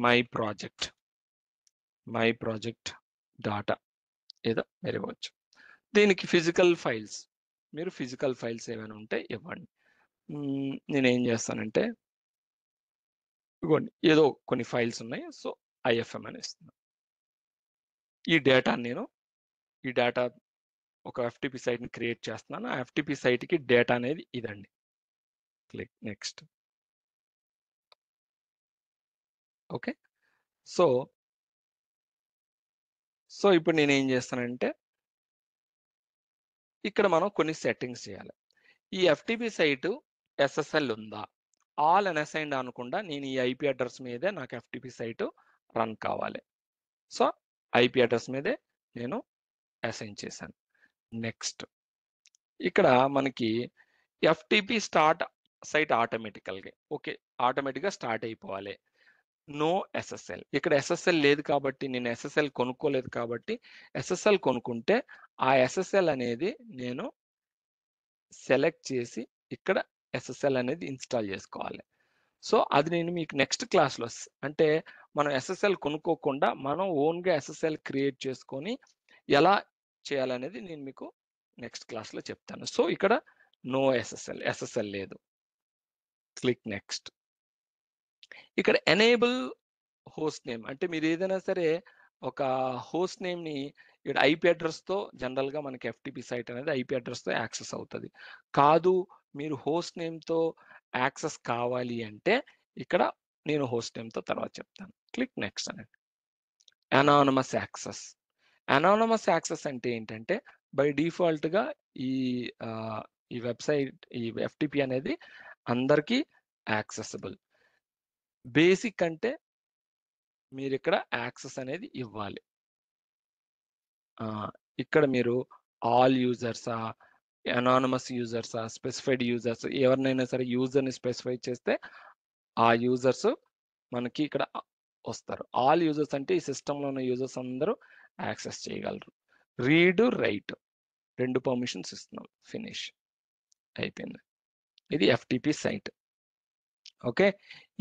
మై ప్రాజెక్ట్ డాటా ఏదో ఇవ్వచ్చు. దీనికి ఫిజికల్ ఫైల్స్ ఏమైనా ఉంటే ఇవ్వండి. నేనేం చేస్తానంటే ఇవ్వండి ఏదో కొన్ని ఫైల్స్ ఉన్నాయి. సో ఐఎఫ్ఎం అని ఇస్తున్నాను. ఈ డేటా ఒక ఎఫ్టిపి సైట్ని క్రియేట్ చేస్తున్నాను. ఆ ఎఫ్టిపి సైట్కి డేటా అనేది ఇదండి. Click next. ఓకే, సో ఇప్పుడు నేను ఏం చేస్తానంటే ఇక్కడ మనం కొన్ని సెట్టింగ్స్ చేయాలి. ఈ ఎఫ్టిపి సైటు ఎస్ఎస్ఎల్ ఉందా? ఆల్ అన్అసైన్డ్ అనకుండా నేను ఈ ఐపీ అడ్రస్ మీదే నాకు ఎఫ్టిపి సైటు రన్ కావాలి. సో ఐపీ అడ్రస్ మీదే నేను అసైన్ చేశాను. నెక్స్ట్ ఇక్కడ మనకి ఎఫ్టిపి స్టార్ట్ సైట్ ఆటోమేటిక్గా స్టార్ట్ అయిపోవాలి. No SSL. ఇక్కడ ఎస్ఎస్ఎల్ లేదు కాబట్టి నేను ఎస్ఎస్ఎల్ కొనుక్కోలేదు కాబట్టి ఎస్ఎస్ఎల్ కొనుక్కుంటే ఆ ఎస్ఎస్ఎల్ అనేది నేను సెలెక్ట్ చేసి ఇక్కడ ఎస్ఎస్ఎల్ అనేది ఇన్స్టాల్ చేసుకోవాలి. సో అది నేను మీకు నెక్స్ట్ క్లాస్లో అంటే మనం ఎస్ఎస్ఎల్ కొనుక్కోకుండా మనం ఓన్గా ఎస్ఎస్ఎల్ క్రియేట్ చేసుకొని ఎలా చేయాలనేది నేను మీకు నెక్స్ట్ క్లాస్లో చెప్తాను. సో ఇక్కడ నో ఎస్ఎస్ఎల్ లేదు. Click next. ఇక్కడ ఎనేబుల్ హోస్ట్ నేమ్ అంటే మీరు ఏదైనా సరే ఒక హోస్ట్ నేమ్ని ఇక్కడ ఐపీ అడ్రస్తో జనరల్గా మనకి ఎఫ్టిపి సైట్ అనేది ఐపీ అడ్రస్తో యాక్సెస్ అవుతుంది. కాదు మీరు హోస్ట్ నేమ్తో యాక్సెస్ కావాలి అంటే ఇక్కడ నేను హోస్ట్ నేమ్తో తర్వాత చెప్తాను. క్లిక్ నెక్స్ట్ అనేది. Anonymous access. అనానమస్ యాక్సెస్ అంటే ఏంటంటే బై డిఫాల్ట్గా ఈ వెబ్సైట్ ఈ ఎఫ్టిపి అనేది అందరికీ యాక్సెసిబుల్. బేసిక్ అంటే మీరు ఇక్కడ యాక్సెస్ అనేది ఇవ్వాలి. ఇక్కడ మీరు ఆల్ యూజర్సా, అనానమస్ యూజర్సా, స్పెసిఫైడ్ యూజర్స్, ఎవరినైనా సరే యూజర్ని స్పెసిఫై చేస్తే ఆ యూజర్స్ మనకి ఇక్కడ వస్తారు. ఆల్ యూజర్స్ అంటే ఈ సిస్టంలో ఉన్న యూజర్స్ అందరూ యాక్సెస్ చేయగలరు. రీడ్, రైట్ 2 పర్మిషన్స్ ఇస్తున్నాం. ఫినిష్ అయిపోయింది. ఇది ఎఫ్టిపి సైట్. ఓకే,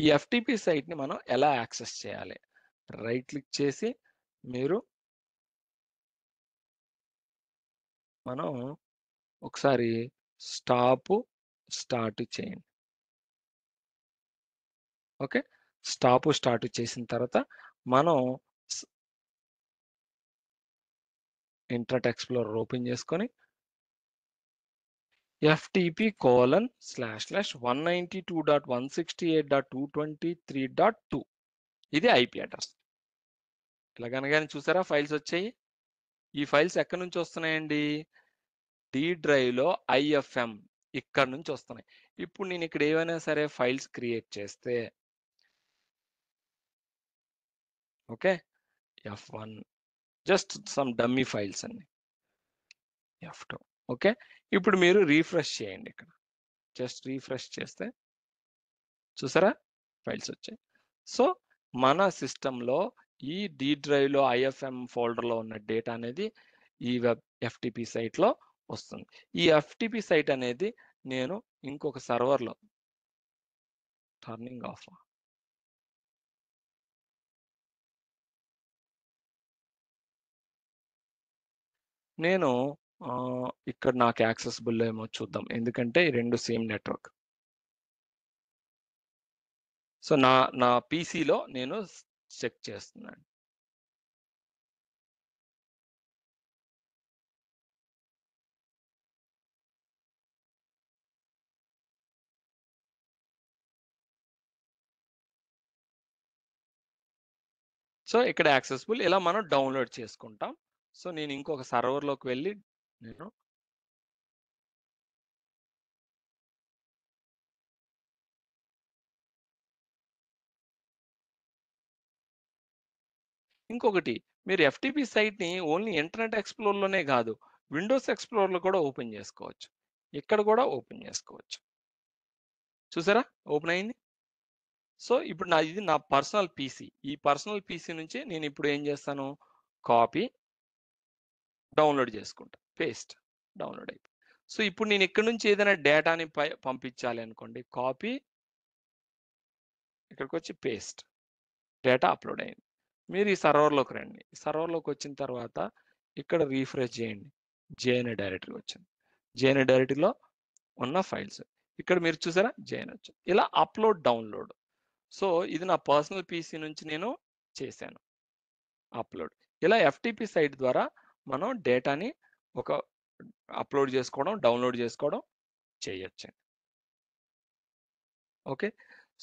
ఈ ఎఫ్టిపి సైట్ని మనం ఎలా యాక్సెస్ చేయాలి? రైట్ క్లిక్ చేసి మనం ఒకసారి స్టార్ట్ చేయండి. ఓకే, స్టార్ట్ చేసిన తర్వాత మనం ఇంటర్నెట్ ఎక్స్ప్లోరర్ ఓపెన్ చేసుకొని ftp://192.168.223.2 ఇది ఐపీ అడ్రస్. ఇలాగనగానే చూసారా ఫైల్స్ వచ్చాయి. ఈ ఫైల్స్ ఎక్కడి నుంచి వస్తున్నాయండి? డి డ్రైవ్లో ఐఎఫ్ఎం ఇక్కడ నుంచి వస్తున్నాయి. ఇప్పుడు నేను ఇక్కడ ఏవైనా సరే ఫైల్స్ క్రియేట్ చేస్తే okay, F1 just some dummy files అన్ని, F2 ఓకే. ఇప్పుడు మీరు రీఫ్రెష్ చేయండి. ఇక్కడ జస్ట్ రీఫ్రెష్ చేస్తే చూసారా ఫైల్స్ వచ్చాయి. సో మన సిస్టంలో ఈ డి డ్రైవ్లో ఐఎఫ్ఎం ఫోల్డర్లో ఉన్న డేటా అనేది ఈ ఎఫ్టిపి సైట్లో వస్తుంది. ఈ ఎఫ్టిపి సైట్ అనేది నేను ఇంకొక సర్వర్లో టర్నింగ్ ఆఫ్ నేను ఇక్కడ నాకు యాక్సెసిబుల్ ఏమో చూద్దాం, ఎందుకంటే ఈ రెండు సేమ్ నెట్వర్క్. సో నా పీసీలో నేను చెక్ చేస్తున్నాను. సో ఇక్కడ యాక్సెసిబుల్, ఇలా మనం డౌన్లోడ్ చేసుకుంటాం. సో నేను ఇంకొక సర్వర్లోకి వెళ్ళి నేను ఇంకొకటి, మీరు ఎఫ్టిపి సైట్ని ఓన్లీ ఇంటర్నెట్ ఎక్స్ప్లోర్లోనే కాదు, విండోస్ ఎక్స్ప్లోర్లో కూడా ఓపెన్ చేసుకోవచ్చు. ఇక్కడ కూడా ఓపెన్ చేసుకోవచ్చు. చూసారా ఓపెన్ అయింది. సో ఇప్పుడు ఇది నా పర్సనల్ పీసీ. ఈ పర్సనల్ పీసీ నుంచి నేను ఇప్పుడు ఏం చేస్తాను, కాపీ డౌన్లోడ్ చేసుకుంటా, పేస్ట్ డౌన్లోడ్ అయిపోయి. సో ఇప్పుడు నేను ఇక్కడ నుంచి ఏదైనా డేటాని పంపించాలి అనుకోండి, కాపీ ఇక్కడికి వచ్చి పేస్ట్, డేటా అప్లోడ్ అయింది. మీరు ఈ సర్వర్లోకి రండి. ఈ సర్వర్లోకి వచ్చిన తర్వాత ఇక్కడ రీఫ్రెష్ చేయండి, జేఎన్ఏ డైరెక్టరీ వచ్చింది. జేఎన్ఏ డైరెక్టరీలో ఉన్న ఫైల్స్ ఇక్కడ మీరు చూసారా జేఎన్ వచ్చింది. ఇలా అప్లోడ్ డౌన్లోడ్. సో ఇది నా పర్సనల్ పీసీ నుంచి నేను చేశాను అప్లోడ్. ఇలా ఎఫ్టిపి సైట్ ద్వారా మనం డేటాని అప్లోడ్ చేసుకోవడం, డౌన్లోడ్ చేసుకోవడం చేయొచ్చు. Okay,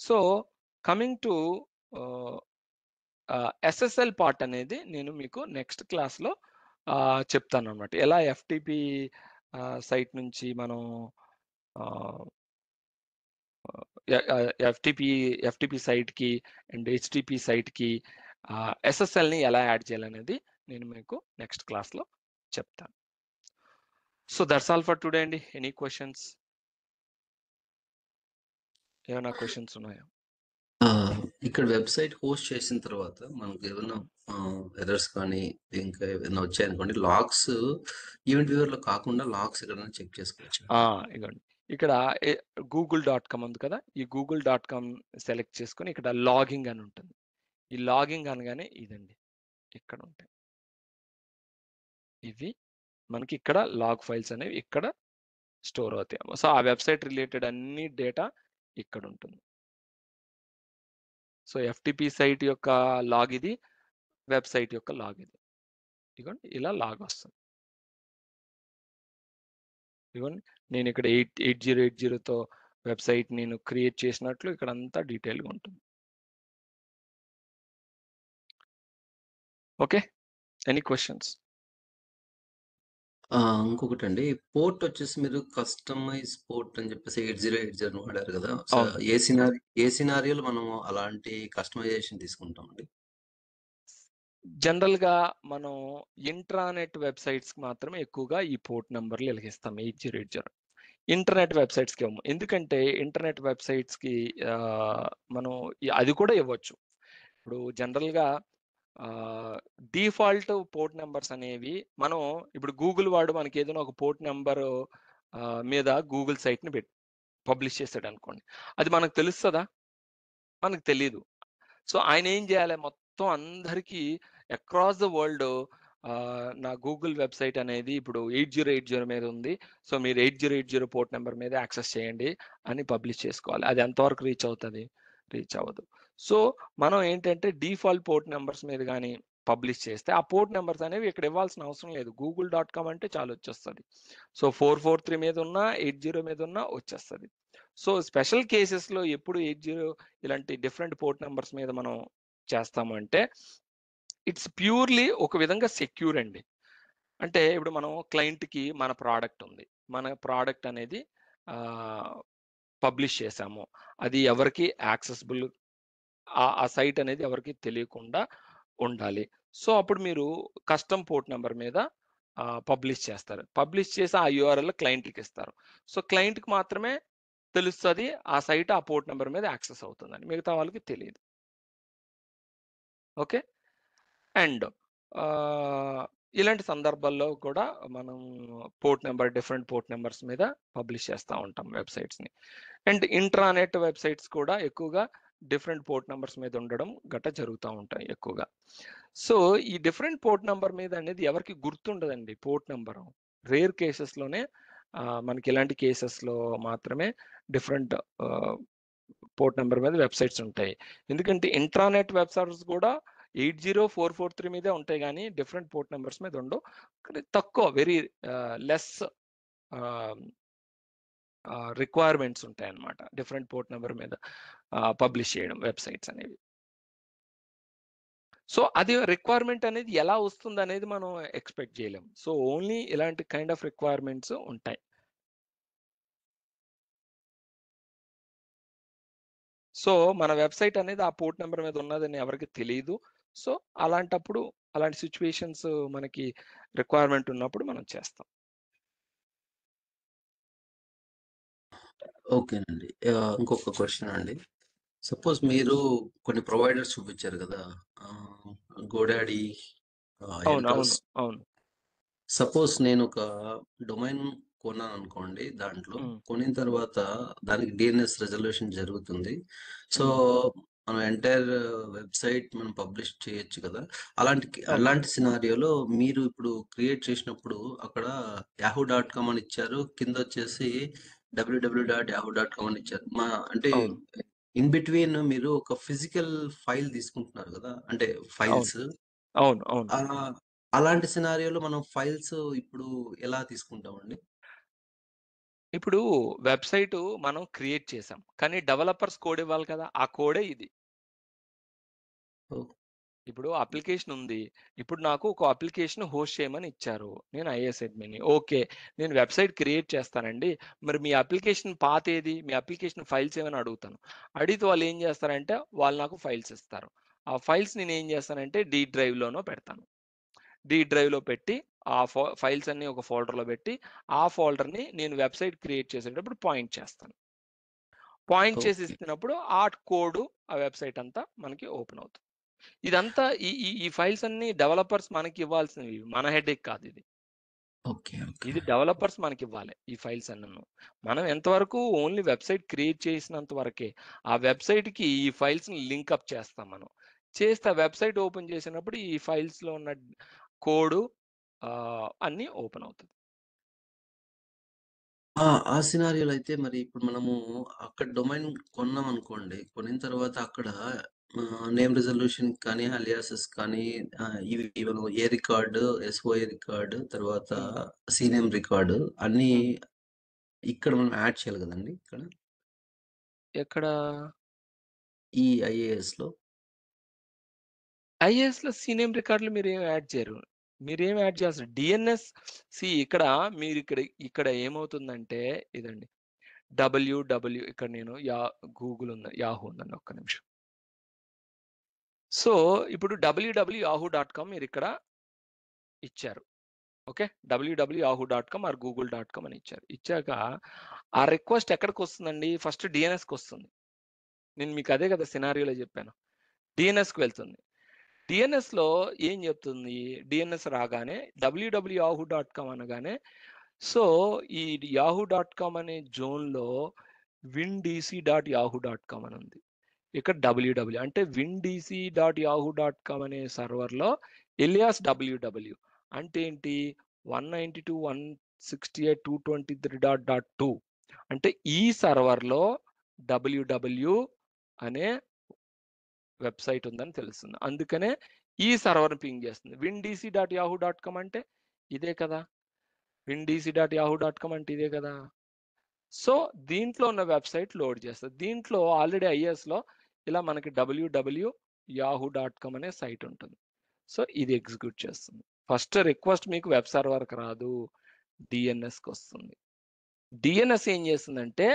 so coming to SSL part అనేది నేను మీకు నెక్స్ట్ క్లాస్లో చెప్తాను అన్నమాట. ఎలా ఎఫ్టిపి సైట్ నుంచి మనం ఎఫ్టిపి సైట్కి అండ్ హెచ్టిపి సైట్కి ఎస్ఎస్ఎల్ని ఎలా యాడ్ చేయాలనేది నేను మీకు నెక్స్ట్ క్లాస్లో చెప్తాను. So that's all for today అండి. Any questions? ఏమైనా క్వశ్చన్స్ ఉన్నాయా? ఇక్కడ వెబ్సైట్ హోస్ట్ చేసిన తర్వాత మనకు ఏమైనా ఎర్రర్స్ కానీ ఇంకా ఏమైనా వచ్చాయనుకోండి, లాగ్స్ ఈవెంట్ వ్యూవర్లో కాకుండా లాగ్స్ ఎక్కడైనా చెక్ చేసుకోవచ్చు. ఇవ్వండి, ఇక్కడ google.com ఉంది కదా, ఈ google.com సెలెక్ట్ చేసుకొని ఇక్కడ లాగింగ్ అని ఉంటుంది. ఈ లాగింగ్ అనగానే ఇదండి, ఇక్కడ ఉంటాయి ఇవి మనకి ఇక్కడ లాగ్ ఫైల్స్ అనేవి ఇక్కడ స్టోర్ అవుతాయి. సో ఆ వెబ్సైట్ రిలేటెడ్ అన్ని డేటా ఇక్కడ ఉంటుంది. సో ఎఫ్టిపి సైట్ యొక్క లాగ్ ఇది, వెబ్సైట్ యొక్క లాగ్ ఇది. ఇదిగోండి ఇలా లాగ్ వస్తుంది. ఇదిగోండి నేను ఇక్కడ 8080తో వెబ్సైట్ నేను క్రియేట్ చేసినట్లు ఇక్కడ అంతా డీటెయిల్గా ఉంటుంది. Okay, any questions? ఇంకొకటండి, పోర్ట్ వచ్చేసి మీరు కస్టమైజ్ పోర్ట్ అని చెప్పేసి 8080 వాడారు కదా. సో అవును. ఏ సినారియోలో మనం అలాంటి కస్టమైజేషన్ తీసుకుంటామండి? జనరల్గా మనం ఇంట్రానెట్ వెబ్సైట్స్ మాత్రమే ఎక్కువగా ఈ పోర్ట్ నెంబర్లు వెలిగిస్తాం 8080. ఇంటర్నెట్ వెబ్సైట్స్కి ఇవ్వము. ఎందుకంటే ఇంటర్నెట్ వెబ్సైట్స్కి మనం అది కూడా ఇవ్వచ్చు. ఇప్పుడు జనరల్గా డిఫాల్ట్ పోర్ట్ నెంబర్స్ అనేవి మనం ఇప్పుడు గూగుల్ వాడు మనకి ఏదైనా ఒక పోర్ట్ నెంబర్ మీద గూగుల్ సైట్ని పబ్లిష్ చేశాడు అనుకోండి, అది మనకు తెలుస్తుందా? మనకు తెలియదు. సో ఆయన ఏం చేయాలి, మొత్తం అందరికీ అక్రాస్ ద వరల్డ్ నా గూగుల్ వెబ్సైట్ అనేది ఇప్పుడు 8080 మీద ఉంది, సో మీరు 8080 పోర్ట్ నెంబర్ మీద యాక్సెస్ చేయండి అని పబ్లిష్ చేసుకోవాలి. అది ఎంతవరకు రీచ్ అవుతుంది? రీచ్ అవ్వదు. సో మనం ఏంటంటే డిఫాల్ట్ పోర్ట్ నెంబర్స్ మీద కానీ పబ్లిష్ చేస్తే ఆ పోర్ట్ నెంబర్స్ అనేవి ఇక్కడ ఇవ్వాల్సిన అవసరం లేదు. google.com అంటే చాలు వచ్చేస్తుంది. సో 443 మీద ఉన్నా 80 మీద ఉన్నా వచ్చేస్తుంది. సో స్పెషల్ కేసెస్లో ఎప్పుడు 80 ఇలాంటి డిఫరెంట్ పోర్ట్ నెంబర్స్ మీద మనం చేస్తాము అంటే ఇట్స్ ప్యూర్లీ ఒక విధంగా సెక్యూర్ అండి. అంటే ఇప్పుడు మనం క్లయింట్కి మన ప్రోడక్ట్ ఉంది, మన ప్రోడక్ట్ అనేది పబ్లిష్ చేసాము, అది ఎవరికి యాక్సెసిబుల్, ఆ సైట్ అనేది ఎవరికి తెలియకుండా ఉండాలి. సో అప్పుడు మీరు కస్టమ్ పోర్ట్ నెంబర్ మీద పబ్లిష్ చేస్తారు. పబ్లిష్ చేసి ఆ యూఆర్ఎల్ క్లయింట్కి ఇస్తారు. సో క్లయింట్కి మాత్రమే తెలుస్తుంది ఆ సైట్ ఆ పోర్ట్ నెంబర్ మీద యాక్సెస్ అవుతుందని, మిగతా వాళ్ళకి తెలియదు. ఓకే, అండ్ ఇలాంటి సందర్భాల్లో కూడా మనం డిఫరెంట్ పోర్ట్ నెంబర్స్ మీద పబ్లిష్ చేస్తూ ఉంటాం వెబ్సైట్స్ని. అండ్ ఇంట్రానెట్ వెబ్సైట్స్ కూడా ఎక్కువగా డిఫరెంట్ పోర్ట్ నెంబర్స్ మీద ఉండడం గట్రా జరుగుతూ ఉంటాయి ఎక్కువగా. సో ఈ డిఫరెంట్ పోర్ట్ నెంబర్ మీద అనేది ఎవరికి గుర్తుండదండి. పోర్ట్ నెంబరు రేర్ కేసెస్లోనే మనకి ఇలాంటి కేసెస్లో మాత్రమే డిఫరెంట్ పోర్ట్ నెంబర్ మీద వెబ్సైట్స్ ఉంటాయి. ఎందుకంటే ఇంట్రానెట్ వెబ్సైట్స్ కూడా 80443 మీదే ఉంటాయి కానీ డిఫరెంట్ పోర్ట్ నెంబర్స్ మీద ఉండవు. కానీ తక్కువ, వెరీ లెస్ రిక్వైర్మెంట్స్ ఉంటాయి అన్నమాట డిఫరెంట్ పోర్ట్ నెంబర్ మీద పబ్లిష్ చేయడం వెబ్సైట్స్ అనేవి. సో అది రిక్వైర్మెంట్ అనేది ఎలా వస్తుంది అనేది మనం ఎక్స్పెక్ట్ చేయలేం. సో ఓన్లీ ఇలాంటి కైండ్ ఆఫ్ రిక్వైర్మెంట్స్ ఉంటాయి. సో మన వెబ్సైట్ అనేది ఆ పోర్ట్ నెంబర్ మీద ఉన్నదని ఎవరికి తెలియదు. సో అలాంటప్పుడు అలాంటి సిచ్యువేషన్స్ మనకి రిక్వైర్మెంట్ ఉన్నప్పుడు మనం చేస్తాం. ఓకేనండి. ఇంకొక క్వశ్చన్ అండి. సపోజ్ మీరు కొన్ని ప్రొవైడర్స్ చూపించారు కదా, గోడాడీ, అవును, ఎంట్రస్. అవును, అవును. సపోజ్ నేను ఒక డొమైన్ కొన్నాను అనుకోండి, దాంట్లో కొనిన తర్వాత దానికి డిఎన్ఎస్ రెజల్యూషన్ జరుగుతుంది. సో మనం ఎంటైర్ వెబ్సైట్ మనం పబ్లిష్ చేయొచ్చు కదా. అలాంటి సినారియోలో మీరు ఇప్పుడు క్రియేట్ చేసినప్పుడు అక్కడ yahoo.com అని ఇచ్చారు, కింద వచ్చేసి www.yahoo.com అని ఇచ్చారు. అంటే అవును, ఇన్ బిట్వీన్ మీరు ఒక ఫిజికల్ ఫైల్ తీసుకుంటున్నారు కదా, అంటే ఫైల్స్. అవును, అవును. అలాంటి సినారియోలో మనం ఫైల్స్ ఇప్పుడు ఎలా తీసుకుంటామండి? ఇప్పుడు వెబ్సైట్ మనం క్రియేట్ చేసాం, కానీ డెవలపర్స్ కోడ్ ఇవ్వాలి కదా, ఆ కోడే ఇది. ఓహ్! ఇప్పుడు అప్లికేషన్ ఉంది, ఇప్పుడు నాకు ఒక అప్లికేషన్ హోస్ట్ చేయమని ఇచ్చారు, నేను ఐఎస్ అడ్మిన్. ఓకే, నేను వెబ్సైట్ క్రియేట్ చేస్తానండి, మరి మీ అప్లికేషన్ పాత్ ఏది, మీ అప్లికేషన్ ఫైల్స్ ఏమని అడుగుతాను. అడిగితే వాళ్ళు ఏం చేస్తారంటే వాళ్ళు నాకు ఫైల్స్ ఇస్తారు. ఆ ఫైల్స్ నేను ఏం చేస్తానంటే డి డ్రైవ్లోనో పెడతాను. డి డ్రైవ్లో పెట్టి ఆ ఫైల్స్ అన్ని ఒక ఫోల్డర్లో పెట్టి ఆ ఫోల్డర్ని నేను వెబ్సైట్ క్రియేట్ చేసేటప్పుడు పాయింట్ చేస్తాను. పాయింట్ చేసి ఓకే. ఇస్తున్నప్పుడు ఆ కోడ్ ఆ వెబ్సైట్ అంతా మనకి ఓపెన్ అవుతుంది. ఇదంతా ఈ ఫైల్స్ అన్ని డెవలపర్స్ మనకి ఇవ్వాల్సినవి, మన హెడేక్ కాదు ఇది. ఓకే. ఓకే. ఇది డెవలపర్స్ మనకి ఇవ్వాలి ఈ ఫైల్స్ అన్నను. మనం ఎంతవరకు ఓన్లీ వెబ్సైట్ క్రియేట్ చేసినంత వరకే. ఆ వెబ్సైట్కి ఈ ఫైల్స్ని లింక్అప్ చేస్తాం మనం. చేస్తే వెబ్సైట్ ఓపెన్ చేసినప్పుడు ఈ ఫైల్స్లో ఉన్న కోడ్ అన్నీ ఓపెన్ అవుతుంది. ఆ సినారియోలో అయితే మరి ఇప్పుడు మనము అక్కడ డొమైన్ కొన్నాం అనుకోండి. కొనిన తర్వాత అక్కడ నేమ్ రిజల్యూషన్ కానీ, అలియాసెస్ కానీ ఇవి even a record, SOA record, తర్వాత సీనేమ్ రికార్డ్ అన్నీ ఇక్కడ మనం యాడ్ చేయాలి కదండీ ఇక్కడ. ఎక్కడ ఈ ఐఏఎస్‌లో. ఐఏఎస్‌లో సీనేమ్ రికార్డులు మీరేం యాడ్ చేయరు. మీరేం యాడ్ చేయాల్సిన డిఎన్ఎస్ ఇక్కడ మీరు ఇక్కడ ఏమవుతుందంటే ఇదండి ఇక్కడ నేను గూగుల్ ఉంది, యాహూ ఉందండి, ఒక్క నిమిషం. సో ఇప్పుడు www.yahoo.com మీరు ఇక్కడ ఇచ్చారు. ఓకే, www.yahoo.com ఆర్ google.com అని ఇచ్చారు. ఇచ్చాక ఆ రిక్వెస్ట్ ఎక్కడికి వస్తుందండి? ఫస్ట్ డిఎన్ఎస్కి వస్తుంది. నేను మీకు అదే కదా సినారియోలో చెప్పాను. డిఎన్ఎస్కి వెళ్తుంది. డిఎన్ఎస్లో ఏం చెప్తుంది? డిఎన్ఎస్ రాగానే www.yahoo.com అనగానే సో ఈ yahoo.com అనే జోన్లో windc.yahoo.com అని ఉంది. ఇక్కడ www అంటే windc.yahoo.com అనే సర్వర్లో ఎలియాస్ www అంటే ఏంటి 192.168.223.2 అంటే ఈ సర్వర్లో www అనే వెబ్సైట్ ఉందని తెలుస్తుంది. అందుకనే ఈ సర్వర్ పింగ్ చేస్తుంది. windc.yahoo.com అంటే ఇదే కదా. windc.yahoo.com అంటే ఇదే కదా. సో దీంట్లో ఉన్న వెబ్సైట్ లోడ్ చేస్తుంది. దీంట్లో ఆల్రెడీ ఐఎస్లో ఇలా మనకి www.yahoo.com అనే సైట్ ఉంటుంది. సో ఇది ఎగ్జిక్యూట్ చేస్తుంది. ఫస్ట్ రిక్వెస్ట్ మీకు వెబ్ సర్వర్కి రాదు, డిఎన్ఎస్కి వస్తుంది. డిఎన్ఎస్ ఏం చేస్తుందంటే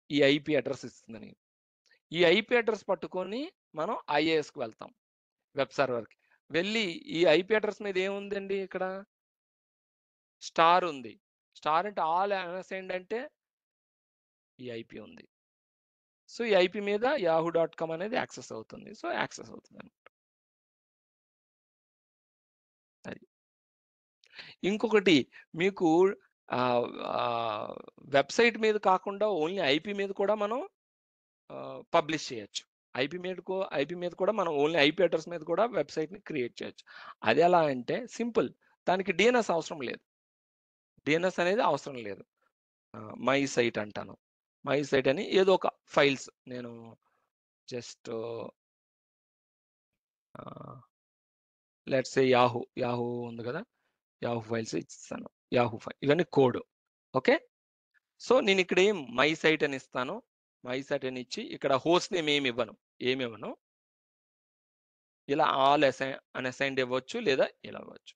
ఈ ఐపీ అడ్రస్ ఇస్తుందని. ఈ ఐపీ అడ్రస్ పట్టుకొని మనం ఐఏఎస్కి వెళ్తాం, వెబ్ సర్వర్కి వెళ్ళి ఈ ఐపీ అడ్రస్ మీద ఏముందండి? ఇక్కడ స్టార్ ఉంది. స్టార్ అంటే ఆల్ అన్అసైన్డ్ అంటే ఈ ఐపీ ఉంది. సో ఈ ఐపీ మీద yahoo.com అనేది యాక్సెస్ అవుతుంది. సో యాక్సెస్ అవుతుంది అనమాట. అది ఇంకొకటి మీకు వెబ్సైట్ మీద కాకుండా ఓన్లీ ఐపీ మీద కూడా మనం పబ్లిష్ చేయొచ్చు. ఐపీ మీద కూడా మనం ఓన్లీ ఐపీ అడ్రస్ మీద కూడా వెబ్సైట్ని క్రియేట్ చేయొచ్చు. అది ఎలా అంటే సింపుల్, దానికి డిఎన్ఎస్ అవసరం లేదు. డిఎన్ఎస్ అనేది అవసరం లేదు. మై సైట్ అంటాను. మై సైట్ అని ఏదో ఒక ఫైల్స్ నేను జస్ట్ లెట్స్ సే యాహూ ఉంది కదా, యాహూ ఫైల్స్ ఇస్తాను. యాహూ ఫైల్ ఇవన్నీ కోడ్. ఓకే, సో నేను ఇక్కడ మై సైట్ అని ఇస్తాను. మై సైట్ అని ఇచ్చి ఇక్కడ హోస్ట్ నేమ్ ఏమి ఇవ్వను. ఇలా ఆల్ అన్అసైన్డ్ ఇవ్వచ్చు లేదా ఇలా ఇవ్వచ్చు.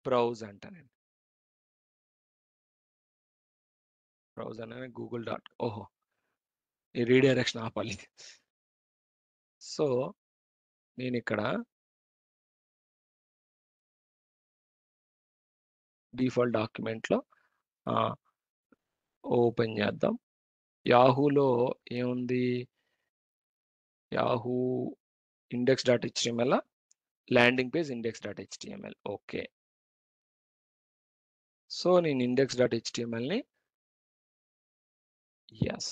బ్రౌజ్ అంటానండి. బ్రౌజ్ అనే ఓహో ఈ రీడైరెక్షన్ ఆపాలి. సో నేను ఇక్కడ డిఫాల్ట్ డాక్యుమెంట్లో ఓపెన్ చేద్దాం. యాహూలో ఏముంది? Yahoo index.html landing page index.html. Okay, so నేను index.htmlని ఎస్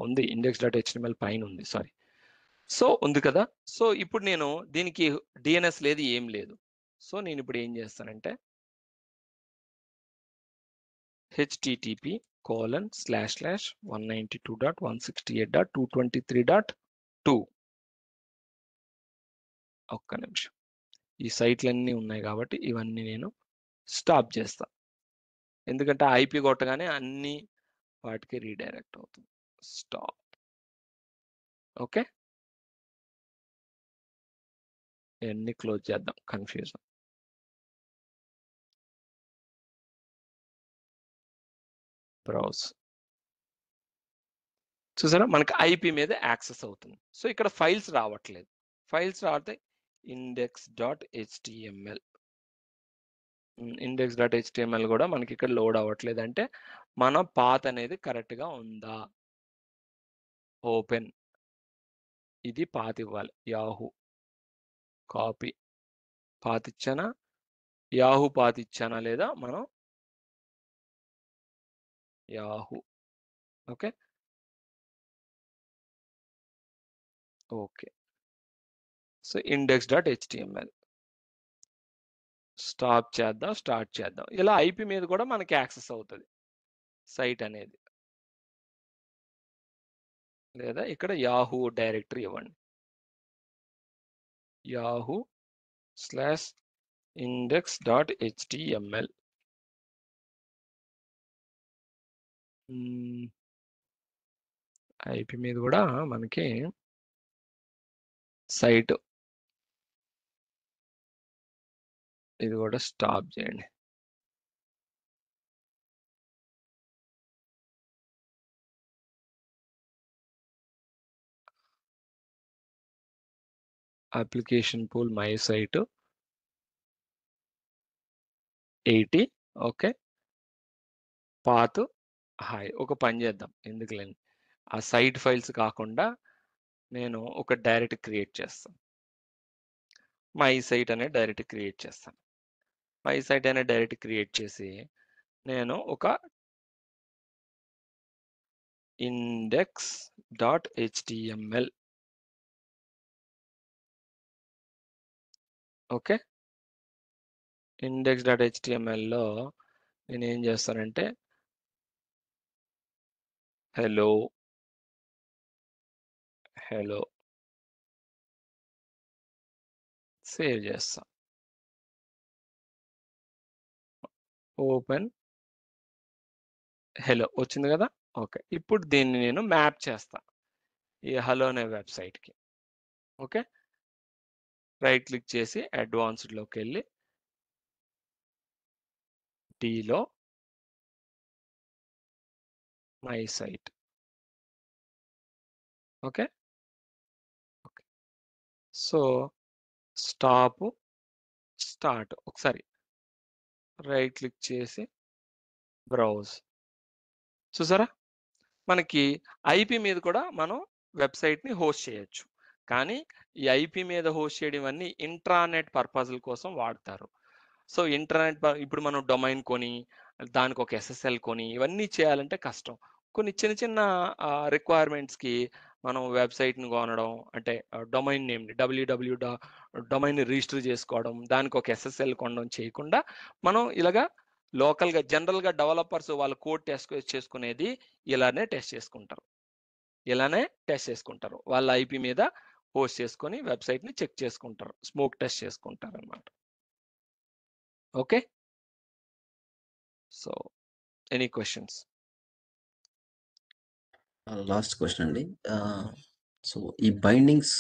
ఉంది, index.html పైన ఉంది, సారీ. సో ఉంది కదా. సో ఇప్పుడు నేను దీనికి డిఎన్ఎస్ లేదు, ఏం లేదు. సో నేను ఇప్పుడు ఏం చేస్తానంటే http://192.168.223.2 ఒక్క నిమిషం. ఈ సైట్లన్నీ ఉన్నాయి కాబట్టి ఇవన్నీ నేను స్టాప్ చేస్తా. ఎందుకంటే ఐపీ కొట్టగానే అన్ని వాటికి రీడైరెక్ట్ అవుతుంది. స్టాప్. ఓకే, ఇవన్నీ క్లోజ్ చేద్దాం, కన్ఫ్యూజన్. బ్రౌజ్ చూసారా, మనకి ఐపీ మీద యాక్సెస్ అవుతుంది. సో ఇక్కడ ఫైల్స్ రావట్లేదు. ఫైల్స్ రావట్లే index.html కూడా మనకి ఇక్కడ లోడ్ అవ్వట్లేదు. అంటే మన పాత్ అనేది కరెక్ట్గా ఉందా? ఓపెన్, ఇది పాత్ ఇవ్వాలి. యాహూ కాపీ పాత్ ఇచ్చానా, యాహూ పాత్ ఇచ్చానా లేదా మనం Yahoo. Okay okay, so index.html. Stop చేద్దాం, స్టార్ట్ చేద్దాం. ఇలా ఐపీ మీద కూడా మనకి యాక్సెస్ అవుతుంది సైట్ అనేది. లేదా ఇక్కడ యాహూ డైరెక్టరీ ఇవ్వండి. yahoo/index.html. ఐపీ మీద కూడా మనకి సైట్ ఇది కూడా స్టాప్ చేయండి. Application pool my site 80. Okay, path hi. ఒక పని చేద్దాం, ఎందుకులేండి, ఆ సైట్ ఫైల్స్ కాకుండా నేను ఒక డైరెక్ట్ క్రియేట్ చేస్తాను. మై సైట్ అనే డైరెక్ట్ క్రియేట్ చేస్తాను. మై సైట్ అనే డైరెక్ట్ క్రియేట్ చేసి నేను ఒక index.html. ఓకే, index.html లో నేను ఏం చేస్తానంటే హలో సేవ్ చేస్తా. ఓపెన్ హలో వచ్చింది కదా. ఓకే, ఇప్పుడు దీన్ని నేను మ్యాప్ చేస్తా ఈ హలో అనే వెబ్సైట్కి. ఓకే, రైట్ క్లిక్ చేసి అడ్వాన్స్డ్లోకి వెళ్ళి డీలో my site. Okay, so stop, start. ఒకసారి రైట్ క్లిక్ చేసి బ్రౌజ్. చూసారా, మనకి ఐపీ మీద కూడా మనం వెబ్సైట్ని హోస్ట్ చేయొచ్చు. కానీ ఈ ఐపీ మీద హోస్ట్ చేయడం అన్నీ ఇంట్రానెట్ పర్పస్ల కోసం వాడతారు. సో ఇంటర్నెట్ ఇప్పుడు మనం డొమైన్ కొని దానికి ఒక ఎస్ఎస్ఎల్ కొని ఇవన్నీ చేయాలంటే కష్టం. కొన్ని చిన్న చిన్న రిక్వైర్మెంట్స్కి మనం వెబ్సైట్ని కొనడం, అంటే డొమైన్ నేమ్ని డొమైన్ రిజిస్టర్ చేసుకోవడం, దానికి ఒక ఎస్ఎస్ఎల్ కొనడం చేయకుండా మనం ఇలాగా లోకల్గా జనరల్గా డెవలపర్స్ వాళ్ళు కోడ్ టెస్ట్ చేసుకునేది ఇలానే టెస్ట్ చేసుకుంటారు. వాళ్ళ ఐపీ మీద హోస్ట్ చేసుకొని వెబ్సైట్ని చెక్ చేసుకుంటారు, స్మోక్ టెస్ట్ చేసుకుంటారు అన్నమాట. Okay, so any questions? Last question అండి. సో ఈ బైండింగ్స్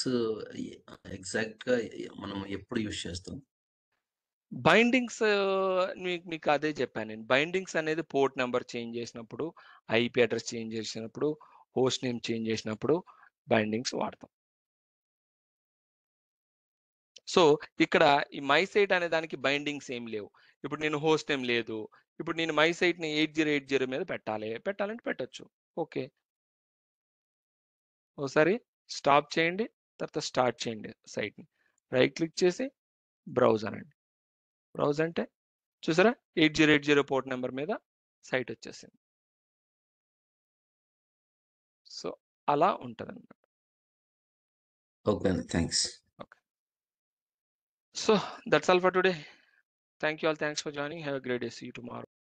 ఎగ్జాక్ట్గా మనం ఎప్పుడు యూజ్ చేస్తాం? బైండింగ్స్ మీకు అదే చెప్పాను నేను. బైండింగ్స్ అనేది పోర్ట్ నెంబర్ చేంజ్ చేసినప్పుడు, ఐపీ అడ్రస్ చేంజ్ చేసినప్పుడు, హోస్ట్ నేమ్ చేంజ్ చేసినప్పుడు బైండింగ్స్ వాడతాం. సో ఇక్కడ ఈ మై సైట్ అనే దానికి బైండింగ్స్ ఏం లేవు. ఇప్పుడు నేను హోస్ట్ నేమ్ లేదు, ఇప్పుడు నేను మై సైట్ని 8080 మీద పెట్టాలంటే పెట్టచ్చు. ఓకే, ఒకసారి స్టాప్ చేయండి, తర్వాత స్టార్ట్ చేయండి సైట్ని. రైట్ క్లిక్ చేసి బ్రౌజ్ అనండి. బ్రౌజ్ అంటే చూసారా 8080 పోర్ట్ నెంబర్ మీద సైట్ వచ్చేసింది. సో అలా ఉంటుంది అన్నమాట. ఓకే అండి, thanks. Okay, so that's all for today. Thank you all, thanks for joining. Have a great day. See you tomorrow.